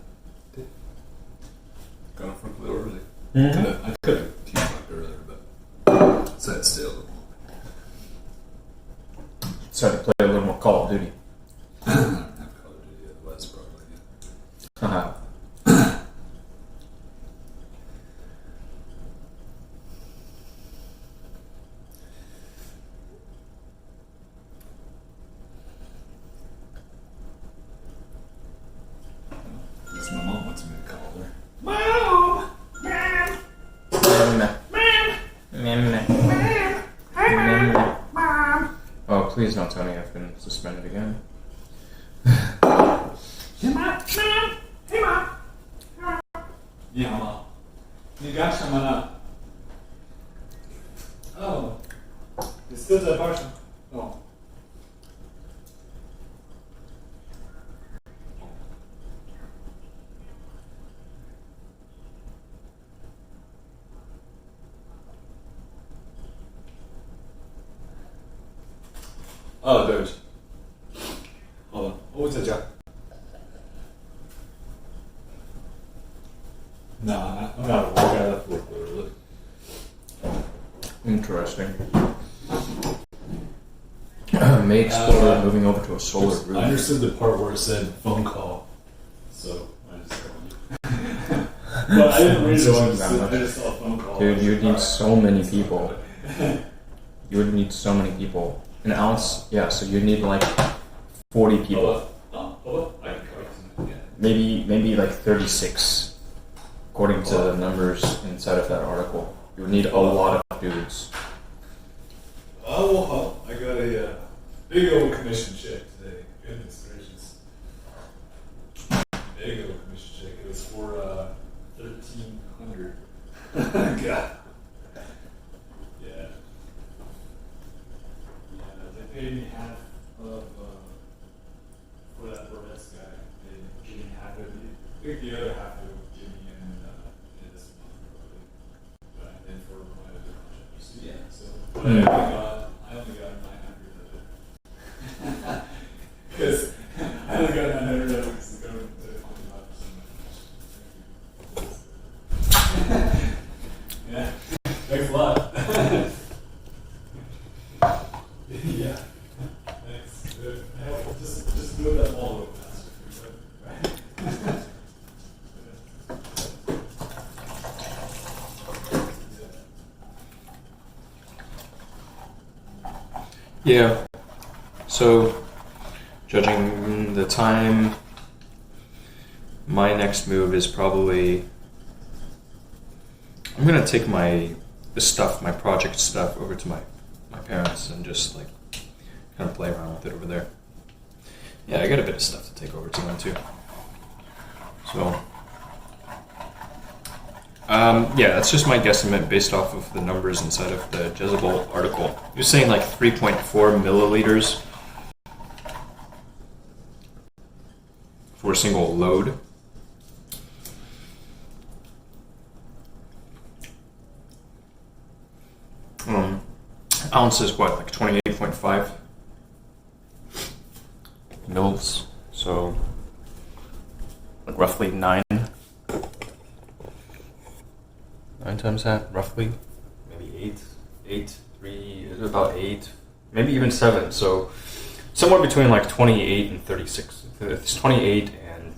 Got off work a little early. Mm-hmm. I could have teed up earlier, but sat still. Started to play a little more Call of Duty. I don't have Call of Duty, otherwise probably. Uh-huh. It's please don't tell me I've been suspended again. Hey妈，嘿妈，你好吗？你干什么呢？哦，你still 在班上？哦。对不起。好吧，我在家。Nah, I'm not a war guy. That's what really. Interesting. May Explorer moving over to a solar roof. I understood the part where it said phone call, so I just called you. But I didn't read it. I just saw a phone call. Dude, you would need so many people. You would need so many people. An ounce, yeah, so you'd need like 40 people. I can cover some. Yeah. Maybe like 36, according to the numbers inside of that article. You would need a lot of dudes. Oh, well, I got a big old commission check today. Goodness gracious. Big old commission check. It was for $1,300. God. Yeah. They paid me half of for that Burmese guy. They gave me half of it. I think the other half would give me in this month probably. But then for my other contractors. Yeah. So but I only got 900 of it. Because I only got 900 of it because the government took 25%. Yeah. Thanks a lot. Yeah. Thanks. Just move that ball a little faster. Right? Yeah. So, judging the time, my next move is probably I'm gonna take my project stuff over to my parents and just like kind of play around with it over there. Yeah, I got a bit of stuff to take over to them too. So, yeah, that's just my guesstimate based off of the numbers inside of the Jezebel article. You're saying like 3.4 milliliters for a single load. Ounce is what, like 28.5 mils, so like roughly 9 times that, roughly, maybe 3, about 8, maybe even 7, so somewhere between like 28 and 36. It's 28 and,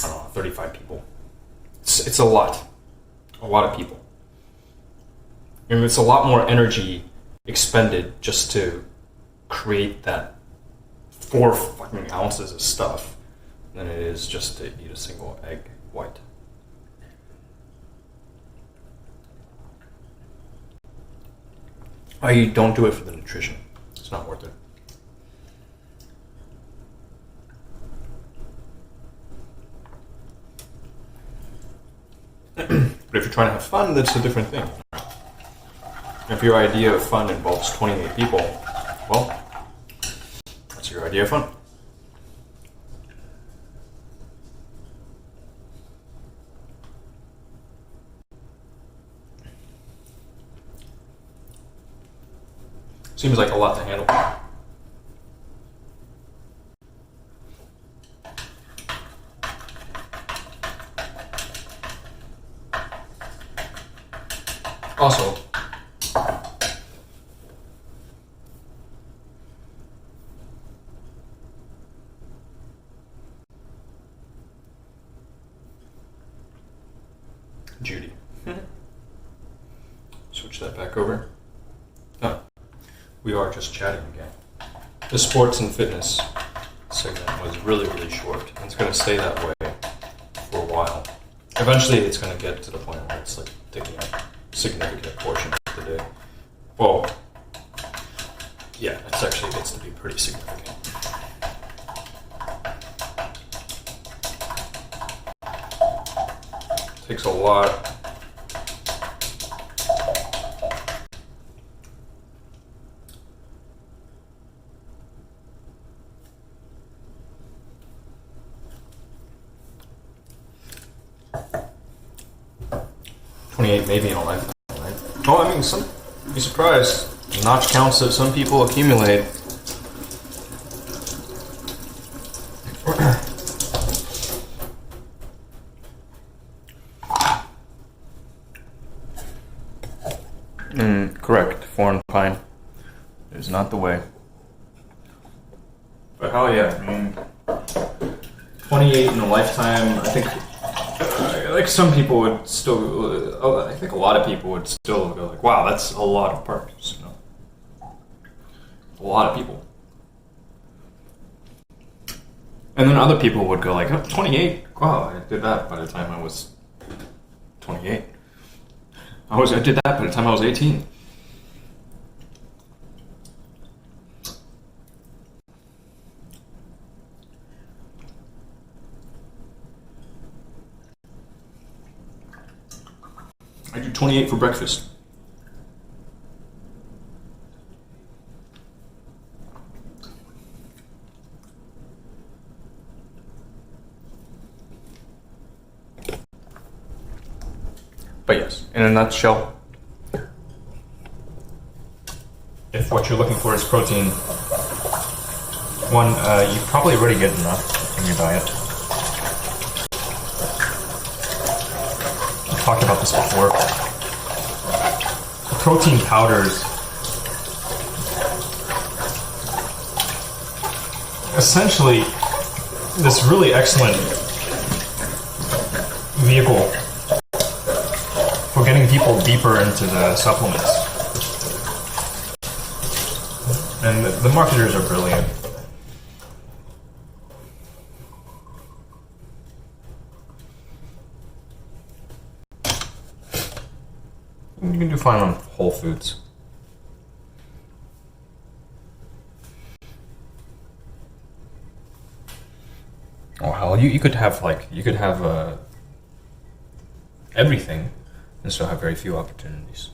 I don't know, 35 people. It's a lot of people. And it's a lot more energy expended just to create that 4 fucking ounces of stuff than it is just to eat a single egg white. I don't do it for the nutrition. It's not worth it. But if you're trying to have fun, that's a different thing. If your idea of fun involves 28 people, well, that's your idea of fun. Seems like a lot to handle. Also, Judy. Switch that back over. Oh, we are just chatting again. The sports and fitness segment was really, really short. It's going to stay that way for a while. Eventually, it's going to get to the point where it's like taking up a significant portion of the day. Well, yeah, pretty significant. Takes a lot. Maybe in a lifetime, right? Oh, I mean, you'd be surprised. The notch counts that some people accumulate. Correct. Foreign pine is not the way. But hell yeah, I mean, 28 in a lifetime, I think. Like some people would still, I think a lot of people would still go like, wow, that's a lot of parks, you know? A lot of people. And then other people would go like, oh, 28, wow, I did that by the time I was 28. I did that by the time I was 18. I do 28 for breakfast. But yes, in a nutshell, if what you're looking for is protein, one, you probably already get enough in your diet. I've talked about this before. Protein powders essentially this really excellent vehicle for getting people deeper into the supplements. And the marketers are brilliant. You can do fine on Whole Foods. Oh hell, you could have everything and still have very few opportunities.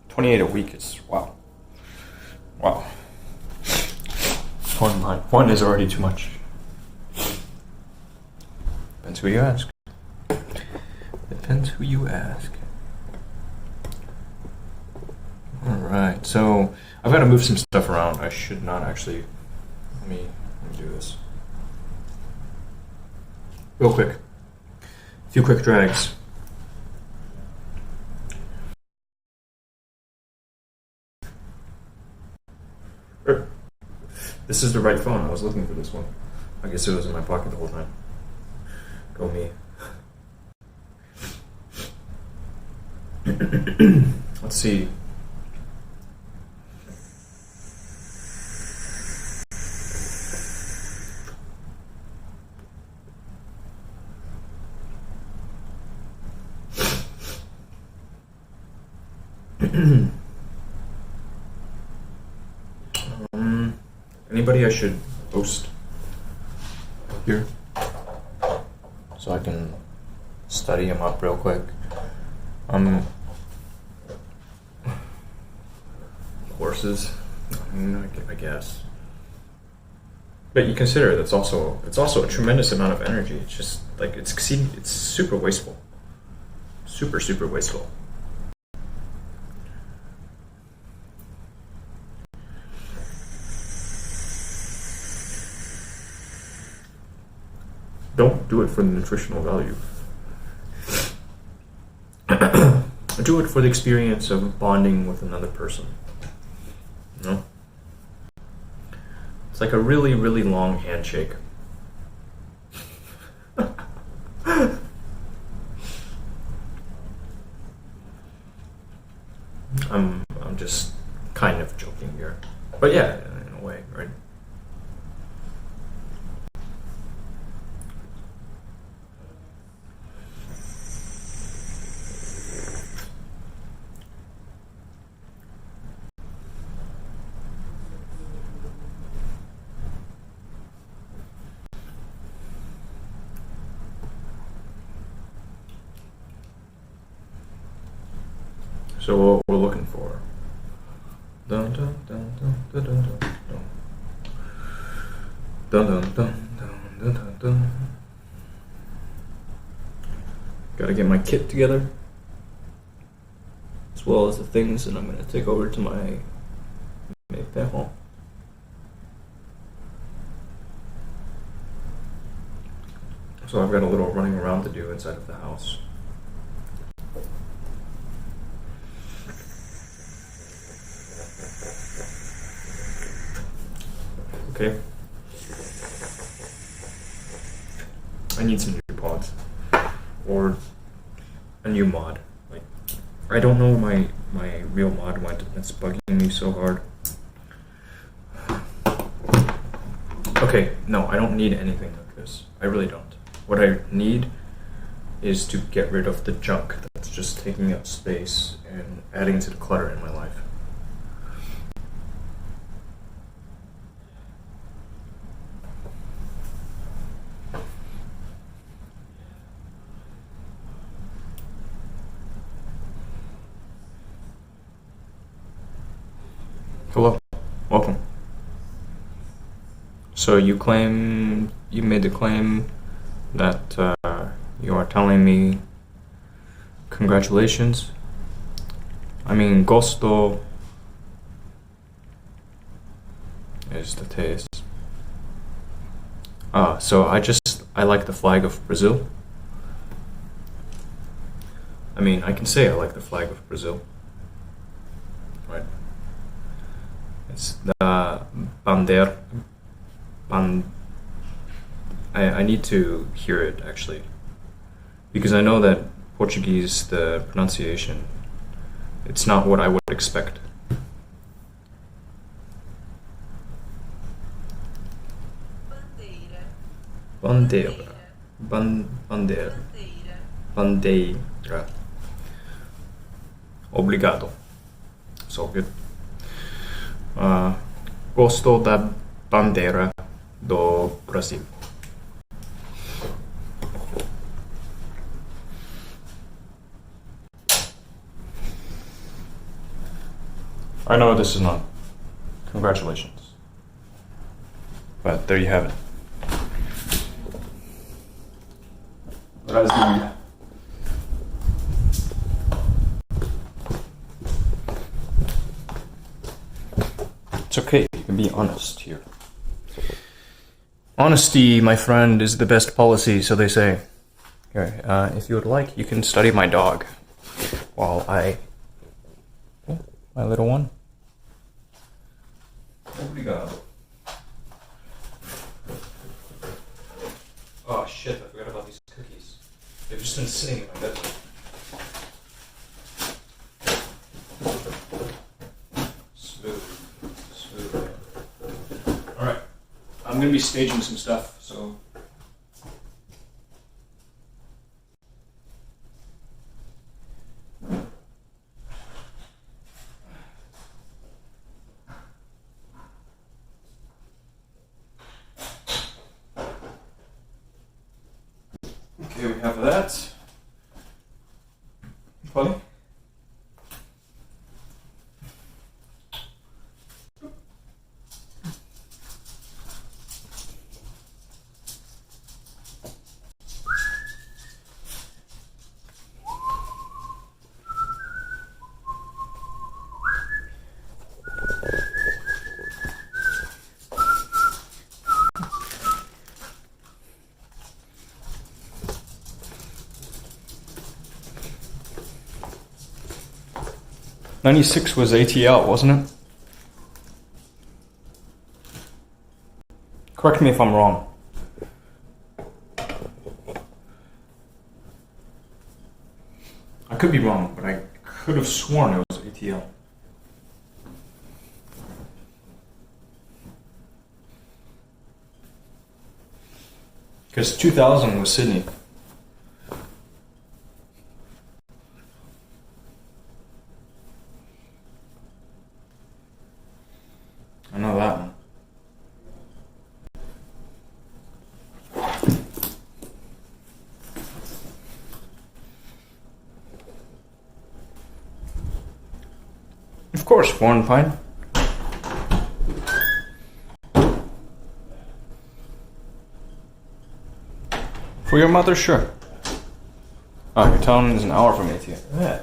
28 a week is wow. One is already too much. Depends who you ask. Depends who you ask. Alright, so I've got to move some stuff around. I should not actually. Let me do this. Real quick. A few quick drags. This is the right phone. I was looking for this one. I guess it was in my pocket the whole time. Go me. Let's see. Anybody I should post here so I can study them up real quick. Horses, I guess. But you consider it's also a tremendous amount of energy. It's just like it's super wasteful. Super wasteful. Don't do it for the nutritional value. Do it for the experience of bonding with another person. You know? It's like a really, really long handshake. I'm just kind of joking here. But yeah, in a way, right? So what we're looking for. Dun dun dun dun dun dun dun dun. Dun dun dun dun dun dun dun. Gotta get my kit together, as well as the things that I'm gonna take over to my home. So I've got a little running around to do inside of the house. Okay. I need some new pods. Or a new mod. Like, I don't know my real mod went. It's bugging me so hard. Okay, no, I don't need anything like this. I really don't. What I need is to get rid of the junk that's just taking up space and adding to the clutter in my life. Hello, welcome. So you made the claim that you are telling me congratulations. I mean, gosto is the taste. So I like the flag of Brazil. I mean, I can say I like the flag of Brazil. Right? It's the bandeira. I need to hear it actually, because I know that Portuguese, the pronunciation, it's not what I would expect. Bandeira. Bandeira. Bandeira. Obrigado. It's all good. Gosto da bandeira do Brasil. I know this is not congratulations, but there you have it. Razumiem. It's okay, you can be honest here. Honesty, my friend, is the best policy, so they say. Okay, if you would like, you can study my dog while I... Oh, my little one. Obrigado. Oh shit, I forgot about these cookies. They've just been sitting in my bedroom. Smooth. Alright, I'm gonna be staging some stuff, so... Okay, we have that. Funny. '96 was ATL, wasn't it? Correct me if I'm wrong. I could be wrong, but I could have sworn it was ATL. Because 2000 was Sydney. I know that one. course, 4 pint. For your mother, sure. Oh, you're telling me it's an hour from ATM. Yeah.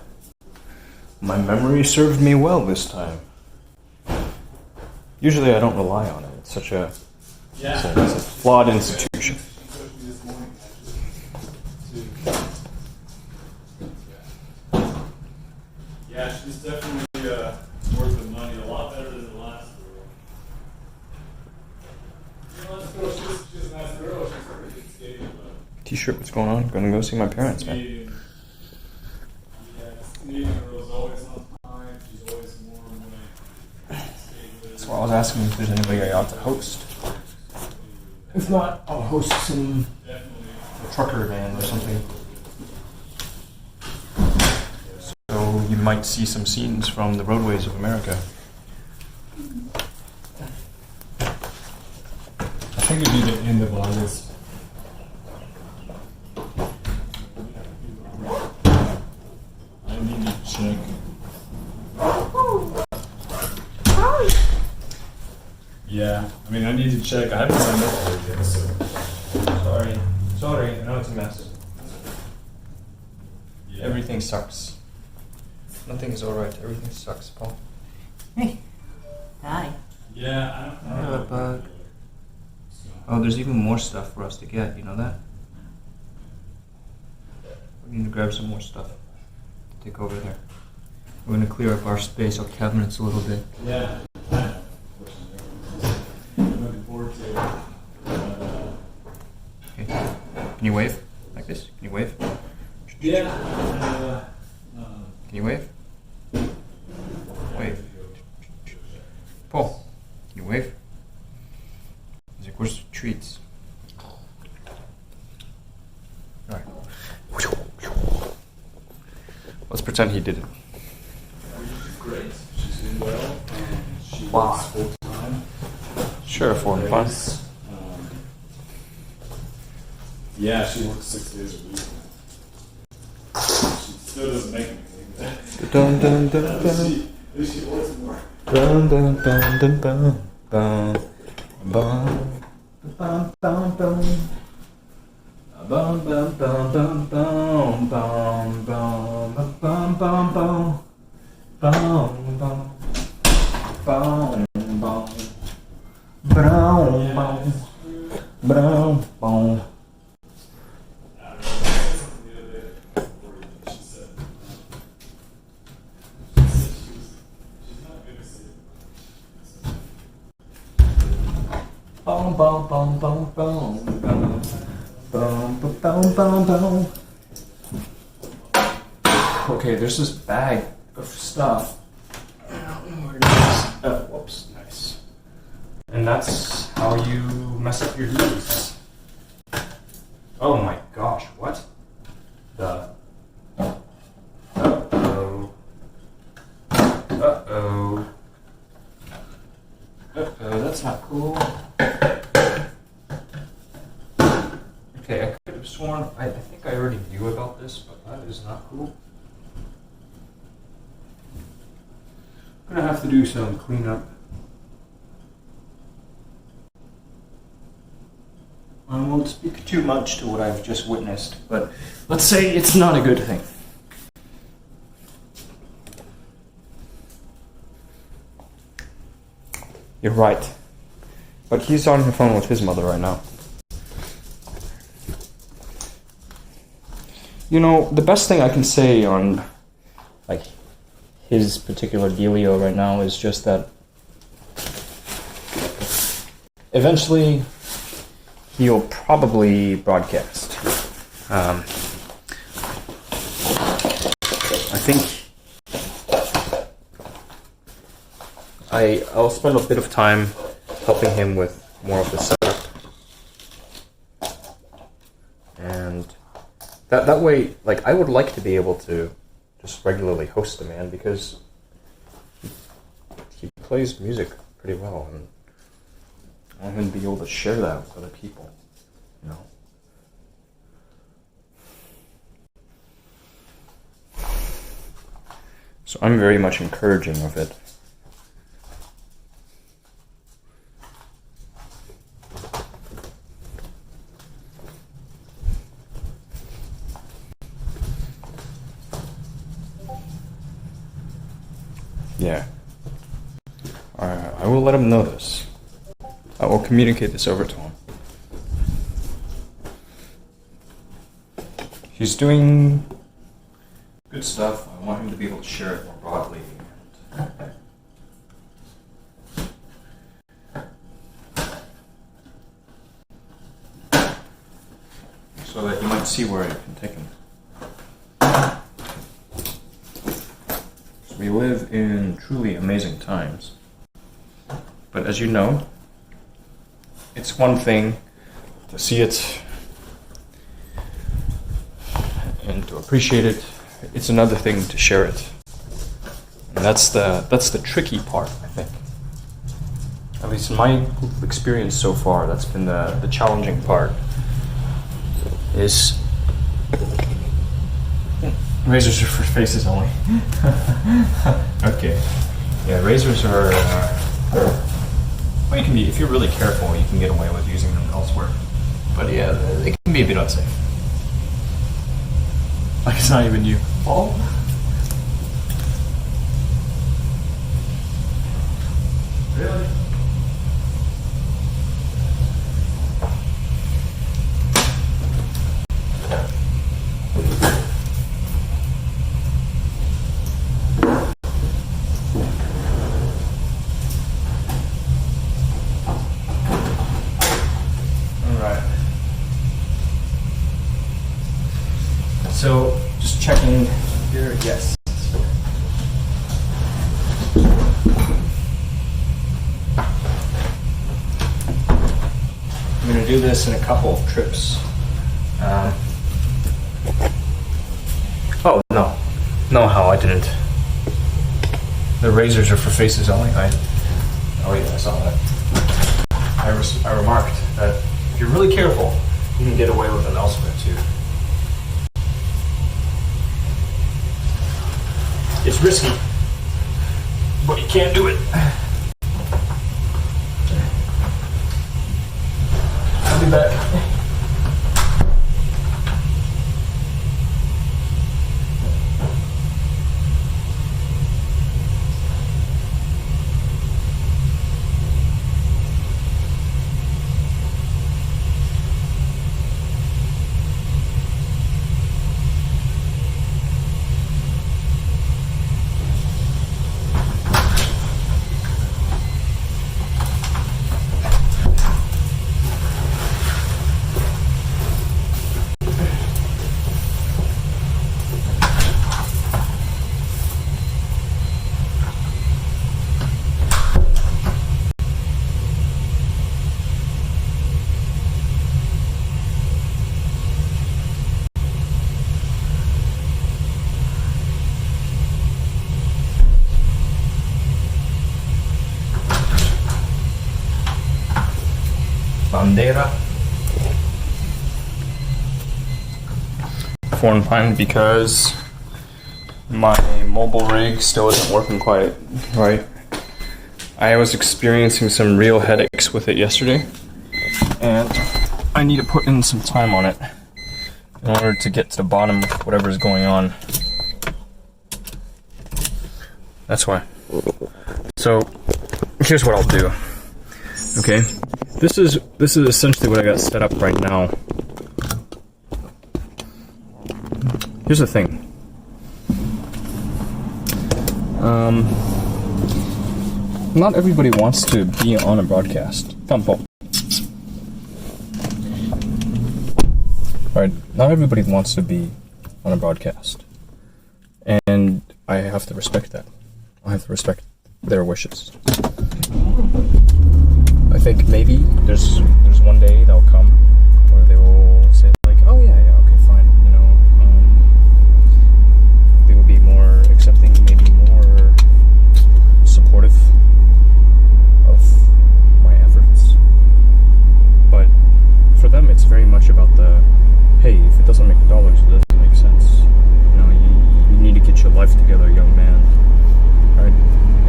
My memory served me well this time. Usually I don't rely on it. It's such a, it's a flawed institution. Yeah, she's definitely worth the money. A lot better than the last girl. The last girl, she's a nice girl. She's pretty good skating, but T-shirt, what's going on? Gonna go see my parents, man. Canadian, yeah, Canadian girl's always on time. She's always warm when I skate with her. So I was asking if there's anybody I ought to host. If not, I'll host some trucker van or something. So you might see some scenes from the roadways of America. I think it'd be the end of August. I need to check. Yeah, I mean, I need to check. I haven't signed up for it yet, so. Sorry, I know it's a mess. Yeah. Everything sucks. Nothing is alright, everything sucks, Paul. Hey. Hi. Yeah, I don't know. Hello, bug. Oh, there's even more stuff for us to get, you know that? We need to grab some more stuff to take over there. We're gonna clear up our space, our cabinets a little bit. Yeah. I'm looking forward to it. Okay. Can you wave? Like this? Can you wave? Yeah. Can you wave? Wave. Paul, can you wave? He's like, where's the treats? Alright. Let's pretend he did it. She's great. She's doing well. She Wow. works full time. Sure, 4 and 5. Yeah, she works 6 days a week. She still doesn't make anything. Dun dun dun At dun. least she works more. Dun dun dun dun dun dun. Bum bum bum bum. Bum bum bum bum bum bum bum bum bum bum bum bum bum bum brown bum brown bum. Bum bum bum bum bum bum bum bum bum bum. Okay, there's this bag of stuff. I don't know where it is. Oh, whoops, nice. And that's how you mess up your knees. Oh my gosh, what? The. Uh-oh. Uh-oh. Uh-oh, that's not cool. Okay, I could have sworn, I think I already knew about this, but that is not cool. I'm gonna have to do some cleanup. I won't speak too much to what I've just witnessed, but let's say it's not a good thing. You're right. But he's on the phone with his mother right now. You know, the best thing I can say on, like, his particular dealio right now is just that eventually he'll probably broadcast. I think I'll spend a bit of time helping him with more of the setup. And that way, like, I would like to be able to just regularly host the man because he plays music pretty well, and I want him to be able to share that with other people, you know. So I'm very much encouraging of it. Yeah. I will let him know this. I will communicate this over to him. He's doing good stuff. I want him to be able to share it more broadly. So that you might see where it can take him. We live in truly amazing times. But as you know, it's one thing to see it and to appreciate it. It's another thing to share it. And that's the tricky part, I think. At least in my experience so far, that's been the challenging part. Is razors are for faces only. Okay. Yeah, razors are. Well, you can be, if you're really careful, you can get away with using them elsewhere. But yeah, they can be a bit unsafe. Like it's not even you. Oh. Really? So, just checking here, yes. I'm going to do this in a couple of trips. Oh, no. No, how I didn't. The razors are for faces only. Oh yeah, I saw that. I remarked that if you're really careful, you can get away with them elsewhere too. It's risky, but you can't do it. I'll be back. Bandera. Foreign pine because my mobile rig still isn't working quite right. I was experiencing some real headaches with it yesterday, and I need to put in some time on it in order to get to the bottom of whatever is going on. That's why. So here's what I'll do. Okay, this is essentially what I got set up right now. Here's the thing. Not everybody wants to be on a broadcast. Campo. Right, not everybody wants to be on a broadcast. And I have to respect that. I have to respect their wishes. I think maybe there's one day that'll come where they will say like, oh yeah, okay, fine, you know, they will be more accepting, maybe more supportive of my efforts. But for them, it's very much about the, hey, if it doesn't make dollars, it doesn't make sense. You know, you need to get your life together, young man. Right?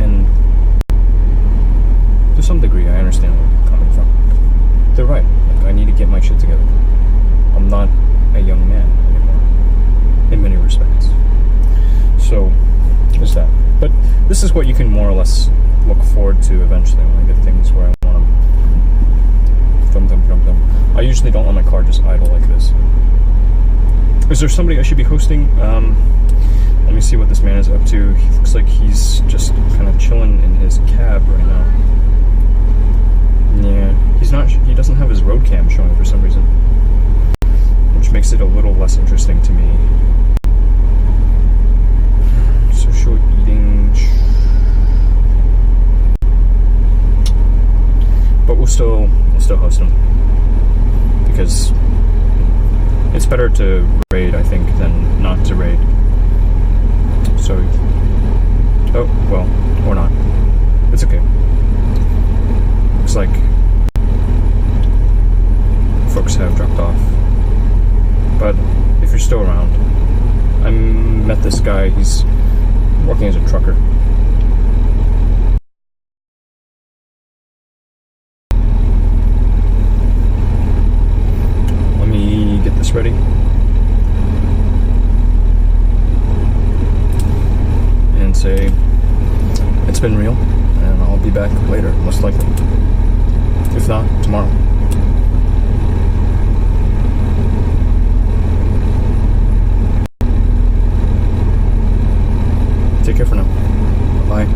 And to some degree, I understand where you're coming from. They're right. Like, I need to get my what you can more or less look forward to eventually when I get things where I want to thumb. I usually don't let my car just idle like this. Is there somebody I should be hosting? Let me see what this man is up to. He looks like he's just kind of chilling in his cab right now. Yeah, he doesn't have his road cam showing for some reason, which makes it a little less interesting to me. Social eating. But we'll still host him. Because it's better to raid, I think, than not to raid. So, oh, well, or not. It's okay. Looks like folks have dropped off. But if you're still around, I met this guy. He's working as a trucker. Let me get this ready. And say, it's been real, and I'll be back later, most likely. If not, tomorrow. Take care for now. Bye.